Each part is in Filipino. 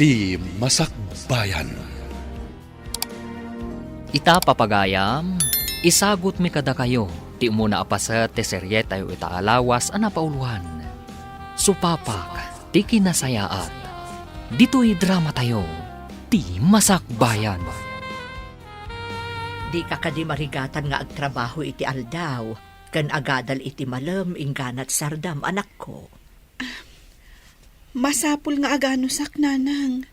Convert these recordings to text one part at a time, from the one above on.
Ti Masakbayan. Ita papagayam, isagot mi kada kayo, ti umuna apaset ti serye tayo itaalawas anapauluhan. Supapak, ti kinasayaat. Dito'y drama tayo, ti Masakbayan. Di ka kadi marigatan nga agtrabaho iti aldaw, kan agadal iti malam ingganat sardam anak ko. Masapul nga aganusak, nanang.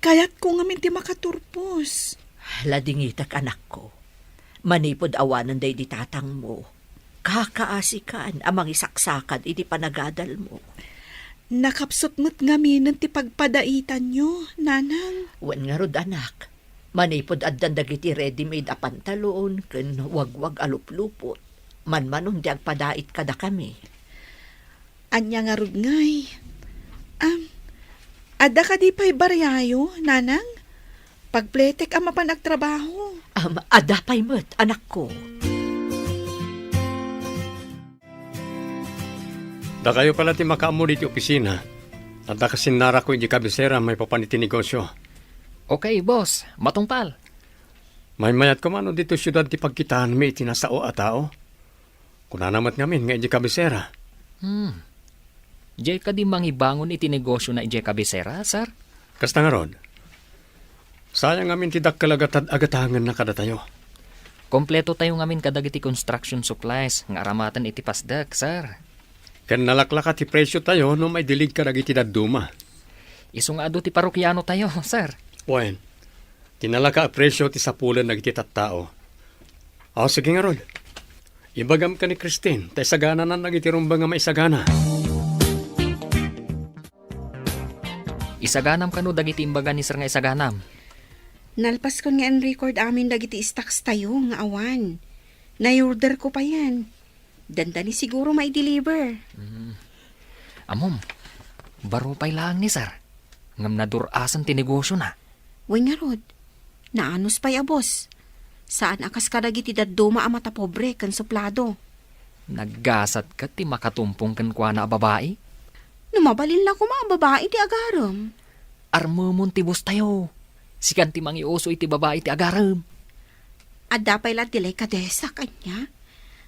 Kayat ko nga minti makaturpos. Ladingitak anak ko. Manipod awanan day di tatang mo. Kakaasikan amang isaksakan iti panagadal mo. Nakapsot mo't nga minan ti pagpadaitan nyo, nanang. Wan nga rod anak. Manipod addan dagiti ready-made a pantalon ken wagwag aluplupot. Manmanon di agpadait kada kami. Anya nga rod ngay. Ada ka di pa'y baryayo, nanang? Pagpletek ang mapanagtrabaho. Adapay mo't anak ko. Da kayo pala ti makaamo diti opisina. At da kasinara ko iti kabisera may papaniti negosyo. Okay, boss, matungpal. May mayat ko mano dito syudad ti pagkitaan may itinasao a tao. Kunanamat ngamin nga iti kabisera. Jay ka di mangibangon iti negosyo na ijay kabisera, sir? Kasta nga rod. Sayang ngamin ti dakkalagatad agatangan na kada tayo. Kompleto tayo ngamin kadag iti construction supplies, nga aramatan iti pasdak, sir. Ken nalaklaka ti presyo tayo no may dilig ka iti daduma. Iso nga ado ti parokyano tayo, sir. Wen, tinalaka a presyo ti sapulan na iti tattao. Sige nga rod. Ibagam ka ni Christine, tay sagana na nagitirumba nga may sagana. Isaganam kano dagiti imbaga ni sir nga isaganam. Nalpas ko nga ang record amin dagiti stocks tayo nga awan. Na-order ko pa yan. Dandani siguro may deliver. Amom, baro pa'y lang ni sir. Ngam nadurasan ti negosyo na. Way nga rod. Naanos pa'y boss. Saan akas ka dagiti daduma ang mata pobre kan suplado? Naggasat ka ti makatumpong kan kwa na babae. Numabalin lang ko mga babae ti agaram. Armumon ti bus tayo. Sikan ti mangioso iti babae ti agaram. Adda pa'y latilay kadesa kanya.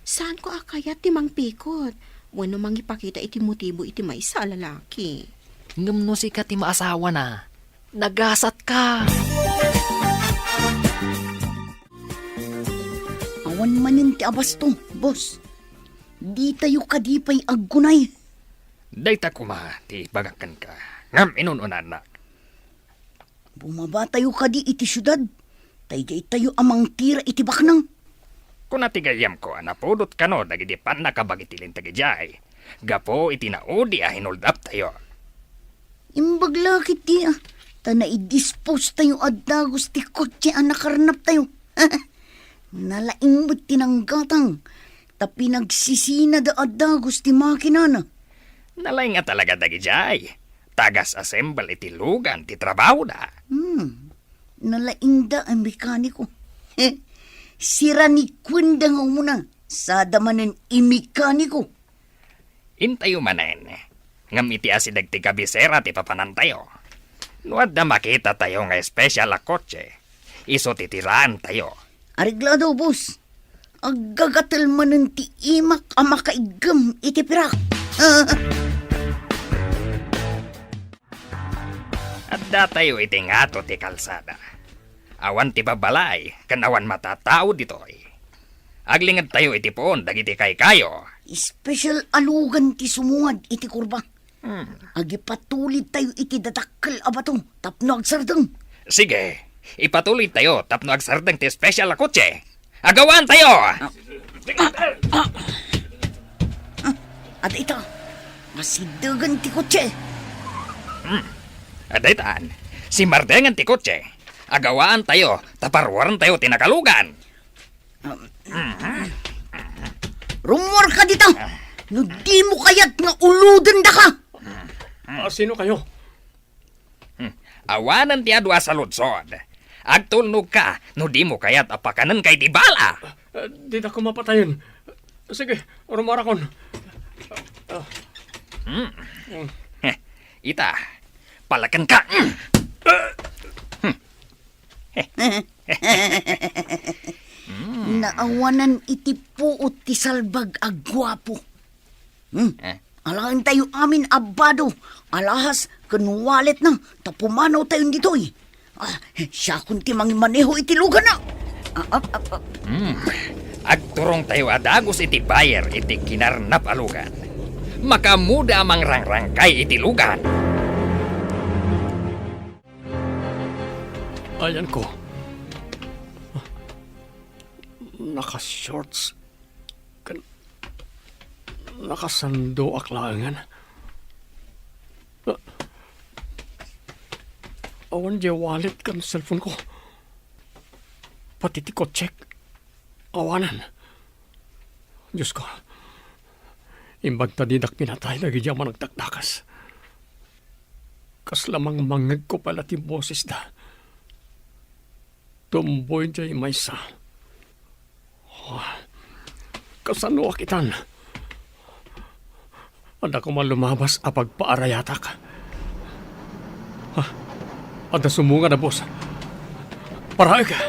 Saan ko akayat ti mangpikot? Wano mangipakita iti motibo iti maysa lalaki. Ngam no si ka ti maasawa na. Nagasat ka. Awan manin ti abasto, boss. Di tayo kadipay aggunay. Dayta kuma ti bagakan ka. Ngam inununan na. Bumaba tayo kadi iti syudad. Taygay tayo amang tira iti baknang. Kung natigayam ko, anapudot ka no, dagiti pan nakabagitilin tagijay. Gapo itinaudi hold up tayo. Imbaglakit di Tana i-dispose tayo adagos ti kotse nakarnap tayo. Nalaing mo't tinanggatang. Tapi nagsisina da adagos ti makina na. Nalay nga talaga dagijay. Tagas assemble iti lugan, ti trabaho da. Nalaing da ang mekaniko. Sira ni Kwenda nga muna. Sada manen imekaniko. Intayo manen. Ngam iti asidag ti kabisera ti papanan tayo. Nuad na makita tayo nga espesyal a kotse. Iso titiraan tayo. Ariglado, boss. Agagatal manen ti imak ang makaigam iti pirak. At da tayo iti ngato ti kalsada. Awan ti babalay, kan awan matatao ditoy. Aglingad tayo iti poon, dagiti kay kayo. Special alugan ti sumuad iti kurba. Agipatulid tayo iti datakkel abatong tapno agsardeng. Sige, ipatuloy tayo tapno agsardeng ti special a kotse. Agawan tayo! At ito, masidagan ti kotse. Adaitan, si Mardengan ti kotse. Agawaan tayo, taparwaran tayo tinakalugan. Rumor ka dito! No di mo kayat nga uludan da ka! Sino kayo? Awanan ti adwa sa lutsod. Agtulnog ka, no di mo kayat apakanan kay di bala. Di na ko mapatayin. Sige, rumarakon. Ita, palakan ka. Naawanan iti puot ti salbag agwapo. Eh? Alahan tayo amin abado. Alahas, kanwalet na. Tapumanaw tayo ditoy. Siya kun ti mangimaneho iti lugan na. Agturong tayo adagos iti bayer iti kinarnap alugan. Makamuda mang rangrangkay iti lugan. Ayan ko. Naka-shorts. Nakasando aklangan. Awan di wallet kan cellphone ko. Pati ti ko check. Awanan. Diyos ko. Imbag tadidak pinatay lagi diya managtaktakas. Kas lamang mangag ko pala ti boses da. Tumboy diya maysa. Kasano akitan. Ada ko man lumabas apag paarayatak. Ada sumunga na boss. Paraay ka.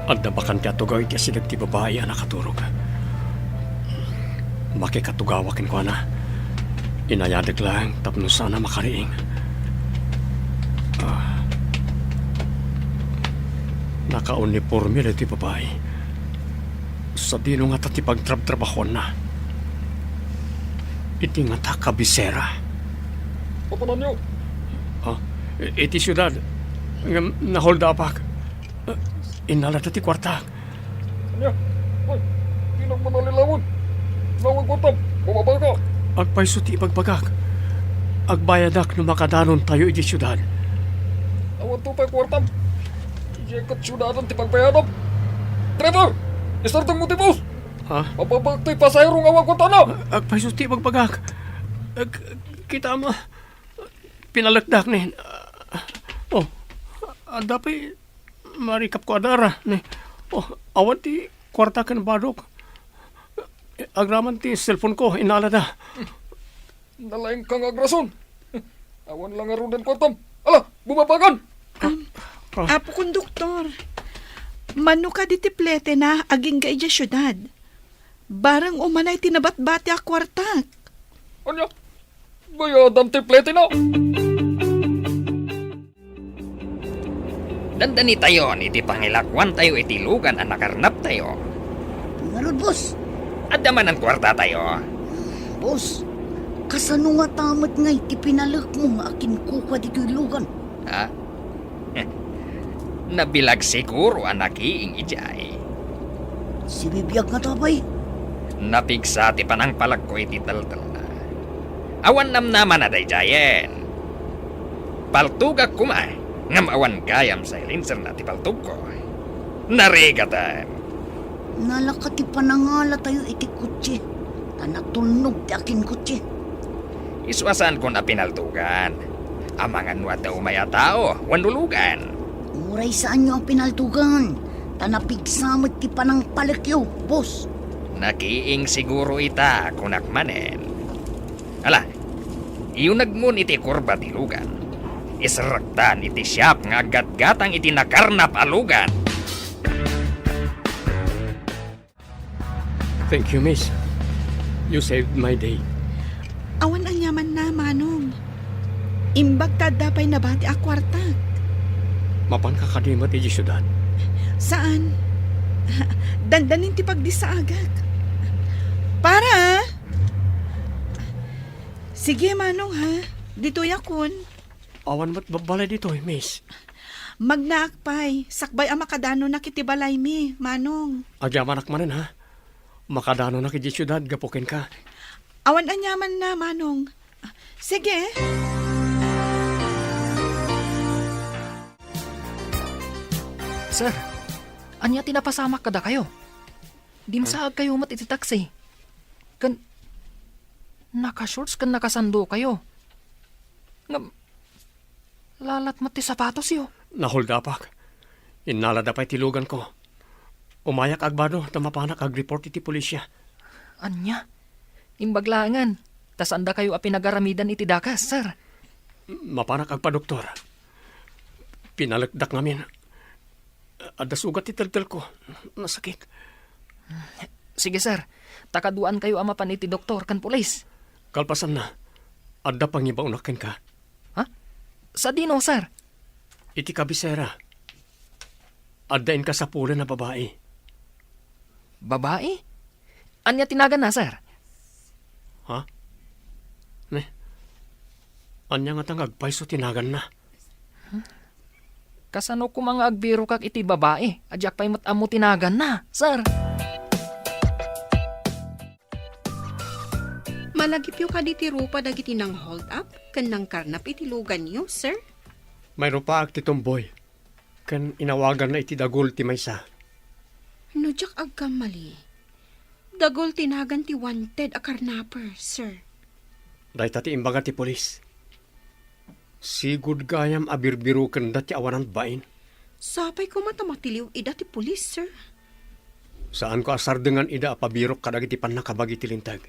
Ada bakan ti atugawin ti silag ti babae na nakaturog. Makikatugawakin ko na. Inayadag lang tapno sana makariing. Naka-uniforme na ti babae. Sa dino nga ti pagtrab-trabahon na. Iti nga ta kabisera. Patanan niyo. Iti syudad. Nahold apak. Inalata ti kwarta. Kanya. Ay, di nagmanalilawon. Nawag ko tam. Bumaba ka. Agpaiso ti ipagbagak. Agbayadak no makadanon tayo iti syudad. Awan to pa kwartam. Iyakat syudadan ti pagpayanap. Driver! Istartang mo ti boss. Mapabagtoy pasayarong awag ko tana. Agpaiso ti ipagbagak. Kita mo. Pinalakdak ni. Dapat marikap ko adara. Awan ti kwarta kan badok. Agraman ti cellphone ko. Inalada. Nalaing kang agrason. Awan lang arunan kwartam. Ala, bumabagan. Apo konduktor, mano ka di tiplete na aging ka iya syudad. Barang umanay tinabat-bati a kwartak. Anya? Bayadam tiplete na. Dandani tayo iti pangilakwan tayo iti lugan ang nakarnap tayo. Ngarod, boss. At naman ang kwarta tayo. Boss, kasano nga tamat nga iti pinalak mo nga akin kuka di lugan. Ha? Nabilag siguro ang nakiing ijay. Si bibiyag nga tabay. Napigsa ti panang palag ko iti taltal na. Awan namnaman na dayjayen. Paltugak kuma. Ngam awan gayam sa ilinser na ti paltug ko. Narigatan. Nalakati panangala tayo iti kutsi. Tanatulnog ti akin kutsi. Iswasan ko na pinaltugan. Amangan wa daw maya tao, wanulugan. Uray saan nyo ang pinaltugan? Tanapigsamot ti panang palakyo, boss. Nakiing siguro ita kunak manen. Ala, iyon nagmun iti kurba ti lugan. Israktan iti siyap nga gatgatang iti nakarnap alugan. Thank you, miss. You saved my day. Awan ang yaman na, manong. Imbag tadapay na bati a kwartak. Mapan kakadimat iti syudad. Saan? Dandanin ti pagdisaagak. Para! Sige, manong ha. Dito yakon. Awan mat babalay dito, miss. Magnaakpay. Sakbay ang makadano na kitibalay mi, manong. Agyaman akmanan, ha? Makadano na kiti syudad, gapukin ka. Awan anyaman na, manong. Sige. Sir, anya tinapasamak kada kayo? Dinsaag kayo mat iti taxi. Naka-shorts kan nakasando kayo. Lalat mat ti sapatos yo. Nahold apak. Inalada pa itilugan ko. Umayak agbado, tamapanak ag-report iti pulisya. Anya? Imbaglangan. Tas anda kayo a pinagaramidan iti dakas, sir. Mapanak agpa, doktor. Pinalagdak ngamin. Ada sugat iteltel ko. Nasakit. Sige, sir. Takaduan kayo ama pan iti doktor kan pulis. Kalpasan na. Ada pangiba unakin ka. Ha? Sa dino, sir? Iti kabisera. Adain ka sa pula na babae. Babae? Anya tinagan na, sir? Ha? Ne? Anya nga tangag paiso tinagan na. Kasano ko mga agbiro kak iti babae? Adyak pa'y matamo tinagan na, sir. Malagipyo ka di ti rupa dagiti nang hold up, kan nang karnap iti lugan niyo, sir? Mayroon pa ag ti tomboy. Kan inawagan na iti dagol ti maysa. No, jak agkamali. Dagol tinagan ti wanted a karnapper, sir. Dahi tati imbaga ti polis. Sigud gayam abirbiru kanda ti awanan bain. Sapay ko matamatiliw ida ti pulis, sir. Saan ko asar dengan ida apabirok kadagiti panakabagi ti lintag.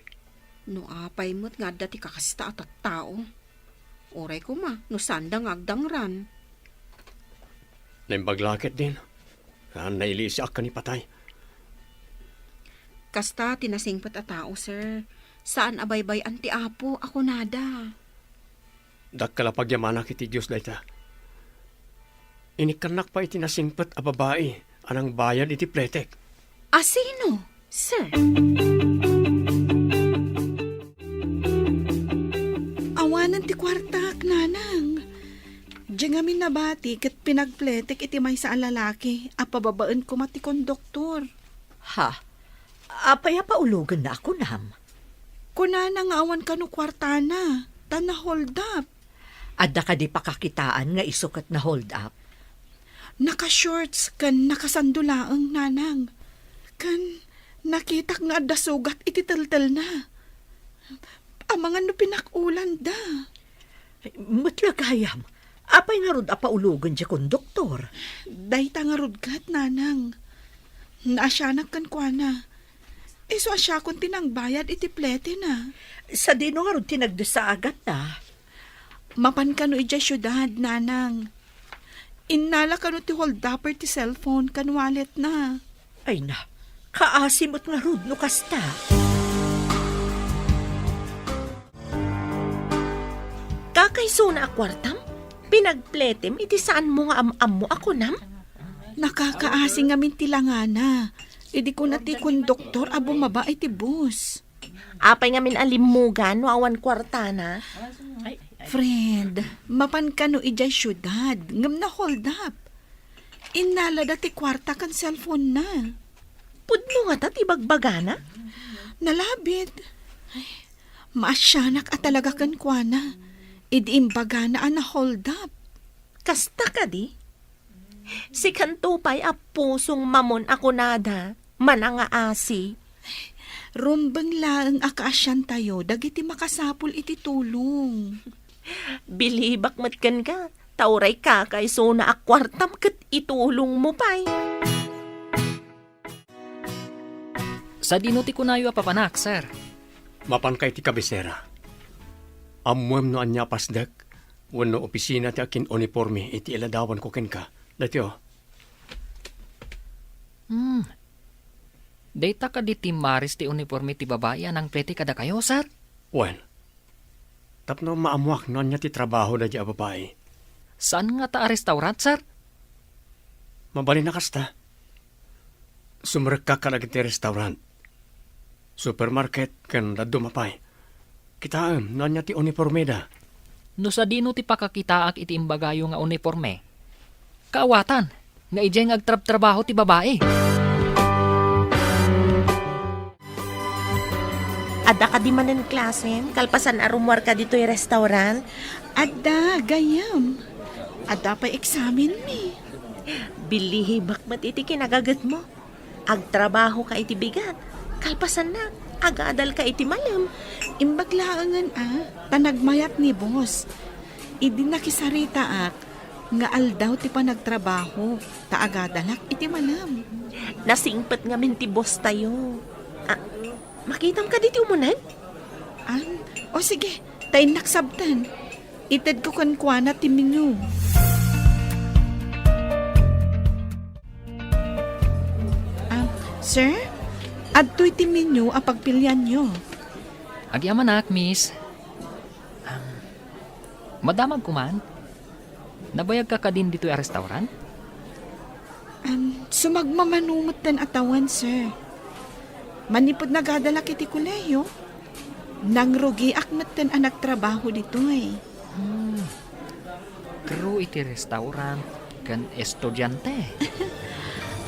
No apay mo't nga dati kakasta at tao. Oray ko ma, no sandang agdangran. Naimbaglaket din. Saan nailisiak ka ni patay. Kasta tinasingpat a tao, sir. Saan abaybay anti apo ako nada. Dakkala pagyamana kiti Diyos dayta. Inikanak pa iti nasingpat a babae. Anang bayad iti pletek. Asino, sir? Awanan ti kwartak, nanang. Diyan ngamin nabati kat pinagpletek iti may sa lalaki. Apababaan ko mati konduktor. Ha? Apaya pa ulugan na ako, nam. Kunana nga awan ka no kwarta na. Tana hold up. Adda ka di pakakitaan nga isukat na hold up. Naka-shorts kan nakasandulaang nanang. Kan nakitak nga adda sugat iti taltal na. Amangan no pinakulan da. Matlagayam. Apay nga rod apa ulugan di konduktor. Dahita nga rudgat, nanang. Naasyanak kan kwa na. Iso asya kung tinangbayad iti plete na. Sa dino nga rod tinagdesaagat na. Mapan ka no ija syudad, nanang. Innala ka no ti hold upper ti cellphone kan wallet na. Ay na, kaasimot nga rod no kasta. Kakaiso na akwartam? Pinagpletem, iti saan mo nga am mo ako, nam? Nakakaasing ngamin tilangana. Idi ko na ti konduktor a bumaba iti bus. Apay nga min alimugan, no awan kwarta na. Friend, mapan ka no ijay syudad. Ngam na hold up. Innala dati kwarta kan cellphone na. Pudno nga tat ibagbagana? Nalabit. Ay, maasyanak at talaga kan kwa na. Idi imbaga na na hold up. Kasta ka di? Si Kantupay a pusong mamon ako nada. Mananga asi. Rumbang laang akaasyan tayo, dagiti makasapul iti tulong. Bilibak matkan ka. Tauray ka kay so na akwartam kat itulong mo pa'y. Sa dinuti ko na yu apapanak, sir. Mapan kay ti kabisera. Amuam no anya pasdak. Wano opisina ti akin uniforme iti iladawan ko ken ka. Dati o. Data ka di ti maris ti uniforme ti babae anang plete kada kayo, sir? Well, tapno maamuak no anya ti trabaho na di a babae. Saan nga ta restaurant, sir? Mabali na kasta. Sumrek ka kalagi ti restaurant. Supermarket kan daddo mapay. Kitaam no anya ti uniforme da. No sa dino ti pakakitaak iti imbagayo nga uniforme. Kaawatan, nga ijay nga agtrab-trabaho ti babae. Ada ka di manan klasen? Kalpasan arumwar ka dito yung restaurant? Ada, gayam. Ada pa examen mi. Bilihibak mat iti kinagagat mo. Agtrabaho ka iti bigat. Kalpasan na, agadal ka iti malam. Imbaglaangan tanagmayat ni boss. Idi nakisarita nga aldaw ti panagtrabaho. Taagadalak iti malam. Nasingpat nga min ti boss tayo. Makitam ka diti umunan? O sige, tayo naksabtan. Itad ko kan kuana ti menu. Sir, adto'y ti menu a pagpilian nyo. Agyaman nak, miss. Madamag kuman. Nabayag ka din dito yung restaurant? Sumagmamanumot den atawan, sir. Manipod nagadala kiti kuleyo. Nang rugi akmet den anak trabaho dito eh. Crew iti restaurant kan estudyante.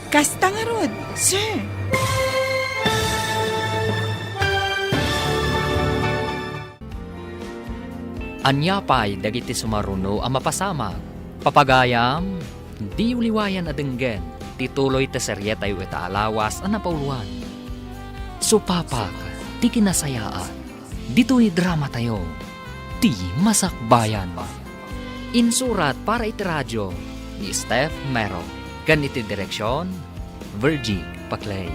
Kasta nga rod, sir. Anyapay dagiti sumaruno ang mapasama. Papagayam, di uliwayan adenggen. Tituloy ta seryeta yu ita alawas ang napauluan. Supapak, ti kinasayaan. Dito'y drama tayo. Ti masakbayan. Insurat para iti radyo ni Steph Mero. Kan iti direksyon, Virgie Paclay.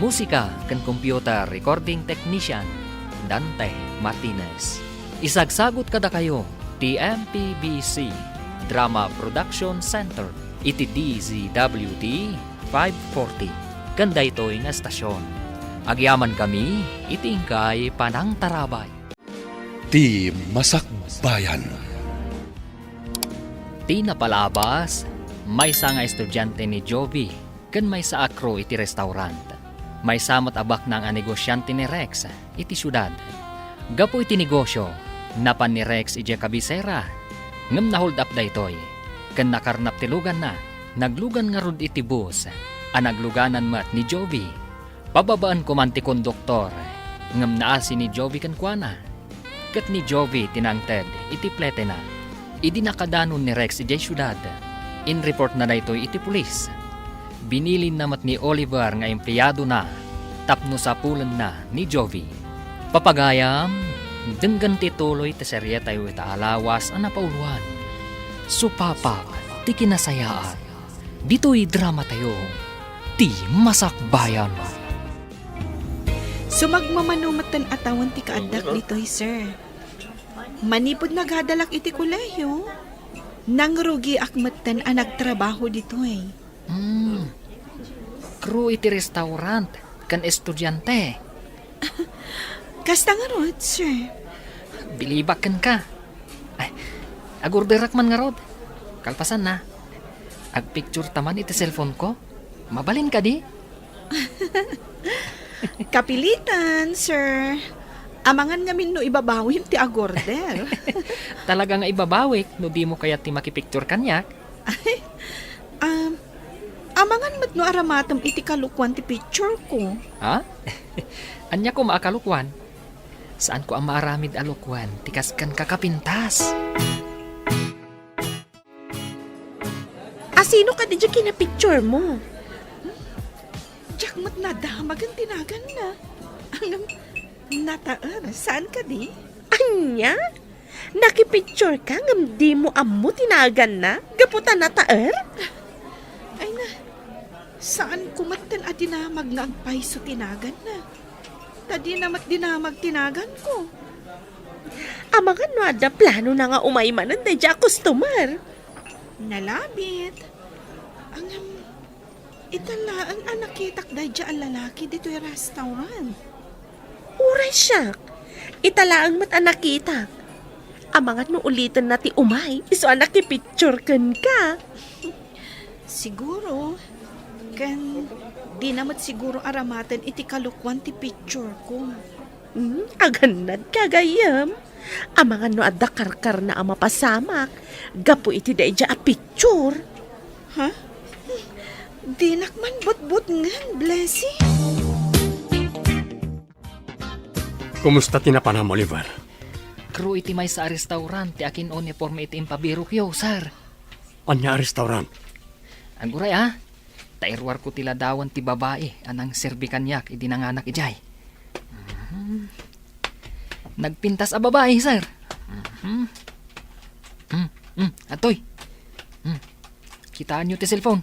Musika kan computer recording technician, Dante Martinez. Isagsagot kada kayo, TMPBC Drama Production Center, iti DZWD 540. Kanda ito'y nga stasyon. Agyaman kami, itingkay panang tarabay. Ti Masakbayan. Ti napalabas, may sa nga estudyante ni Jovi, kan may sa akro iti restaurant. May samot abak ng negosyante ni Rex, iti syudad. Gapo iti negosyo, napan ni Rex iti kabisera. Ngam na hold up da itoy. Kan nakarnap tilugan na, naglugan nga rod iti bus, nagluganan mat ni Jovi. Pababaan ko man ti konduktor, ngam naasi ni Jovi kan kuana. Kat ni Jovi tinangted, iti plete na. Idi nakadanon ni Rex iti syudad. In report na da itoy iti pulis. Binilin namat ni Oliver nga empleyado na, tapno sa pulan na ni Jovi. Papagayam, denggan tituloy ti serye tayo ita alawas ang napauluan. Supapak, ti kinasayaan. Dito'y drama tayo, ti masakbayan. Sumagmamanumatan atawan ti kaadak dito'y, sir. Manipod nagadalak iti kuleyo. Nang rugi akmatan ang nagtrabaho dito'y. Crew iti restaurant, kan estudyante. Kasta nga rod, sir. Bilibakan ka. Ay, agurderak man nga rod. Kalpasan na. Agpicture taman iti cellphone ko. Mabalin ka di. Kapilitan, sir. Amangan ngamin no ibabawin ti agorder. Talaga nga ibabawik, no di mo kaya ti makipicture kanyak. Amangan mat no aramatam iti kalukwan ti picture ko. Ha? Anya ko maakalukwan? Saan ko ang maaramid alukwan? Tikas kan kakapintas. Sino ka di dyan kinapicture mo? Diyak mat nadamag ang tinagan na. Ang nataar, saan ka di? Anya? Nakipicture ka ngam di mo amo tinagan na? Gaputan na taer? Ay na, saan kumatan at dinamag nga ang paiso tinagan na? Tadi namat dinamag tinagan ko. Amangan no ada plano na nga umaymanan da dya customer. Nalabit. Ang italaan ang nakitak da dya ang lalaki dito yung restaurant. Uray siya. Italaang mat ang nakita. Amangan no ulitin na ti umay. Iso ang nakipicture kan ka. Siguro, kan di namat siguro aramatan iti kalukwan ti picture ko. Aganad kagayam. Amangan no adda karkar na ang mapasamak. Gapo iti da ija a picture. Ha? Di nakman but-but ngan, Blessy. Kumusta tinapanam, Oliver? Crew iti may sa restaurant, ti akin uniforme iti impabirok yo, sir. Anya restaurant? Ang guray tairwar ko tila dawan ti babae, anang serbikanyak, idi nanganak ijay. Nagpintas a babae, sir. Atoy. Kitaan nyo ti cellphone.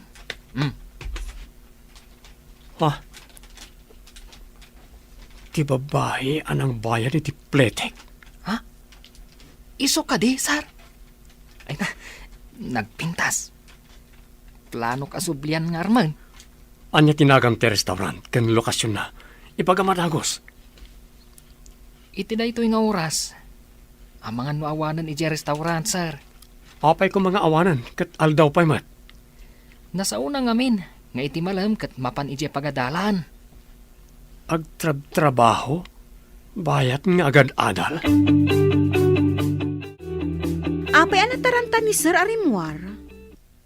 Ha? Ti babae anang bayan iti Pletek. Iso ka di, sir. Ay na, nagpintas. Plano ka sublian nga arman. Anya tinagam ti restaurant, ken lokasyon na. Ipagamatagos. Iti na ito nga oras. Ang mga nuawanan iti restaurant, sir. Apay ko mga awanan, kat aldaw pa'y mat. Nasa una ngamin, nga iti malam kat mapan iti pagadalan. Agtrabaho? Bayat nga agad adal? Apay anataranta ni Sir Arimwar.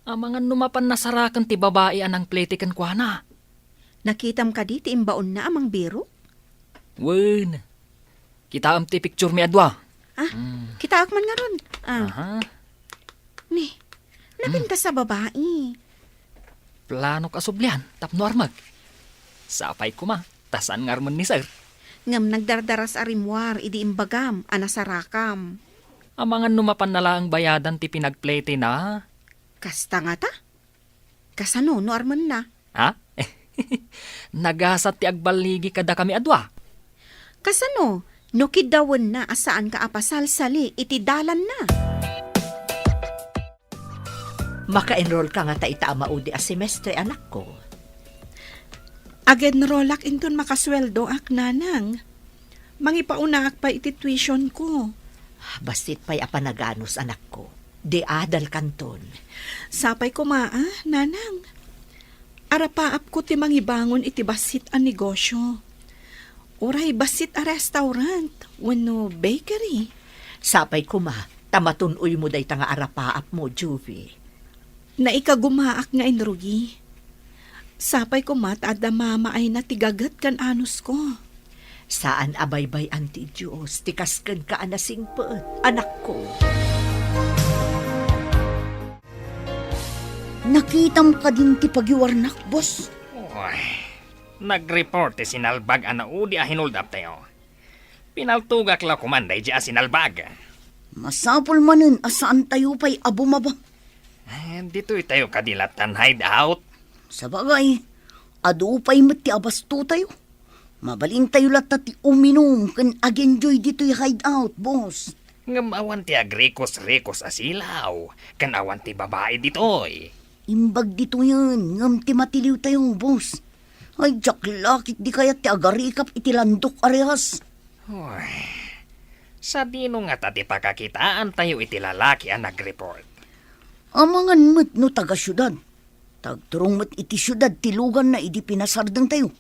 Ang mga numapan nasarakan ti babae anang pletikan kwa na. Nakitam ka di ti imbaon na amang biro? Wen, kita am ti picture mi adwa. Kita akman nga ron. Aha, Ni, nabinta sa babae. plano ka sublian, tapno armag. Sapay ko ma, tasan nga arman ni sir. Ngam nagdardaras Arimwar, idi imbagam, anasarakam. Ang mga numapan na lang bayadan ti pinagplete na. Kasta nga ta? Kasano, no arman na? Ha? Nagasat ti agbaligi kada kami adwa. Kasano, no kidawan na asaan ka apasal-sali, iti dalan na. Maka-enroll ka nga ta itaamaudi a semestre, anak ko. Again rolak inton makasweldo ak nanang. Mangipaunaak pa iti tuition ko. Bastit pa'y apanaganos, anak ko. De adal kanton. Sapay ko nanang. Arapaap ko ti mangibangon iti basit a negosyo. Uray basit a restaurant, wano bakery. Sapay ko tamatunoy mo day nga arapaap mo, Juvie. Naikagumaak nga inrugi. Sapay ko adda mama ay natigagat kan anus ko. Saan abaybay anti Diyos, tikasken ka anasing peet, anak ko. Nakitam ka din ti pagiwarnak, boss. Uy, nag-report ti sinalbag anaudi a hinuldap tayo. Pinaltugak la kumanday di a sinalbag. Masapol manen asaan tayo pa'y abumaba. Dito tayo kadilatan hideout. Sa bagay, ado pa'y mati abasto tayo. Mabalin tayo lata ti uminom kan agenjoy dito'y hideout, boss. Ngam awan ti agrikos-rikos asilaw. Kan awan ti babae ditoy. Imbag dito yan, ngam ti matiliw tayo, boss. Ay, jaklakit di kaya ti agarikap iti landok arehas. Uy, sa dino nga tati pakakitaan tayo iti lalaki ang nag-report. Amangan mo't no taga syudad. Tagturong mo't iti syudad ti lugan na idi pinasardang tayo.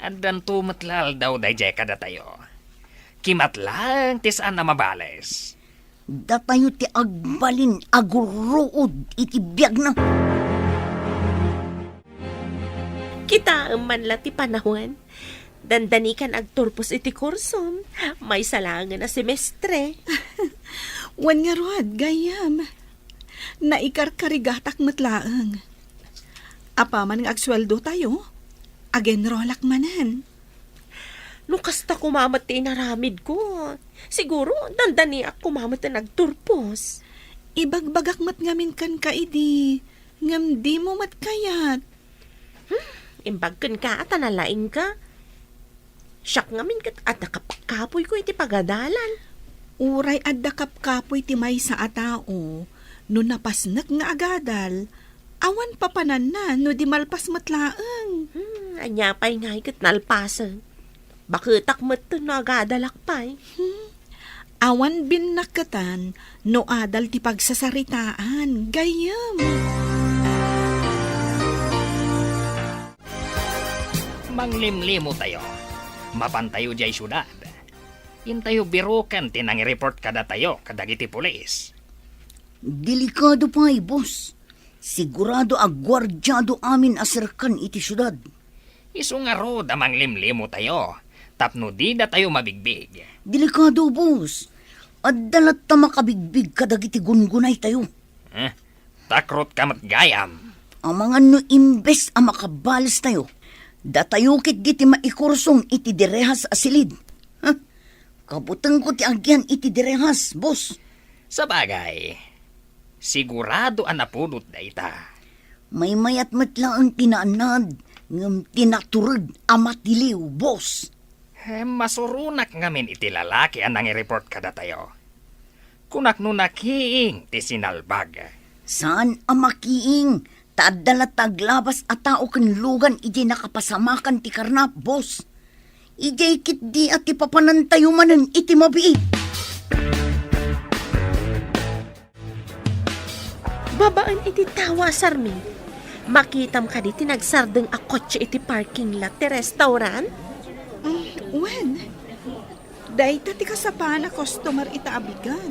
Andan tumatlal daw dayjay kada tayo. Kimatlang tisaan na mabales. Datayo ti agbalin aguruod iti biyag na. Kita man la ti panahon. Dandanikan agturpos iti kursom. May salangan na semestre. Wan nga rod, gayam. Naikarkarigatak matlaang. Apa man nga agsweldo tayo, again rolak manan. No kasta kumamat ti inaramid ko. Siguro, dandani ak kumamat na nagturpos. Ibagbagak mat ngamin kan ka idi, ngam di mo mat kayat. Imbagkan ka at analaing ka. Siyak ngamin kat at nakapakapoy ko iti pagadalan. Uray adda kapkapoy ti may sa atao, no napasnak nga agadal, awan papanan na no di malpas matlaang. Anya pa'y nga ikat nalpasan. Bakitak mat na agadalak pa'y. Awan binakatan, no adal ti pagsasaritaan, gayam. Manglimlimo tayo. Mapantayo jay syudad. Intayo birukan tinang-report kada tayo kadagiti pulis. Delikado pa'y, boss. Sigurado agwardyado amin asirkan iti syudad. Isu nga ro damang limlimo tayo. Tapno di na tayo mabigbig. Delikado, boss. Addalat ta makabigbig kadagiti gungunay tayo. Takrot kamat gayam. Ang mga no imbes ang makabalas tayo. Datayukit diti maikursong iti direhas asilid. Kabutang ko ti agyan iti direhas, boss. Sa bagay, sigurado ang napulot na ita. May mayat matla ang tinaanad, ngam tinaturod amatiliw, boss. Masurunak ngamin iti lalaki ang nangi-report kada tayo. Kunak no nakiing ti sinalbag. Saan ang makiing? Taadala taglabas at tao kan lugan iji nakapasamakan ti karnap, boss. Iji kit di at ipapanantayo manan iti mabiit. Babaan iti tawa, Sarmi. Makitam ka di tinagsardeng a kotse iti parking lot ti restaurant? When? Daita ti kasapa na customer ita abigan.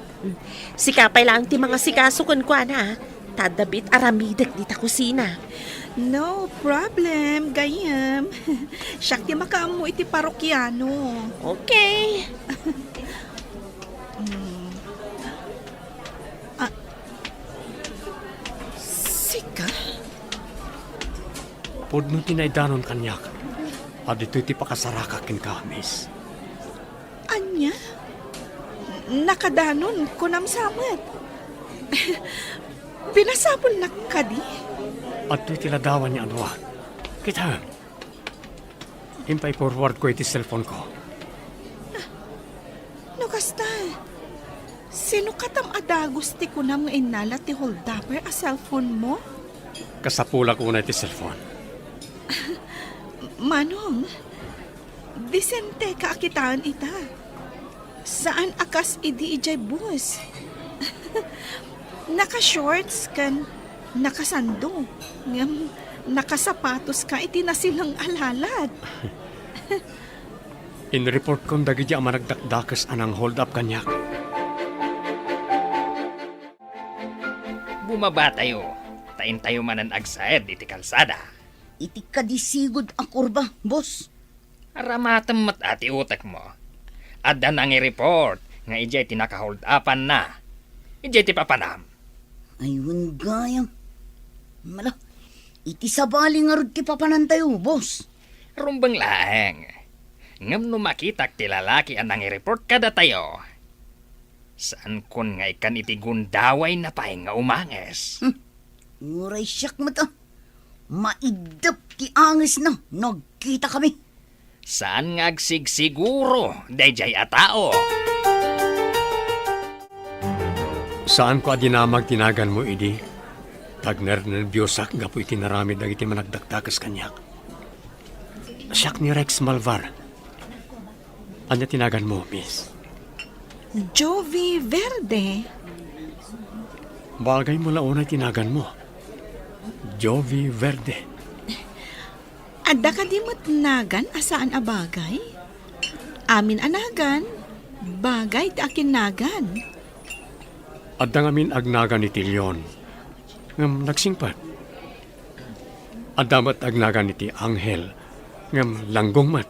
Sikapay lang ti mga sikasukon ko na. Tadabit aramidek di ta kusina. No problem, gayam. Siyak ti makaam mo iti parokyano. Okay. Sika? Pudno tinaydanon kanyak. At ito'y ti pakasarakakin ka, miss. Anya? Nakadanon kunam samet. Pinasapol na kadi? At ito'y tiladawan niya anwa. Kita. Himpay forward ko iti cellphone ko. No kasta. Sino katam adagos ti kunam nga inala ti holdapper a cellphone mo? Kasapulak una iti cellphone. Manong, disente ka akitaan ita. Saan akas idi ijay bus? Naka-shorts kan, nakasando. Ngam, nakasapatos ka iti na silang alalad. In-report kong dagi di ang managdakdakas anang hold up kanyak. Bumaba tayo. Tain tayo manan agsaed iti kalsada. Iti kadisigod a kurba, boss. Aramatem mat ati utak mo. Adda nang i-report nga ijay tinaka-hold upan na. Ijay ti papanam. Ayun gayam. Mala, iti sabali nga rod ti papanantayo, boss. Rumbang laeng. Ngam no makitak ti lalaki ang nang i-report kada tayo. Saan kun nga ikan iti gundaway na paeng nga umanges? Uray siyak mata. Maidap ti angis na. Nagkita kami. Saan nga agsigsiguro, dayjay a tao? Saan ko adinamag tinagan mo, Idi? Tagner na biyosak nga po itinaramid ang iti managdakdakas kanyak. Siyak ni Rex Malvar. Anya tinagan mo, miss? Jovi Verde. Bagay mo launay tinagan mo. Jovi Verde. Adda ka di mo't nagan asaan a bagay? Amin anagan. Bagay ti akin nagan. Adda ngamin agnagan ni Tilyon. Ngam nagsingpat. Adda mat agnagan iti Anghel. Ngam langgong mat.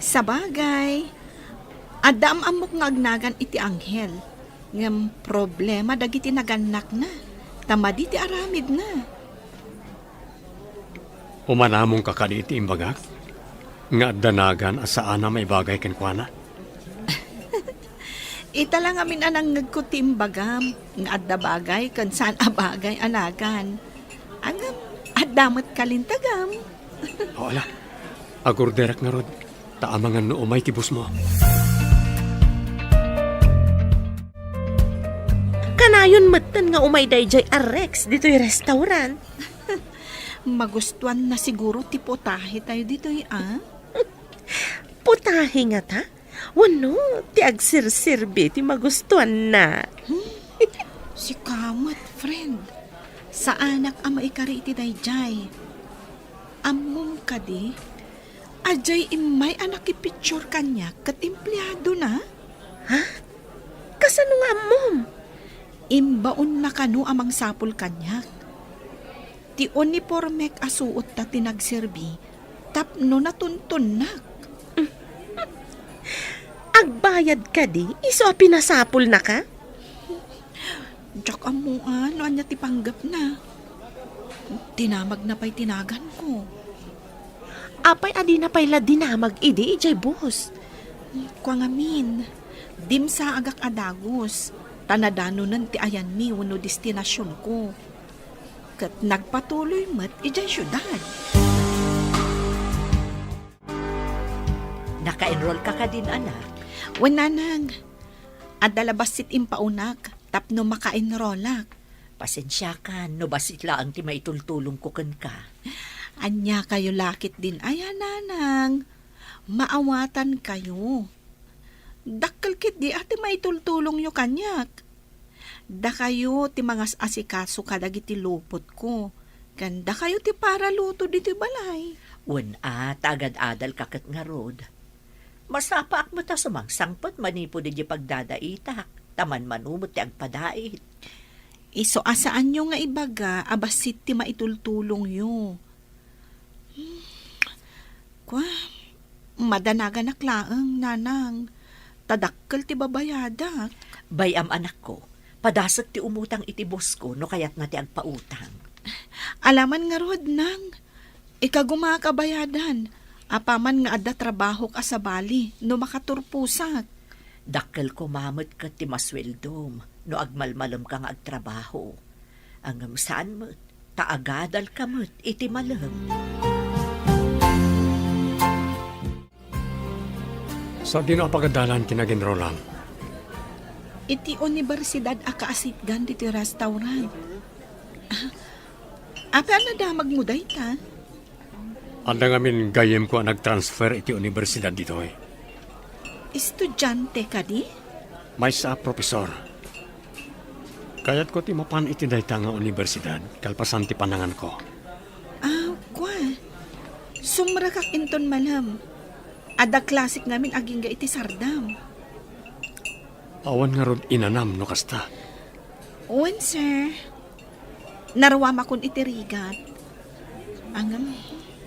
Sa bagay. Adda amok nga agnagan iti Anghel. Ngam problema dagiti naganak na. Tamadi ti aramid na. Umanamong kakadi iti imbagak. Nga danagan asaan na may bagay kenkwana. Ita lang amin anang nagkutim bagam. Nga adda bagay kan saan a bagay anagan. Agam, addamat kalintagam. O ala, agurderak nga rod. Taamangan no umay tibus mo. Kanayon matan nga umay dayjay a Rex dito'y restaurant. Magustuhan na siguro ti potahe tayo dito ah. Putahe nga ta? Wano, ti agsirsirbi ti magustuhan na. Si Kamat, friend. Sa anak ama ikari iti dayjay. Amom ka di, ajay imay anak ipicture kanya kat empleyado na. Ha? Kasano nga mom? Imbaon na kanu amang sapul kanyak. Ti uniformek asuot ta tinagserbi, tapno na tuntunak. Agbayad ka di? Iso a pinasapul na ka? Diyak amuan, no anya ti panggap na. Tinamag na pa'y tinagan ko. Apay adi na payla dinamag idi ijay bus. Kwa ngamin, dim sa agak adagos, tanadano nan ti ayan mi wano destinasyon ko. Kat nagpatuloy mat ijay syudad. Naka-enroll ka din, anak. Wananang, adalabas sit impaunag, tapno maka-enrollak. Pasensya ka, no basitla ang ti maitultulong ko ka. Anya kayo lakit din, ay nanang. Maawatan kayo. Dakkel kit di ati maitultulong nyo kanyak. Da kayo ti mga asikaso kadagiti lupot ko. Ganda kayo ti para luto dito balay. Tagad-adal kakat nga rod. Masapa ak mo ta sumangsangpot manipo di pagdadaitak. Taman manumot ti agpadait. Iso asaan nyo nga ibaga, abasit ti maitultulong nyo. Kwa, madanagan laang, nanang. Tadakkel ti babayada. Bayam anak ko, padasag ti umutang iti boss ko no kayat nga ti agpautang. Alaman nga rod nang. Ikagumakabayadan. Apaman nga adda trabaho ka sa bali no makaturpusak. Dakkel ko mamot ka ti masweldom no agmalmalom ka nga agtrabaho. Ang saan mo, taagadal ka mo't iti malam. Sa dinapagadalan kinaginrolang. Iti universidad akaasitgan diti restaurant. Apa na damag mo day ta? Anda ngamin gayem ko nag-transfer iti universidad dito eh. Estudyante ka di? May sa profesor. Kayat ko ti mapan iti dayta nga universidad, kalpasan ti panangan ko. Kwa. Sumra kak inton malam. Ada klasik namin aging ga iti sardam. Awan nga rod inanam no kasta. Owen, sir. Narawama kun iti rigat. Angam,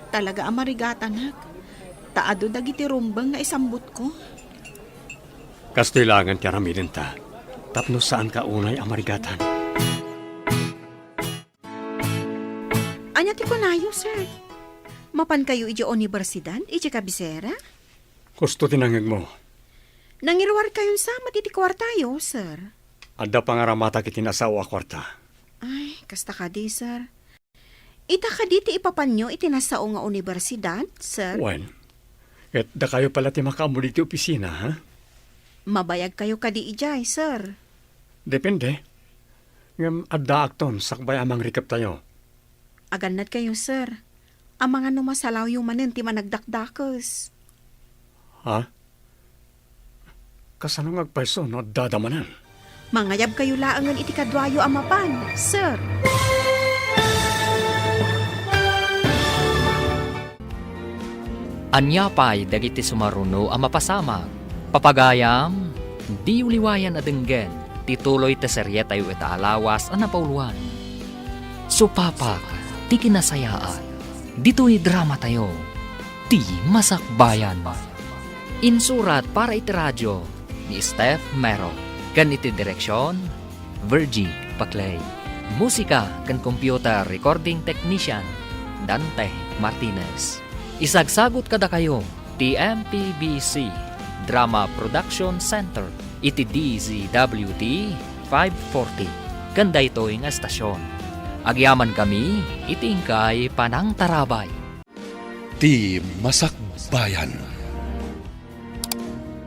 talaga amarigatan hak. Taado dagiti rumbang nga isambut ko. Kastilangan ti aramidin ta. Tapno saan ka unay amarigatan? Anya ti kunayo, sir. Mapan kayo iti universidad, iti kabisera? Gusto tinangag mo. Nangilwar kayong sama iti kwartayo, sir. Adda pangaramata kiti nasawa kwarta. Ay, kasta ka di, sir. Ita ka di ti ipapanyo iti nasao nga universidad, sir. Wen, et da kayo pala ti makamuli ti opisina, ha? Mabayag kayo ka di ijay, sir. Depende. Ngam adda akton sakbay amang rikap tayo. Aganad kayo, sir. Ang mga numasalaw yung manin ti managdakdakos. Ha? Kasano ngagpaiso no dadamanan? Mangayab kayo laangan iti kadwayo amapan, sir. Anyapay dagiti sumaruno ang mapasamag. Papagayam, di uliwayan adenggen, tituloy te serye tayo itaalawas ang napauluan. Supapak, ti kinasayaan, dito'y drama tayo, ti masakbayan. Insurat para iti radyo ni Steph Mero, kan iti direksyon, Virgie Paclay. Musika kan computer recording technician, Dante Martinez. Isagsagot kada kayo, ti MPBC Drama Production Center, iti DZWT 540. Ganda ito nga estasyon. Agyaman kami, itingkay panang tarabay. Ti Masakbayan.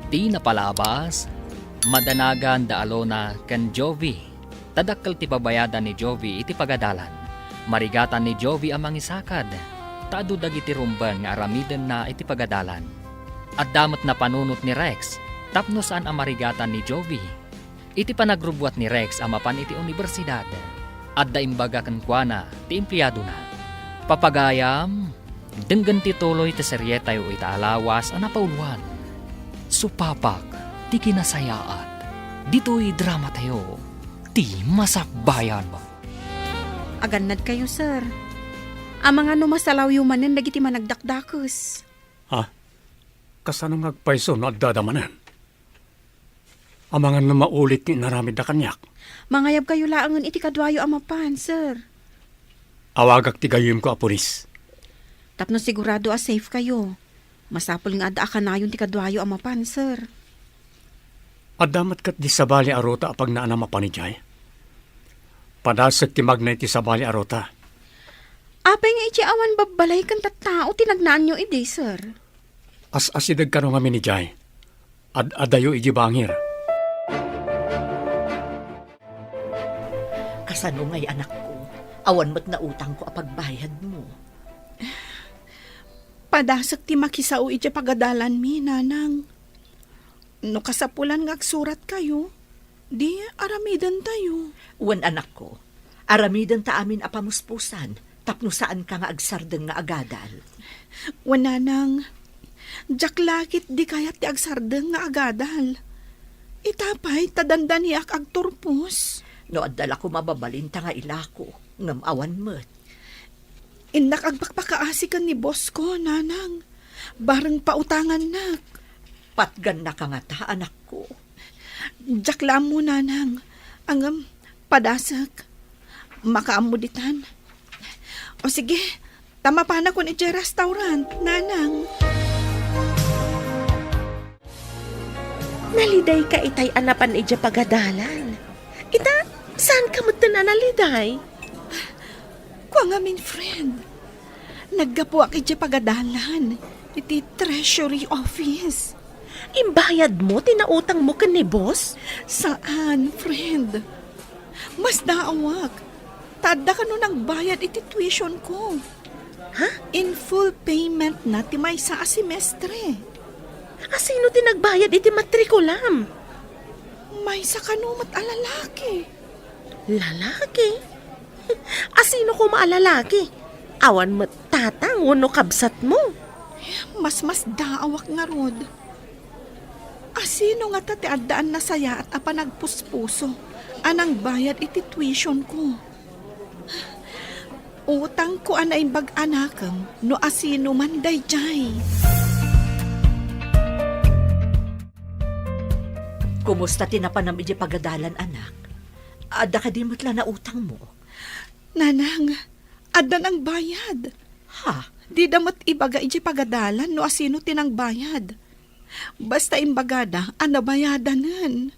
Ti napalabas, madanagan da alona kan Jovi. Tadakkel ti babayadan ni Jovi iti pagadalan. Marigatan ni Jovi amang isakad. Taado dagiti rumban nga aramiden na iti pagadalan. At damot na panunot ni Rex, tapno saan ang marigatan ni Jovi. Iti panagrubwat ni Rex amapan iti universidad. At daimbaga kankwana, ti empleyado na. Papagayam, denggan ti tuloy ti serye tayo itaalawas ang napauluan. Supapak, ti kinasayaat, dito'y drama tayo, ti masakbayan. Aganad kayo, sir. Ang mga numasalaw yung manin dagiti managdakdakos. Ha? Kasano ngagpaiso no dadamanan? Ang mga namaulit ni naramid na kanyak. Mangayab kayo laangan iti kadwayo amapan, sir. Awagak ti gayim ko a pulis. Tapno sigurado a safe kayo. Masapol nga adda akanayon ti kadwayo amapan, sir. Adamat kat di sabali arota apag naana mapanijay. Padasag ti magnay ti sabali arota. Apay nga iti awan babalay kan tattao tinagnaan nyo idi, sir. As-asidag ka nga ni Jay. Adayo iji bangir. Kasano nga'y anak ko? Awan mo't na utang ko apagbayad mo. Padasak ti makisao iti pagadalan mi, nanang. No kasapulan nga agsurat kayo, di aramidan tayo. Wan anak ko, aramidan ta amin apamuspusan, tapno saan ka nga agsardeng nga agadal. Wan nanang, jaklakit di kayat ti agsardeng nga agadal. Itapay tadandaniak agturpos. No adala ko mababalin ta nga ilako, ngam awan mo't. Indak agpakpakaasikan ni boss ko, nanang. Bareng pautangan nak. Patgan na ka nga ta, anak ko. Jakla mo, nanang. Ang padasak. Makaamuditan. O sige, tama pa na ko ni restaurant, nanang. Naliday ka itay anapan ija pagadalan. Ita, saan ka mo naliday? Kwa nga min friend. Naggapuak iti pagadalan. Iti treasury office. Imbayad mo, tinautang mo ka ni boss? Saan, friend? Mas naawak. Tada ka nun ang bayad iti tuition ko. Ha? In full payment na ti may sa semestre. Asino tinagbayad iti matrikulam? May sa kanumat alalaki. Lalaki? Asino ko maalalaki? Awan mo tatang wano kabsat mo. Mas daawak nga rod. Asino nga tati addaan na saya at apanagpuspuso anang bayad iti tuition ko. Utang ko anay bag-anakam no asino man dayjay. Kumusta tinapanam iti pagadalan, anak? Ada ka di matla na utang mo. Nanang, adan ang bayad. Ha? Di damat ibaga iti pagadalan no asino tinang bayad. Basta imbagada, anabayadanan.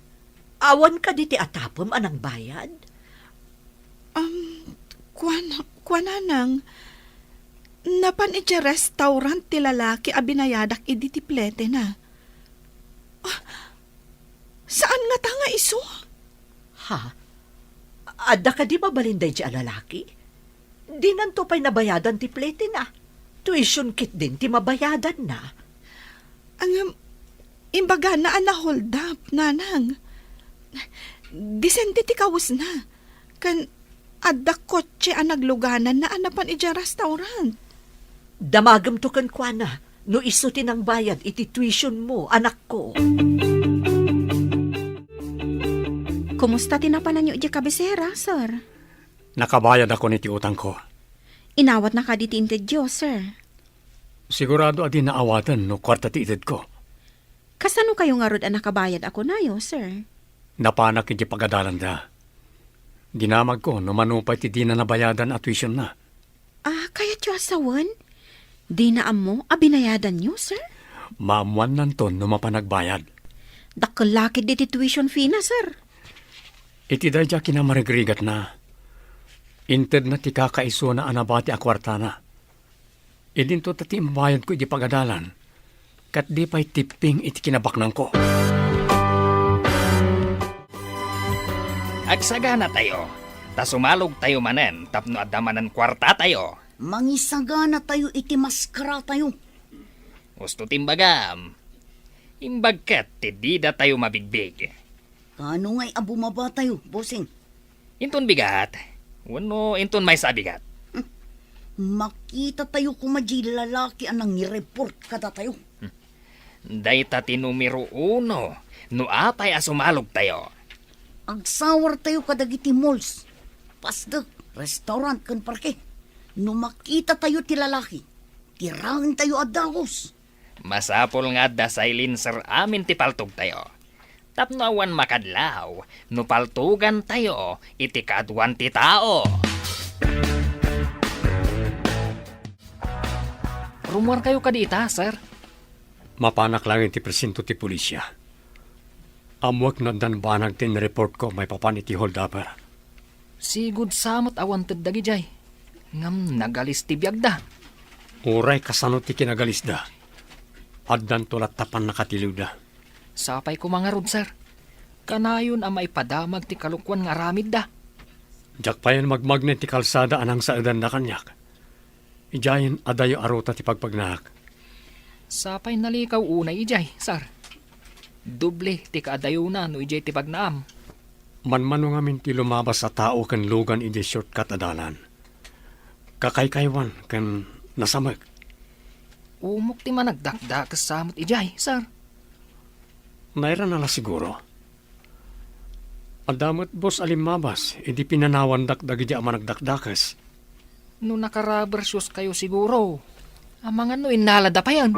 Awan ka di ti atapom anang bayad? Kwananang, napan iti restaurant ti lalaki a binayadak idi ti plete na. Saan nga ta nga iso? Ha? Ada ka di mabalinday di alalaki? Di nanto pa'y nabayadan ti plete na. Tuition kit din ti mabayadan na. Ang imbaga na hold up, nanang. Disente ti kawas na. Kan adda kotse ang nagluganan na anapan iti restaurant. Damagam to kan kwana, no iso tinang bayad iti tuition mo, anak ko. Kumusta tinapanan niyo iti kabisera, sir? Nakabayad ako niti utang ko. Inawat na ka di ti intedyo, sir. Sigurado adi naawatan no kwarta ti ited ko. Kasano kayo nga rod ang nakabayad ako nayo, sir? Napanak iti pagadalan da. Dinamag ko no manupay ti di na nabayadan at tuition na. Kaya tiyo asawan? Di na amo, binayadan niyo, sir? Maamuan nanton no mapanagbayad. Dakalakid di ti tuition fee na, sir. Iti dadya kinamarigrigat na. Inted na ti kakaiso na anabati a kwarta na. Idinto tati mabayad ko iti pagadalan. Kat di pa'y tipping iti kinabaknang ko. Agsagana tayo. Ta sumalog tayo manen, tapno adamanan kwarta tayo. Mangisagana tayo iti maskara tayo. Gusto timbagam. Imbagkat, tidida tayo mabigbig. Kano nga'y abumaba tayo, bossing? Inton bigat. Wano, inton may sabigat. Makita tayo kumadji lalaki anang nireport kada tayo. Dayta ti numero 1. No apay asumalog tayo. Agsawar tayo kadagiti malls. Pasdak, restaurant kan parke. No makita tayo ti lalaki, tirangin tayo adagos. Masapol nga da silencer amin ti paltog tayo. Tapno awan makadlaw, no paltugan tayo, iti kadwan ti tao. Rumor kayo kadita, sir. Mapanak lang iti presinto ti pulisya. Amwak na danbanag tin report ko may papan iti hold-upper. Sigud samot awan tedagi jay. Ngam nagalis ti biagda. Uray kasano ti kinagalis da. Addan tulat tapan nakatiliw da. Sapay ko mga rod, sir. Kanayon ang maipadamag ti kalukwan nga aramid da. Jak pa yan magmagnet ti kalsada anang sa edan na kanyak. Ijayin adayo aruta ti pagpagnak. Sapay nalikaw unay ijay, sir. Doble ti kaadayuna no ijay ti pagnaam. Manmano nga min ti lumabas sa tao kan lugan ijay shortcut adalan. Kakaykaywan kan nasamag. Umok ti managdakda kasamot ijay, sir. Naira na la siguro. Adamot boss alimabas, hindi pinanawan dakdag ija managdakdakas. No nakarubber shoes kayo siguro. Ang mga no inalada pa yan.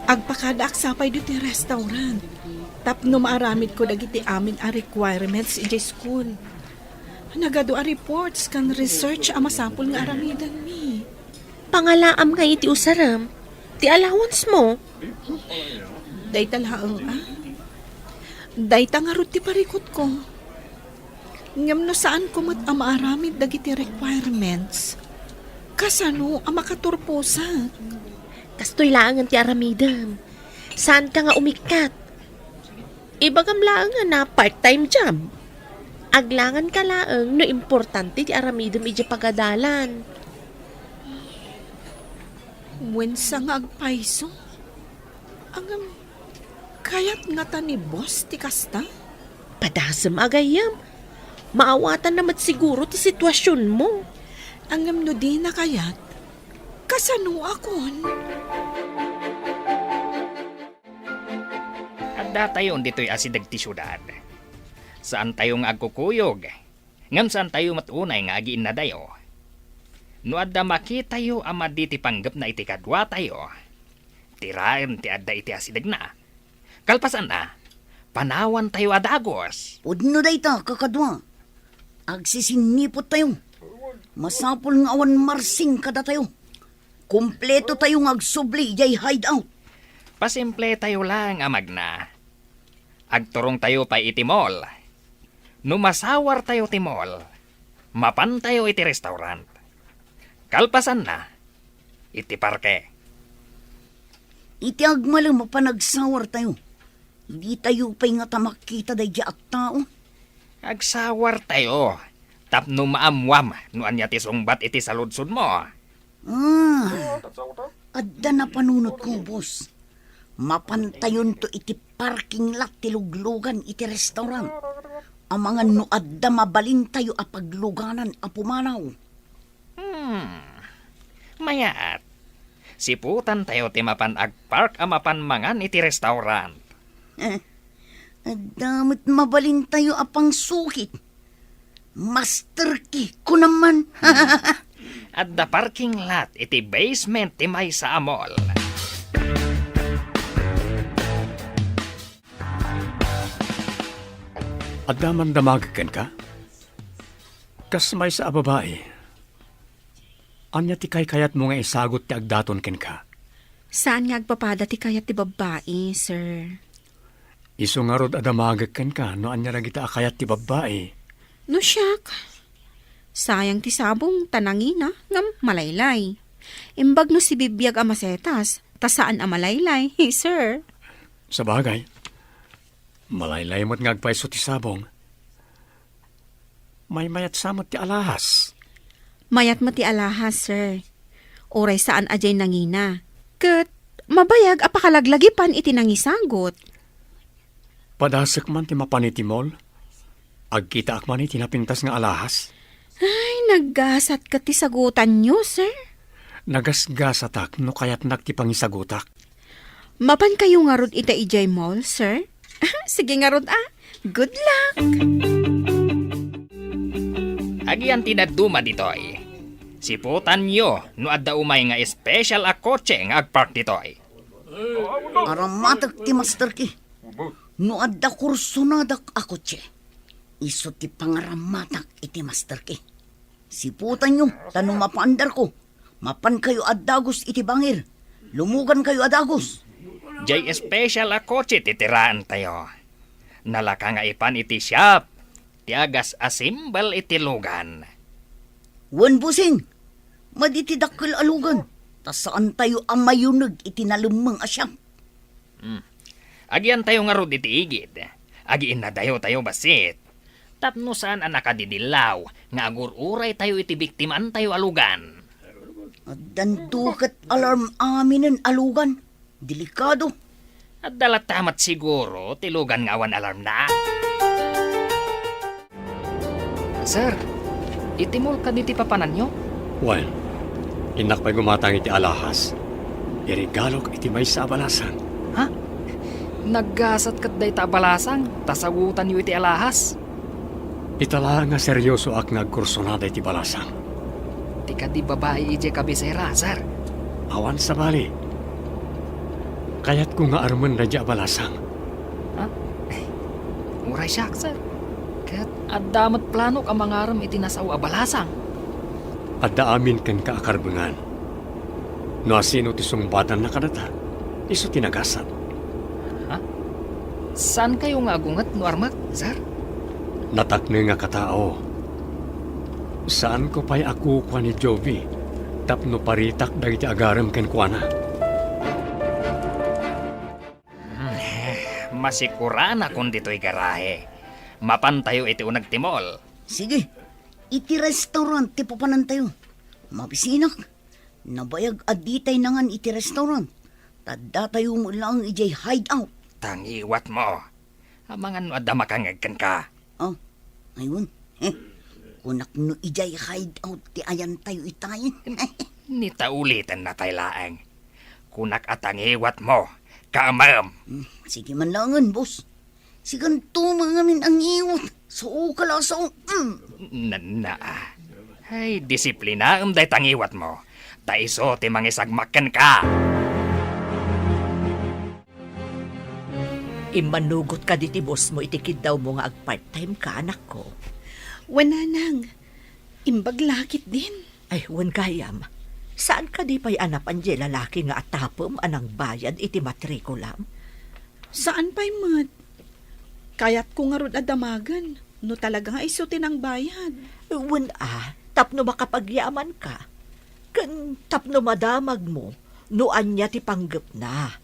Agpakada aksapay do ti restaurant. Tapno maaramid ko dagiti amin a requirements ijay school. Nagado a reports kan research a masapul nga aramidan mi. Pangalaam nga iti usaram. Ti allowance mo. Day talaang Day tangarot ti parikot ko. Ngam no saan ko mat ang maaramid dagiti requirements. Kasano ang makaturposa? Kastoy laangan ti aramidam. Saan ka nga umikat? Ibagam laangan na part-time job. Aglangan ka laang no importante ti aramidam iti pagadalan. Wensa nga agpaiso? Ang kayat nga ta ni boss ti kasta? Padasam agayam. Maawatan naman siguro ti sitwasyon mo. Ang no di na kayat? Kasano akon? Adda tayo dito'y asidag ti syudad. Saan tayo nga agkukuyog? Ngam saan tayo matunay nga agiin na dayo? No adda makita yo ama di ti panggap na iti kadwa tayo. Tiraen ti adda iti asidag na. Kalpasan na, panawan tayo adagos. Udno day ta, kakadwa. Agsisinipot tayo. Masapol nga awan marsing kada tayo. Kompleto tayong agsubli, jay hideout. Pasimple tayo lang amag na. Agturong tayo pa iti mall. No masawar tayo ti mall, mapan tayo iti restaurant. Kalpasan na, iti parke. Iti agmalang mapanagsawar tayo. Hindi tayo pa'y nga tamakita day at tao. Agsawar tayo. Tapno maamwam, no anya ti sungbat iti saludsod mo. Adda na panunot ko, boss. Mapantayon to iti parking lot ti luglugan iti restaurant. Ang mga nuadda mabalin tayo a pagluganan a pumanaw. Mayaat. Siputan tayo ti mapan agpark a mapan mangan iti restaurant. Adamot mabalin tayo a pang sukit. Master key ko naman. At the parking lot iti basement ti may sa mall. Adaman damagakan ka? Kas may sa babae. Anya ti kayat mo nga isagot ti agdaton ken ka? Saan nga agpapada ti kayat ti babae, sir? Isu nga rod adamagakan ka no anya ra kita akayat ti babae. No, siyak. Sayang ti sabong tanangina ngam malaylay. Imbag no si bibiyag amasetas, ta saan amalaylay, sir? Sa bagay, malaylay mo't ngagpaiso ti sabong. May mayat samot ti alahas. Mayat mo ti alahas, sir. Oray saan ajay nangina. Kat mabayag apakalaglagipan iti nangisagot. Padasek man ti mapanitimol. Agkita akman iti napintas nga alahas. Ay, naggasat ka ti sagutan nyo, sir. Nagasgasatak no kayat nagti pangisagutak. Mapan kayo nga rod ita ijay mall, sir? Sige nga rod Good luck! Agian tinaduma ditoy. Siputan nyo no adda umay nga special a kotse nga agpark ditoy. Aramatak ti master ki. No adda kursunadak ako tse. Iso ti pangaramatak iti master ki. Siputan nyo, tanong mapaandar ko. Mapan kayo adagos iti bangir. Lumugan kayo adagos. Jay special a kotse titiraan tayo. Nalaka nga ipan iti shop. Tiagas a simbal iti lugan. Wan busing. maditidakkel alugan. Ta saan tayo ang mayunag itinalumang asyang. Agian tayo nga ro iti igid. Agiin na dayo tayo basit. Tapno saan ang nakadidilaw, nga agur-uray tayo iti biktiman tayo alugan. At dandukat alarm aminin alugan. Delikado. At dalat tamat siguro, tilugan nga awan alarm na. Sir, itimol ka diti papanan nyo? Well, inak pa'y gumatang iti alahas. Irigalog iti may sa abalasan. Ha? Naggasat kat day tabalasang, tasagutan yu iti alahas. Itala nga seryoso ak nagkursonada iti balasang. Di ka di babae ije kabisera, sir. Awan sa bali. Kaya't ko nga arman na di balasang. Uray siya, sir. Kaya't addamat plano ka mangaram iti nasaw abalasang. At daamin kan kaakarbangan. No asino ti sungbatan na kadata, iso tinagasat. Saan kayo nga agungat no armat, sir? Natakne nga katao. Saan ko pa'y ako kwa ni Jovi? Tapno paritak dagiti agaram ken kuana. Masikurana kung dito'y garahe. Mapan tayo iti unag timol. Sige, iti restaurant ti papanan tayo. Mabisinak, nabayag aditay nangan iti restaurant. Tadda tayo mo lang ijay hideout. Tangiwat mo. Amangan no adda makangagkan ka. Oh, ayun. Kunak no ijay hideout ti ayan tayo itayin. Nitaulitan na tayo laang. Kunak at tangiwat mo. Kaamam. Sige man langan, boss. Sigan tumangamin ang iwat. So, kalasong. Na. Ay, disiplina day tangiwat mo. Taiso ti mangisagmakan ka. Imanugot ka diti boss mo, itikid daw mo nga ag-part-time ka, anak ko. Wananang, imbag lakit din. Ay, wan gayam. Saan ka di pa'y anap anje lalaki nga atapom anang bayad iti matrikulam? Saan pa'y mat? Kayat ko nga rod adamagan, no talaga nga isutin ang bayad. Wan tapno makapagyaman ka. Kan tapno madamag mo, no anya ti panggap na.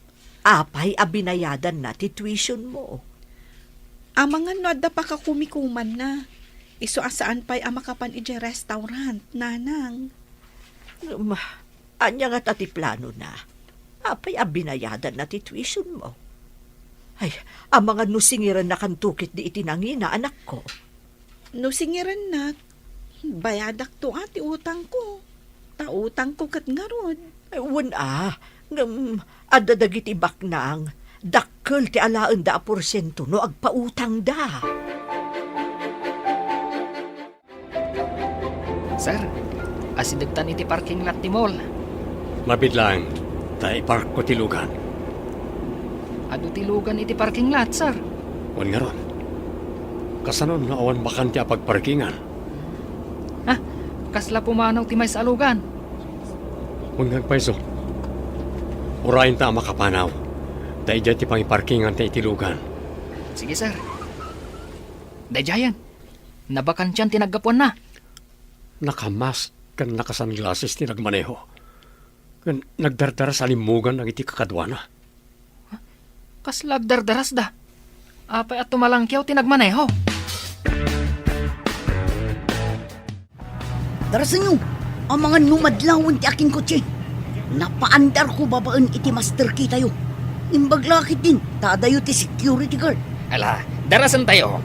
Apay abinayadan na ti tuition mo. Amangan no adda pa ka kumikuman na. Iso asaan pa'y amakapan ije restaurant, nanang. Anya nga tati plano na. Apay abinayadan na ti tuition mo. Ay, ang mga nusingiran na kantukit di itinangina, anak ko. No singiran na, bayadak to ati utang ko. Tautang ko kat nga rod. Ay, wan adadagiti baknang, dakkel ti alaan da porsyento no agpautang da. Sir, asidagtan iti parking lot ti mall. Mabidlang, tayo park ko tilugan. Ado tilugan iti parking lot, sir. Wan nga ron. Kasanon na awan bakante a pagparkingan. Kasla pumanaw ti may salugan. Hanggang paiso. Urayin ta makapanaw. Dahil dyan ti pangiparkingan ta itilugan. Sige, sir. Dayayan, nabakan tiyan tinagapuan na. Nakamas kan nakasunglasses ti nagmaneho. Kan nagdardara sa limugan ang iti kakadwana. Kasla agdardaras da. Apay at tumalangkyaw tinagmaneho. Darasan nyo, ang mga numadlawon ti aking kotse. Napaandar ko babaan iti master key tayo. Imbag lakit din, tadayo ti security guard. Ala, darasan tayo.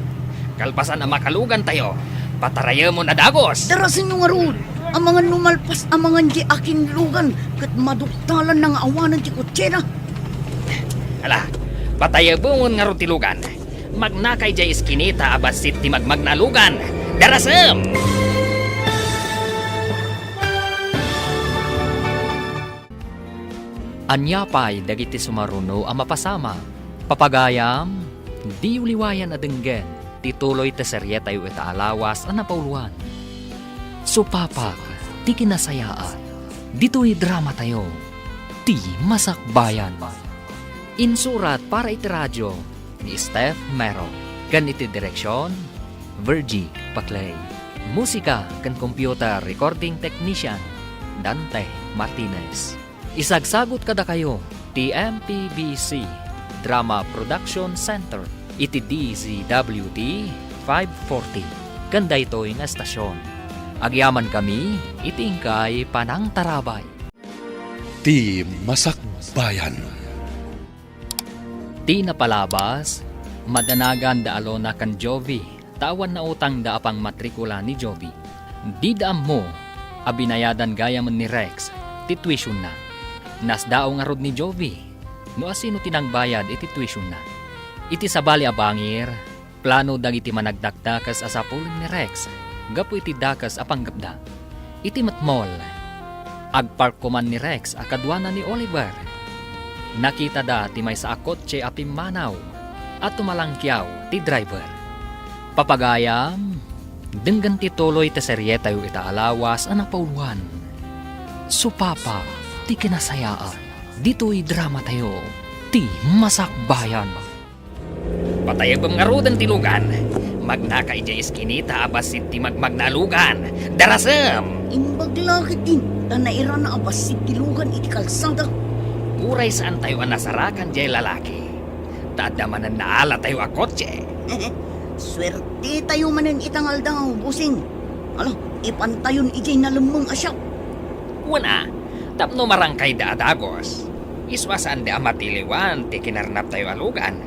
Kalpasan ang makalugan tayo. Pataraya mo na dagos. Darasan nyo nga roon, ang mga numalpas ang mga di aking lugan kat maduktalan ng awanan ti kotse na. Ala, patayabungon nga ro tilugan. Magnakay jay iskinita abasit ti magmagnalugan. Darasam! Anyapay dagiti sumaruno ang mapasama. Papagayam, di uliwayan adenggen. Tituloy te serye tayo itaalawas ang napauluan. Supapak, ti kinasayaan. Dito'y drama tayo. Ti masakbayan. Insurat para iti radyo ni Steph Mero. Kan iti direksyon, Virgie Paclay. Musika kan computer recording technician, Dante Martinez. Isagsagot kada kayo, TMPBC Drama Production Center, iti DZWD 540. Ganda ito nga estasyon. Agyaman kami, itingkay Panang Tarabay. Ti Masakbayan. Ti napalabas, madanagan da alona kan Jovi, tawan na utang da apang matrikula ni Jovi. Di daam mo, abinayadan gaya man ni Rex, ti tuition na. Nasdao nga rod ni Jovi, no asino tinang bayad iti tuition na. Iti sabali abangir, plano dagiti managdakdakas asapulin ni Rex, gapu iti dakas apanggapda. Iti matmol, agpark ko man ni Rex akadwana ni Oliver. Nakita da ti may sa kotse apim manaw at tumalangkyaw ti driver. Papagayam, denggan ti tuloy ti serye tayo itaalawas ang napauluan. Supapa, ti kinasayaan, dito'y drama tayo, ti Masakbayan. Patayag nga rodan tilugan. Magnaka ija iskinita abasit ti magmagnalugan. Darasam! Imbag lakit din, tanaira na abas si tilugan iti kalsada. Uray saan tayo ang nasarakan jay lalaki. Tadamanan na ala tayo a kotse. Swerte tayo manan itangal daw, busing. Alo, ipantayon ijay nalamang asyak. Una, tapno marangkay da adagos. Iswasan da amatiliwan ti kinarnap tayo alugan.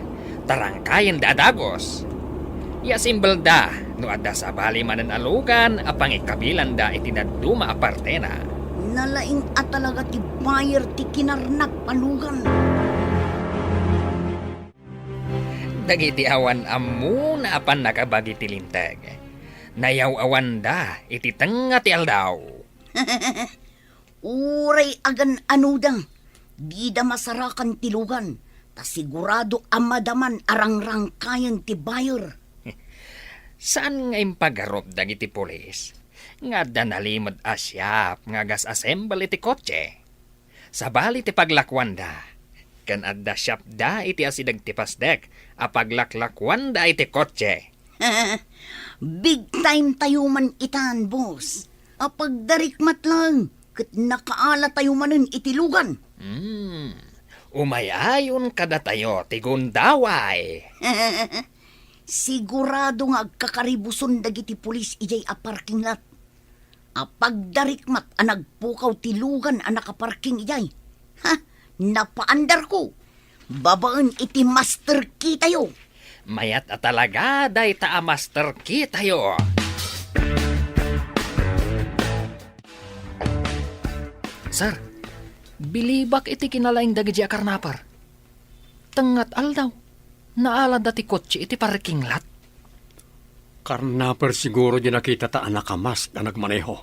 Tarangkayan da adagos. Ya simbel da, no adda sa bali manan alugan, apang ikabilan da itinaduma aparte na. Nalaing at talaga ti buyer ti kinarnap palugan. Dagiti awan amu na apan nakabagi ti linteg. Nayaw awan da, iti tenga ti aldaw. Uray agan anudang, di da masarakan tilugan, ta sigurado amadaman arangrangkayan ti buyer. Saan nga impagarop dagiti polis? Nga danalimod asyap nga gas assemble iti kotse. Sabali ti paglakwan da. Kan adda syap da iti asidag ti pasdek, apaglaklakwan da iti kotse. Big time tayo man itan, boss. Apagdarikmat lang, kat nakaala tayo manin itilugan. Umayayon kada tayo ti gundaway. Sigurado nga agkakaribuson dagiti pulis ijay a parking lot. Apagdarikmat a nagpukaw tilugan a nakaparking ijay. Ha, napaandar ko. Babaan iti master key tayo. Mayat at talaga day ta a master key tayo. Sir, bilibak iti kinalaing dagiti akarnapar. Tengat aldaw, naala dati kotse iti parking lot. Karnaper siguro di nakita ta anak kamas na nagmaneho.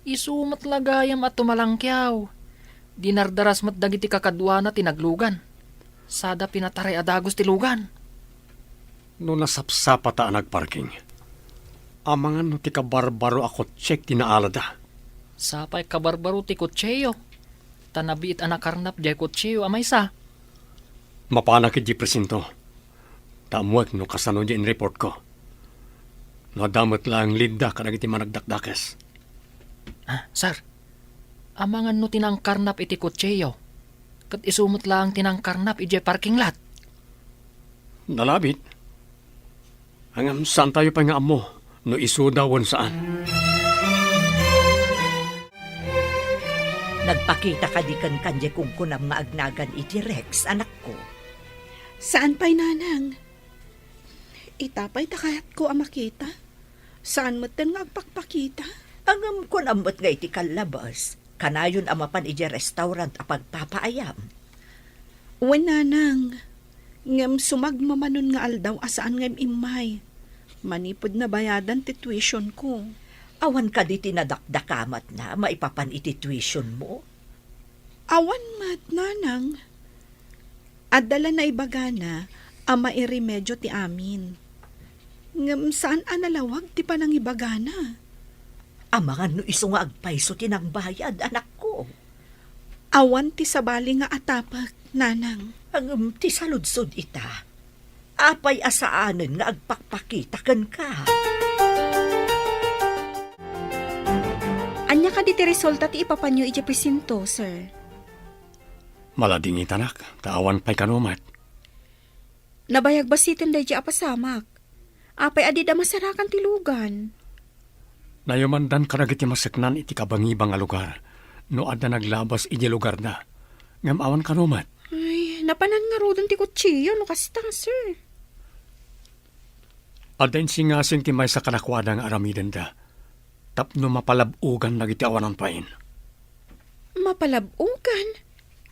Isumat lagayam at tumalangkyaw. Dinardaras mat dagiti kakadwa na tinaglugan. Sada pinataray adagos tilugan. No nasapsapa ta nagparking. Amangan no ti kabarbaro ako check tinaalada. Sapay kabarbaro ti kotseyo. Tanabiit anak karnap jay kotseyo amay sa. Mapanakit di presinto. Tamuak no kasano di in report ko. Nadamot lang linda kanag iti managdakdakes. Sir, amangan no tinangkarnap iti kotseyo. Kat isumot lang tinangkarnap iti parking lot. Nalabit. Hangam saan tayo pa nga amo no isudawon saan. Nagpakita ka di kan kanje kung kunam nga agnagan iti Rex, anak ko. Saan pa'y nanang? Itapay takayat ko ang makita. Saan mo nga agpakpakita? Ang kunamot nga iti kalabas, kanayon amapan iti restaurant a pagpapaayam. Uwan nanang, ngam sumagmamanon nga aldaw asaan ngam imay. Manipod na bayadan ti tuition ko. Awan ka di tinadakdakamat na maipapan iti tuition mo? Awan mat nanang. Adala na ibagana, ama iremedyo ti amin. Ngam saan analawag ti panang ibagana? Amangan no iso nga agpaiso tinang bayad, anak ko. Awan ti sabali nga atapak, nanang. Ang ti saludsod ita. Apay asaanen nga agpakpakita kan ka. Anya ka di iti resulta ti ipapanyo iti presinto, sir? Maladingit anak, taawan pa'y kanumat. Nabayag basitin day di apasamak. Apay adi da masarakan ti lugan. Nayamandan ka iti masaknan iti kabangibang nga lugar. No adda naglabas iti lugar na. Ngam awan kanumat. Ay, napanan nga rodon ti kutsiyo no kasta, sir. Adain singasing ti may sa kanakwada nga aramiden da. Tapno mapalabugan na iti awanan pain. Mapalabugan?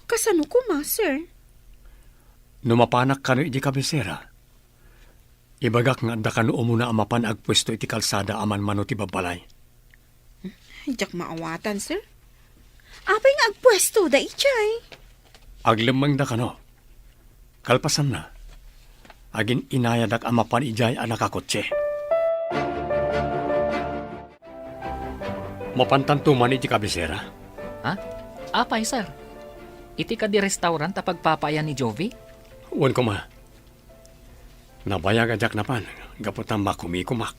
Kasano ko ma, sir? Numapanak ka no iti kabisera. Ibagak nga da ka no umuna amapan agpwesto iti kalsada aman mano ti babalay. Diyak maawatan, sir. Apay nga agpwesto da ichay. Aglemang da ka no. Kalpasan na. Agin inayadak amapan ijay anakakotse. Mapantantuman iti kabisera. Ha? Apay, sir. Iti ka di restaurant a pagpapayan ni Jovi? Uwan ko ma. Nabayag ajak na pan. Gapot na makumikumak.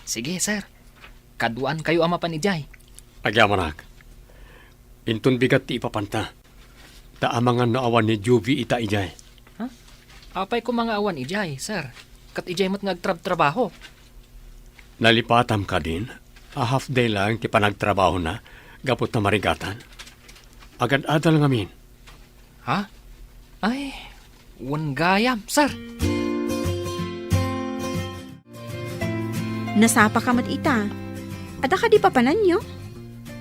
Sige, sir. Kaduan kayo ama panijay. Agyamanak. Intun bigat ti ipapanta. Taamangan na awan ni Jovi ita ijay. Ha? Apay ko mga awan ijay, sir. Kat ijay mo't ngagtrabaho. Nalipatam ka din. A half day lang ti panagtrabaho na. Gapot na marigatan. Agad-adal ngamin. Ha? Ay, wan gayam, sir. Nasapa ka mat ita. Ada ka di papanan nyo?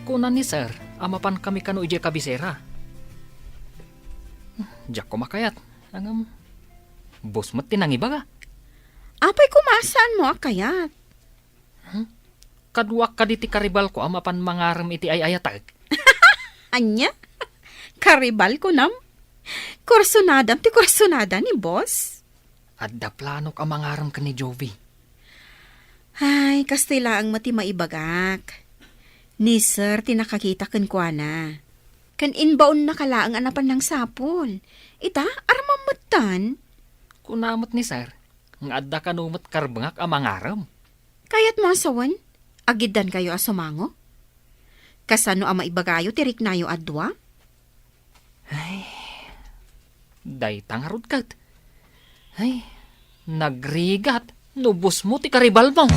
Kunan ni sir, amapan kami kano ijay kabisera. Diyak ko makayat. Angam, bos mo't tinangibaga. Apay kumasaan mo akayat? Kaduak ka diti karibal ko amapan mangaram iti ayayatag. Anya? Karibal ko nam? Kursonadam ti kursonada ni boss? Adda plano ka mangaram ka ni Jovi. Ay, kastila ang mati maibagak. Ni sir, tinakakita kan kwa na. Kan inbaon na kalaang anapan ng sapol. Ita, aramamatan. Kunamot ni sir, nga adda kanumot karbangak a mangaram. Kaya't mga sawan, agidan kayo asumango? Kasano ama ibagayo tirik nayo adwa? Day tangarod kat. Ay, nagrigat. Nubos mo ti karibal mo.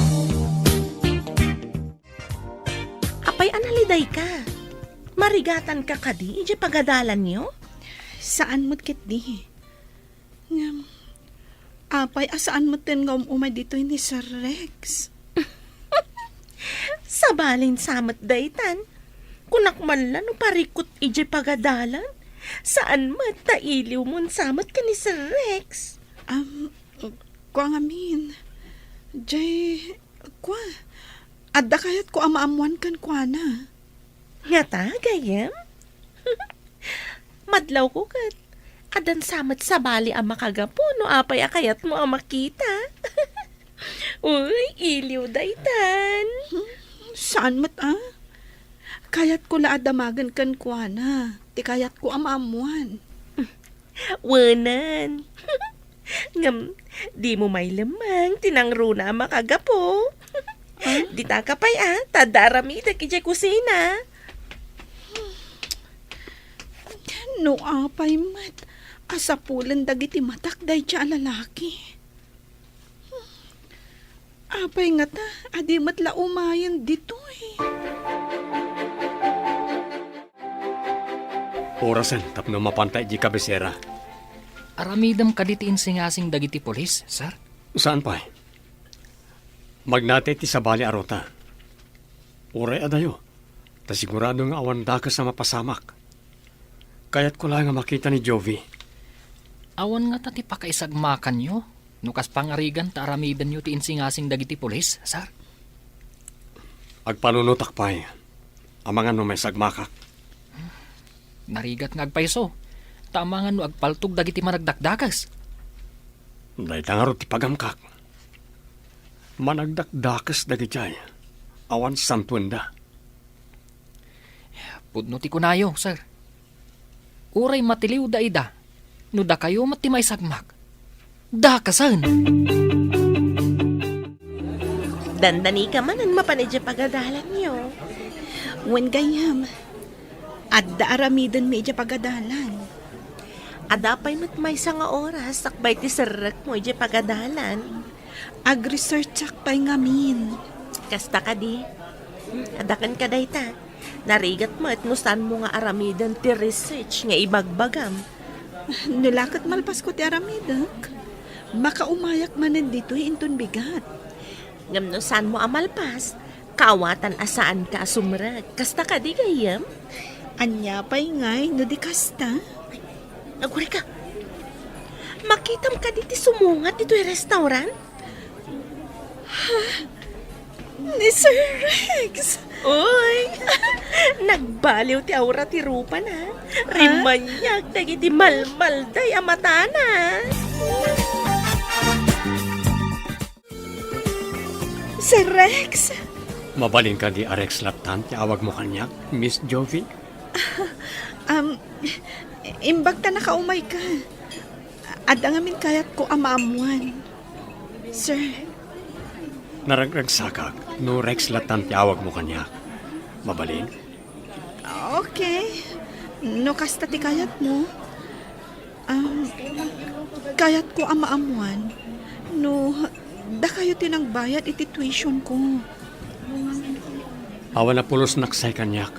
Apay analiday ka. Marigatan ka kadi, ije pagadalan niyo? Saan mo't kit di? Ngam, apay asaan mo't din nga umay dito ni Sir Rex? Sabalin samot daytan. Kunak man lang no parikot ije pagadalan. Saan mat tailiw mon samot ka ni Sir Rex? Kwa nga min. Jay, kwa. Adda kayat ko amaamuan kan kwa na. Nga ta, gayam? Madlaw ko kat. Adan samot sa bali ang makagapo no apay akayat mo ang makita. Uy, iliw daytan. Saan mat Kayat ko laadamagan kan kwa na. Ti kayat ko amaamuan. Wanan. Ngam, di mo may lamang, tinangro na makagapo. Di ta kapay tadarami da kije kusina. No apay mat, asapulan dagiti matak day siya lalaki. Apay nga ta, adi mat laumayan dito eh. Orasan, tapno mapantay di kabisera. Aramidam kaditiin singasing dagiti polis, sir. Saan pa? Magnate ti sabali arota. Uray adayo. Ta sigurado nga awan daka sa mapasamak. Kaya't ko lang nga makita ni Jovi. Awan nga ta ti pakaisagmakan nyo. Nukas pangarigan ta aramidan nyo ti insingasing dagiti polis, sir. Agpanunutak pa amangan no may sagmakak. Narigat nga agpaiso. Tama nga no agpaltog dagiti managdakdakas. Dahil tangaro ti pagamkak. Managdakdakas dagiti awan santuenda. Pudno ti kunayo, sir. Uray matiliw da ida. No da kayo mati may sagmak. Da kasan. Dandani ka man ang mapanidya pagadalan niyo. Wen gayam. Adda aramidan medya pagadalan. Adapay matmaysa nga oras, sakbay ti sarrak mo iti pagadalan. Ag-research pay ngamin. Kasta ka di. Adakan ka dayta. Narigat mo at nusan mo nga aramidan ti research nga ibagbagam. Nilakot malpas ko ti aramidak. Makaumayak manen dito'y inton bigat. Ngam nusan mo amalpas, kawatan asaan ka sumrag. Kasta ka di gayam? Anya pa'y ngay, no di kasta. Aguri ka. Makitam ka diti sumungat dito'y restaurant? Ni Sir Rex! Uy! Nagbaliw ti aura ti rupa na. Rimanyag dagiti malmalday amatana. Sir Rex! Mabalin ka di Arex Laptan, ti awag mo kanyak, Miss Jovi? Imbag ta nakaumay ka. Adda ngamin kayat ko amaamuan. Sir, Naragsakag, no Rex Laptan, ti awag mo kanyak. Mabalin? okay. No kasta ti kayat mo. Kayat ko amaamuan. No, da kayo tinangbayad iti tuition ko. Awa na pulos naksay kanyak.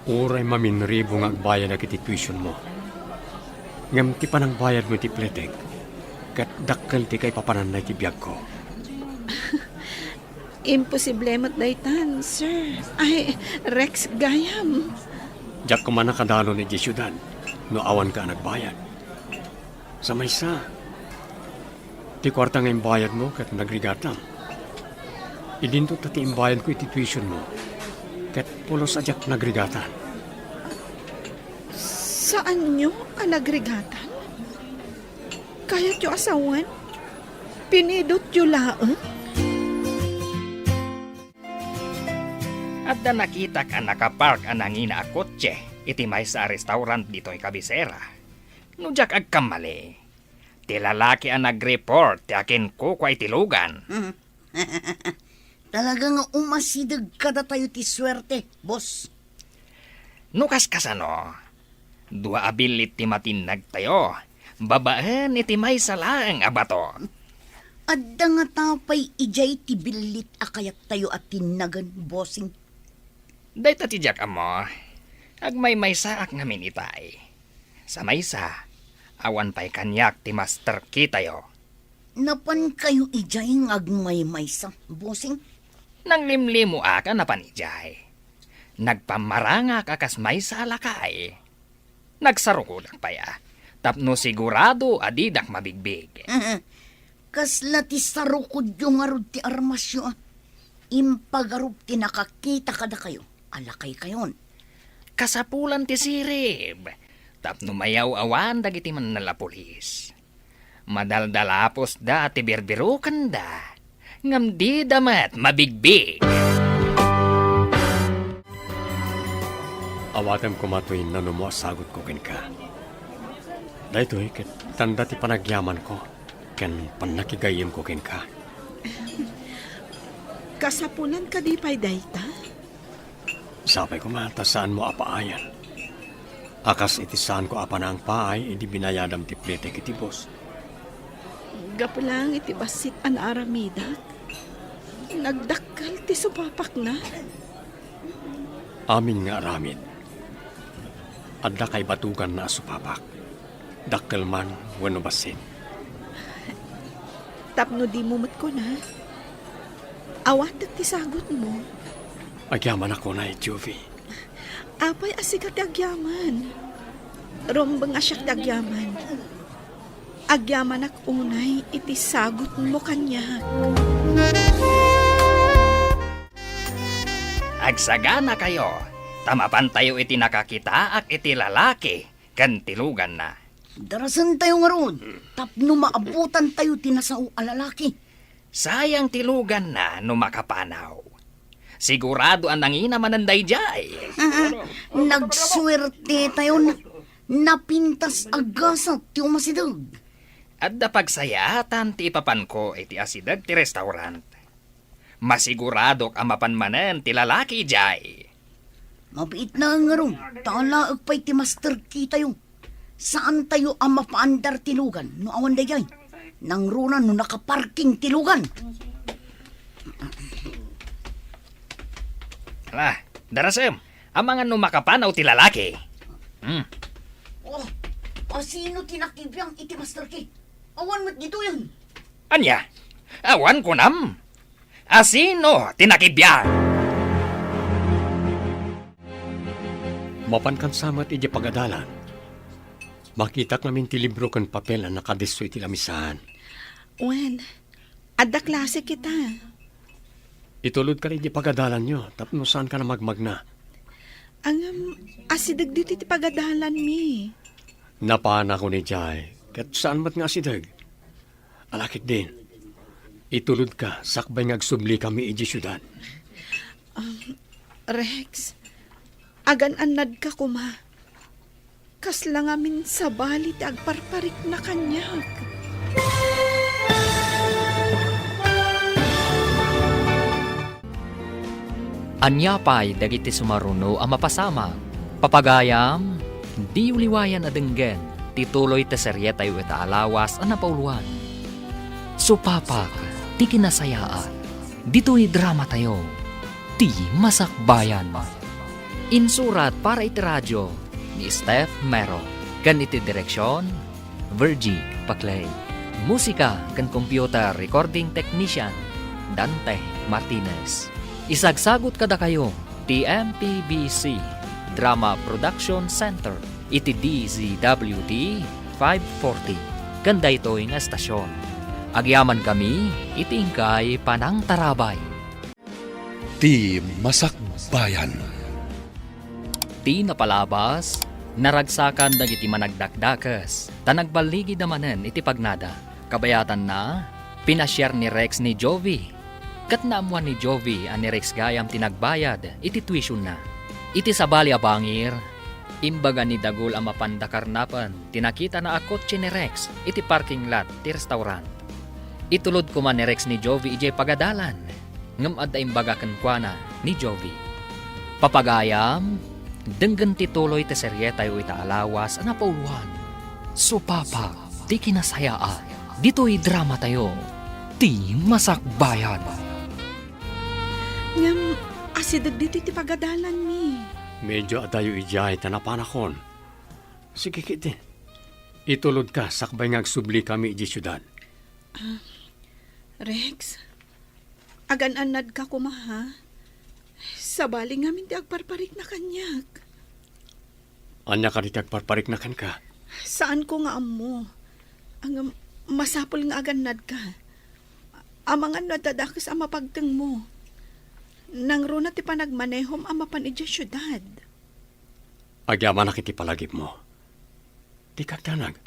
Uray maminribo nga agbayad agiti tuition mo. Ngam ti panang bayad mo ti pletek. Kat dakkel ti kay papananay ti biyag ko. Imposible mat daytan, sir. Ay, Rex gayam. Diyak ko man nakadalo ni di syudad. No awan ka nagbayad. Sa maysa. Ti kwarta nga imbayad mo kat nagrigatam. Idinto tati imbayad ko iti tuition mo. Kat pulos adyak nagrigatan. Saan nyo ang nagrigatan? Kayat yung asawan? Pinidot yung laang? At da nakita ka nakapark ang nangina a kotse, iti may sa restaurant dito'y kabisera. Nujak agkamali. Ti lalaki ang nag-report, ti akin ko kwa itilugan. Talagang umasidag kada tayo ti swerte, boss. Nukas kasano, dua abilit ti matinag tayo, babaan iti may salaang abato. Adda nga tapay ijay ti bilit akayat tayo at tinagan, bossing. Dahil ti jak amo, agmay saak ngamin itay. Sa maysa, awan pa'y kanyak ti master kitayo. Napan kayo ijay ng agmay-maysa, bossing? Nang limlimo aka na panijay. Nagpamaranga ka kas may salakay. Nagsarukudak pa ya. Tapno sigurado adidak mabigbig. Kasla ti sarukod yung arod ti armasyo. Impagarup ti nakakita kada kayo. Alakay kayon. Kasapulan ti sirib. Tapno mayaw awan dagiti man nala pulis. Madaldalapos da ti birbirukan da. Ngam di damat mabigbig. Awatem ko matoy na numuasagot ko ken ka. Dahito ket tanda ti panagyaman ko. Ken panakigayim ko ken ka. Kasapulan ka di pa'y dayta? Sapay ko mata saan mo apaayan. Akas iti saan ko apa na ang paay, hindi binayadam ti plete kiti boss. Gapulang iti basit an aramidak. Nagdakkel ti supapak na. Amin nga aramid. Adda kay batugan na supapak. Dakkel man, wano basit. Tapno di mumot ko na. Awatak ti sagot mo. Agyaman ako na Jovi. Apay asikat agyaman. Rombang asyak agyaman. Agyaman ak unay iti sagot mo kanya. Agsagana kayo. Tamapan tayo iti nakakita ak iti lalaki. Kan tilugan na. Darasan tayo nga ron. Tapno maabutan tayo tinasao alalaki. Sayang tilugan na no makapanaw. Sigurado ang nangina mananday jay. Nagswerte tayo na napintas agasat ti umasidag. At da pagsayatan ti ipapan ko iti asidag ti restaurant. Masiguradok amapan manen ti lalaki jay. Mabiit na nga ron. Talaag pa'y ti master kita yung. Saan tayo ang mapaandar tilugan? No awan da yan. Nang runa no nakaparking tilugan. Ala, darasem. Ang mga numakapanaw ti lalaki. Oh, sino tinakibiyang iti master ki? Awan mo't dito yan. Anya? Awan ko nam. Asino tinakibyan? Mapankan samat iti pagadalan. Makita namin ti libro kan papel na nakadisoy ti lamisahan. Wen, adda klase kita. Itulod ka rin iti pagadalan nyo, tapno saan ka na magmagna. Ang asidag dito ti pagadalan mi. Napaan ako ni Jai, kat saan mat nga sidag? Alakit din. Itulod ka, sakbay ngagsubli kami iti syudad. Rex, agan-anad ka kuma. Kasla ngamin sa bali ti agparparik na kanyag. Anyapay dagiti sumaruno ang mapasama. Papagayam, di uliwayan adenggen, tituloy te seryeta yu ita alawas ang napauluan. Supapak, ti kinasayaan, dito'y drama tayo, ti masakbayan. Insurat para iti radyo ni Steph Mero, kan iti direksyon, Virgie Paclay. Musika kan computer recording technician, Dante Martinez. Isagsagot kada kayo, TMPBC Drama Production Center, iti DZWD 540. Ganda ito'y nga estasyon. Agyaman kami, itingkay panang tarabay. Ti Masakbayan. Ti napalabas, naragsakan dagiti managdakdakas, tanagbaligi damanen iti pagnada. Kabayatan na, pinasyar ni Rex ni Jovi. Kat naamuan ni Jovi ang ni Rex gayam tinagbayad, iti tuition na. Iti sabali abangir, imbaga ni Dagul ang mapandakarnapan, tinakita na akot ni Rex, iti parking lot, ti restaurant. Itulod ko man ni Rex ni Jovi ijay pagadalan, ngam adda imbaga kenkwana ni Jovi. Papagayam, denggan tituloy ti seryeta yu ita alawas ang napauluan. Supapa, ti kinasayaan, dito'y drama tayo, ti masakbayan. Ngam, asidag dito ti pagadalan mi. Medyo adayo ijay tanapanakon. Sige kiti. Itulod ka, sakbay ngagsubli kami iti syudad. Rex, agan-anad ka kuma ha? Sabali ngamin ti agparparik na kanyag. Anya ka iti agparparik na kan ka. Saan ko nga amo? Ang masapol nga agan-nad ka. Amangan nadadakas ang mapagteng mo. Nang runa ti panagmanehom ang mapan iti syudad. Agyaman na kiti palagip mo. Di kagtanag.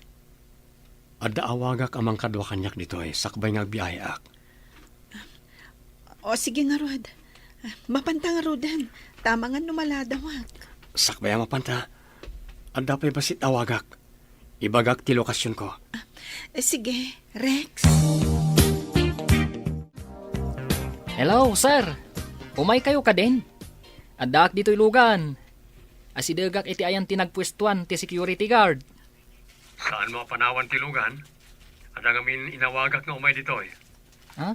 Adda awagak amang kadwa kanyak dito sakbay ngagbiyayak. O sige nga Rod. Mapanta nga Rodan. Tama nga numaladawag. Sakbay ang mapanta. Adda pa'y basit awagak. Ibagak ti lokasyon ko. Sige, Rex. Hello, sir. Umay kayo ka din. Addaak dito'y lugan. Asidagak iti ayan tinagpwestuan ti security guard. Saan mo panawan ti lugan? Adda ngamin inawagak nga umay dito Ha?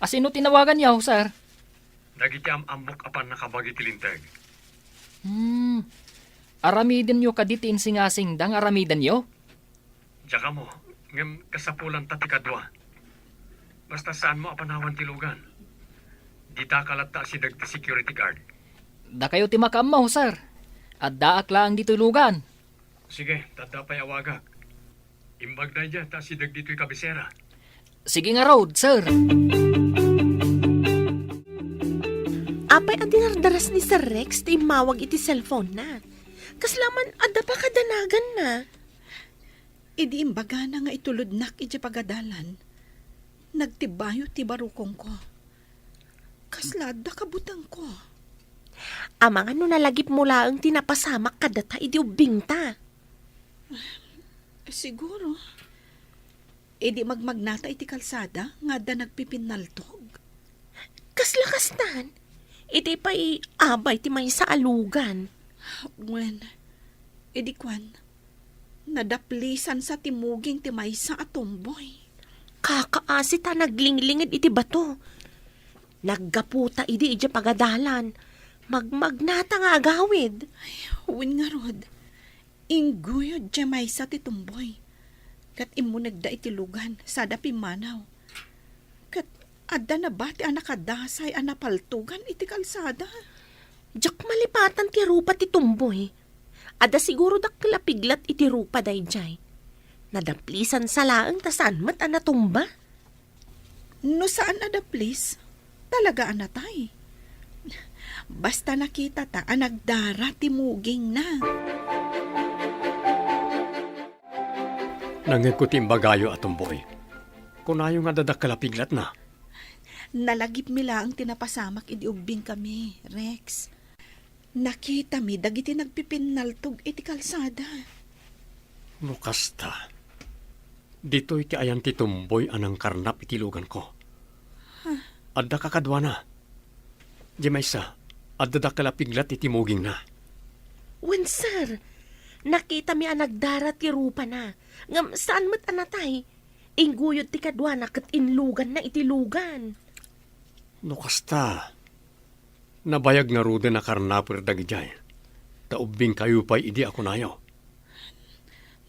Asino tinawagan yaw, sir? Dagiti amok apan nakabagi ti linteg. Aramiden nyo kaditi insingasing dang aramiden nyo? Diya mo, ngem kasapulan tati kadwa. Basta saan mo apanawan ti lugan? Di takalata si dagti security guard. Da kayo ti makamaw, sir. At daak lang dito'y lugan. Sige, tatapay awagak. Imbag na dyan, ta si dagdito'y kabisera. Sige nga road, sir. Apay ang dinardaras ni Sir Rex ti mawag iti cellphone na. Kaslaman adda pa kadanagan na. Idi imbaga na nga itulodnak iti pagadalan. Nagtibayo ti barukong ko. Kaslada kabutang ko. Amang ano nalagip mula ang tinapasamak kadata iti ubing ta. Siguro. Idi magmagnata iti kalsada nga da nagpipinaltog. Kaslakastan, iti pa'y abay ti may sa alugan. Wen, idikwan, nadaplisan sa timuging ti maysa at tomboy. Kakaasi ta naglinglingan iti bato. Naggaputa idi iti pagadalan. Magmagnata nga agawid. Wen nga rod, inguyod dya maysa ti tomboy. Kat imo nagda iti lugan sa dapi manaw. Kat adda na ba ti anakadasay anapaltugan iti kalsada? Jak malipatan ti rupa ti tumboy. Ada siguro dakla piglat iti rupa dayjay. Nadaplisan sa laang tasaan mat anatumba. No saan adaplis? Talaga anatay. Basta nakita ta anagdara ti muging na. Nangikutim bagayo atumboy. Kunayo nga dadakalapiglat na. Nalagip mi lang tinapasamak idi ugbing kami, Rex. Nakita mi dagiti nagpipinaltog iti kalsada. Nukasta. Dito iti ayan ti tumboy anang karnap iti lugan ko. Adda kakadwa na. Di maysa, adda dakalapiglat iti muging na. Wen sir, nakita mi anagdara ti rupa na. Ngam saan mat anatay? Inguyod ti kadwa na kat inlugan na iti lugan. Nukasta. Nabayag nga rude na karnapir dagijay. Taubing kayo pa'y idi ako nayo.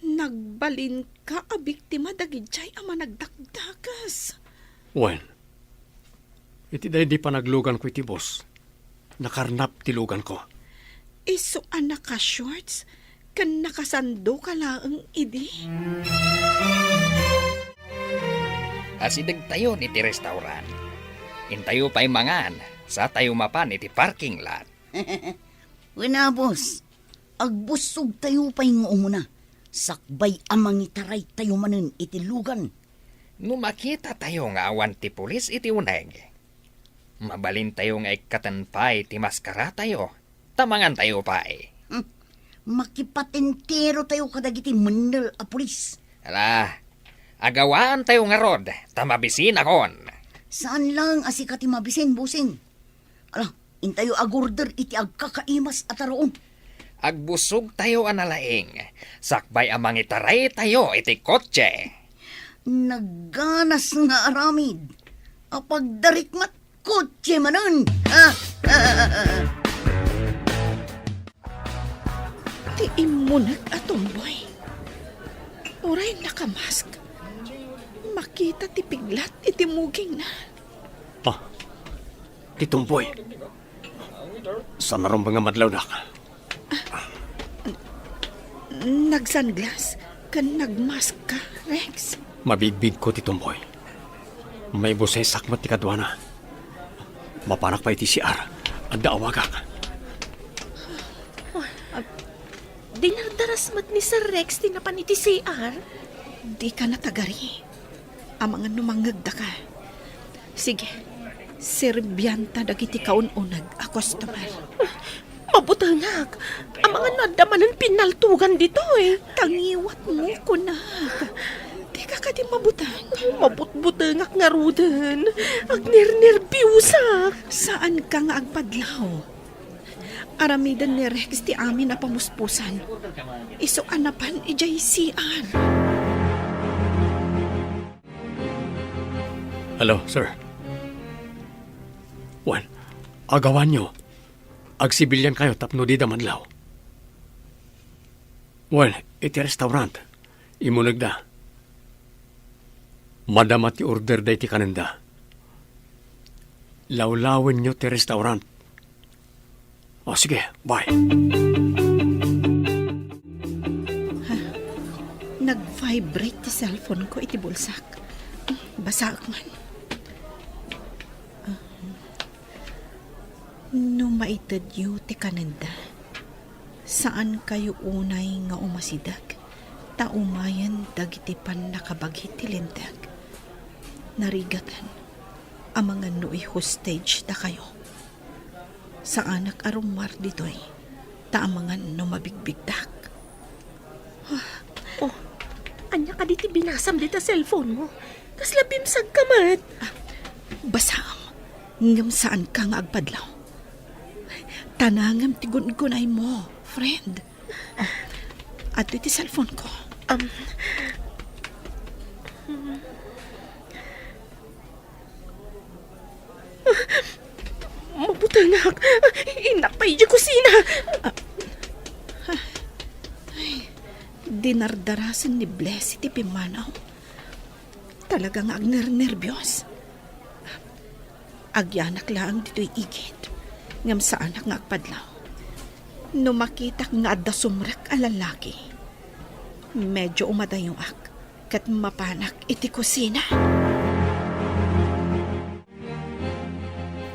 Nagbalin ka a biktima dagijay ama nagdakdakas. Wen, iti day di pa naglugan ko iti boss. Nakarnap ti lugan ko. Iso anak ka shorts, kan nakasando ka laang idi. Asidag tayo iti restaurant. Intayo pa'y mangan sa tayo mapan iti parking lot. Wena, boss. Agbusog tayo pa'y nga umuna. Sakbay amang itaray tayo manin iti lugan. No makita tayo nga awan ti pulis iti uneg. Mabalin tayo nga ikatanpay ti maskara tayo. Tamangan tayo pa'y. Makipatentero tayo kadagiti menel a pulis. Ala, agawaan tayo nga rod. Tamabisin akon. Saan lang asikati mabisin, busing? Ala, intayo agorder iti agkakaimas at aroon. Agbusog tayo analaing. Sakbay amang itaray tayo iti kotse. Nagganas nga aramid. Apagdarik mat kotse manan. Ti imunag atomboy. Oray nakamask. Makita ti piglat iti muging na. Pa, titumboy. Sa marong mga madlaw na ka. Nagsunglass kan nagmask ka, Rex. Mabigbig ko titumboy. May busay sakmat ti kadwana. Mapanak pa iti siar. Adda awagak. Dinardaras mat ni Sir Rex tinapan iti CR. Di ka natagari. Ang mga numangagda ka. Sige, serbyanta dagiti kaununag a customer. Mabutangak. Ang mga nadamanan pinaltugan dito eh. Tangiwat mo ko na. Di ka ka di mabutang. Mabutbutangak nga rudan. Agnernerbiusak. Saan ka nga agpadlaw? Aramidan ni Rex ti amin na pamuspusan. Iso anapan ijay CR. Hello, sir. Wan, agawan nyo. Agsibilyan kayo tapno di damadlaw. Well, iti restaurant. Imunag da. Madam at order da iti kananda. Lawlawin nyo ti restaurant. O sige, bye. Nag-vibrate ti cellphone ko iti bulsak. Basak man. No maitad yu ti kananda. Saan kayo unay nga umasidag? Taumayan dagiti pan nakabaghit ti lindag. Narigatan. Ang mga nuy hostage da kayo. Sa anak arumar ditoy. Taamangan no mabigbigdak. Oh, anya ka diti binasam dita cellphone mo. Kas labimsag ka mat. Basam. Ngam saan ka nga agpadlaw. Tanangam ti gunay mo. friend. At iti cellphone ko. Mabutangak. Inakpay di kusina. Dinardarasan ni Blessy ti Pimanaw. Talagang agner-nervyos. Agyanak lang dito'y igid. Ngam sa anak nga agpadlaw. No makitak nga adda sumrak a lalaki. Medyo umadayong ak. Kat mapanak iti kusina.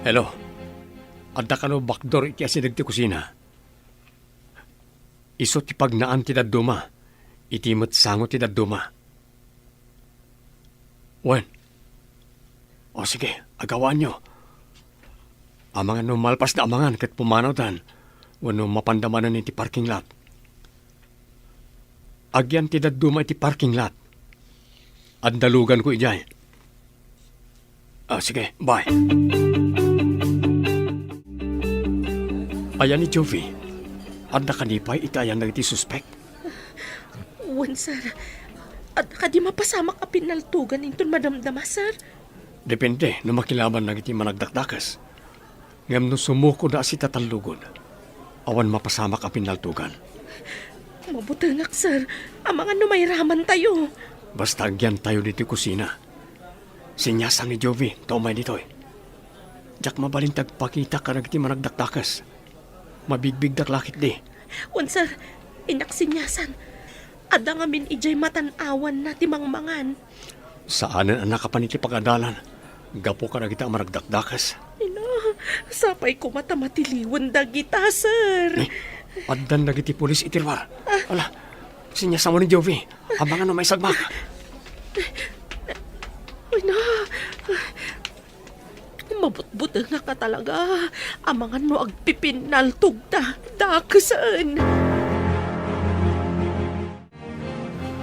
Hello. Adda ka no bakdor iti asidag ti kusina. Iso ti pagnaan ti dadduma. Iti matsango ti dadduma. Wen. O sige, agawaan nyo. Amangan no malpas na amangan kat pumanaw tan. Wano mapandamanan iti parking lot. Agyan ti dadduma iti parking lot. Andalugan ko ijay. Sige, bye. Ayan ni Jovi. Adda kanipay itayan na iti suspect. Wan, sir. At kadi mapasamak a pinaltugan inton madamdama, sir. Depende no makilaban na iti managdakdakas. Ngam no sumuko na si tatallugon. Awan mapasamak a pinaltugan. Mabutangak, sir. Amangan no may raman tayo. Basta agyan tayo dito kusina. Sinyasan ni Jovi, tomay ditoy. Jak mabalintag pakita ka nagti managdakdakas. Mabigbig daklakit di. Wan, sir. Inaksinyasan. Ada nga min ijay matanawan na timangmangan. Saanan ang nakapaniti pag-adalan? Gapo ka na kita managdakdakas. Ina, sapay ko matamatiliwan dagita, sir. Addan na giti pulis itirwar. Ala, sinyasan mo ni Jovi. Abangan no may sagmak. Ina, mabutbut nga ka talaga. Amangan mo agpipinaltog ta. Dakasan.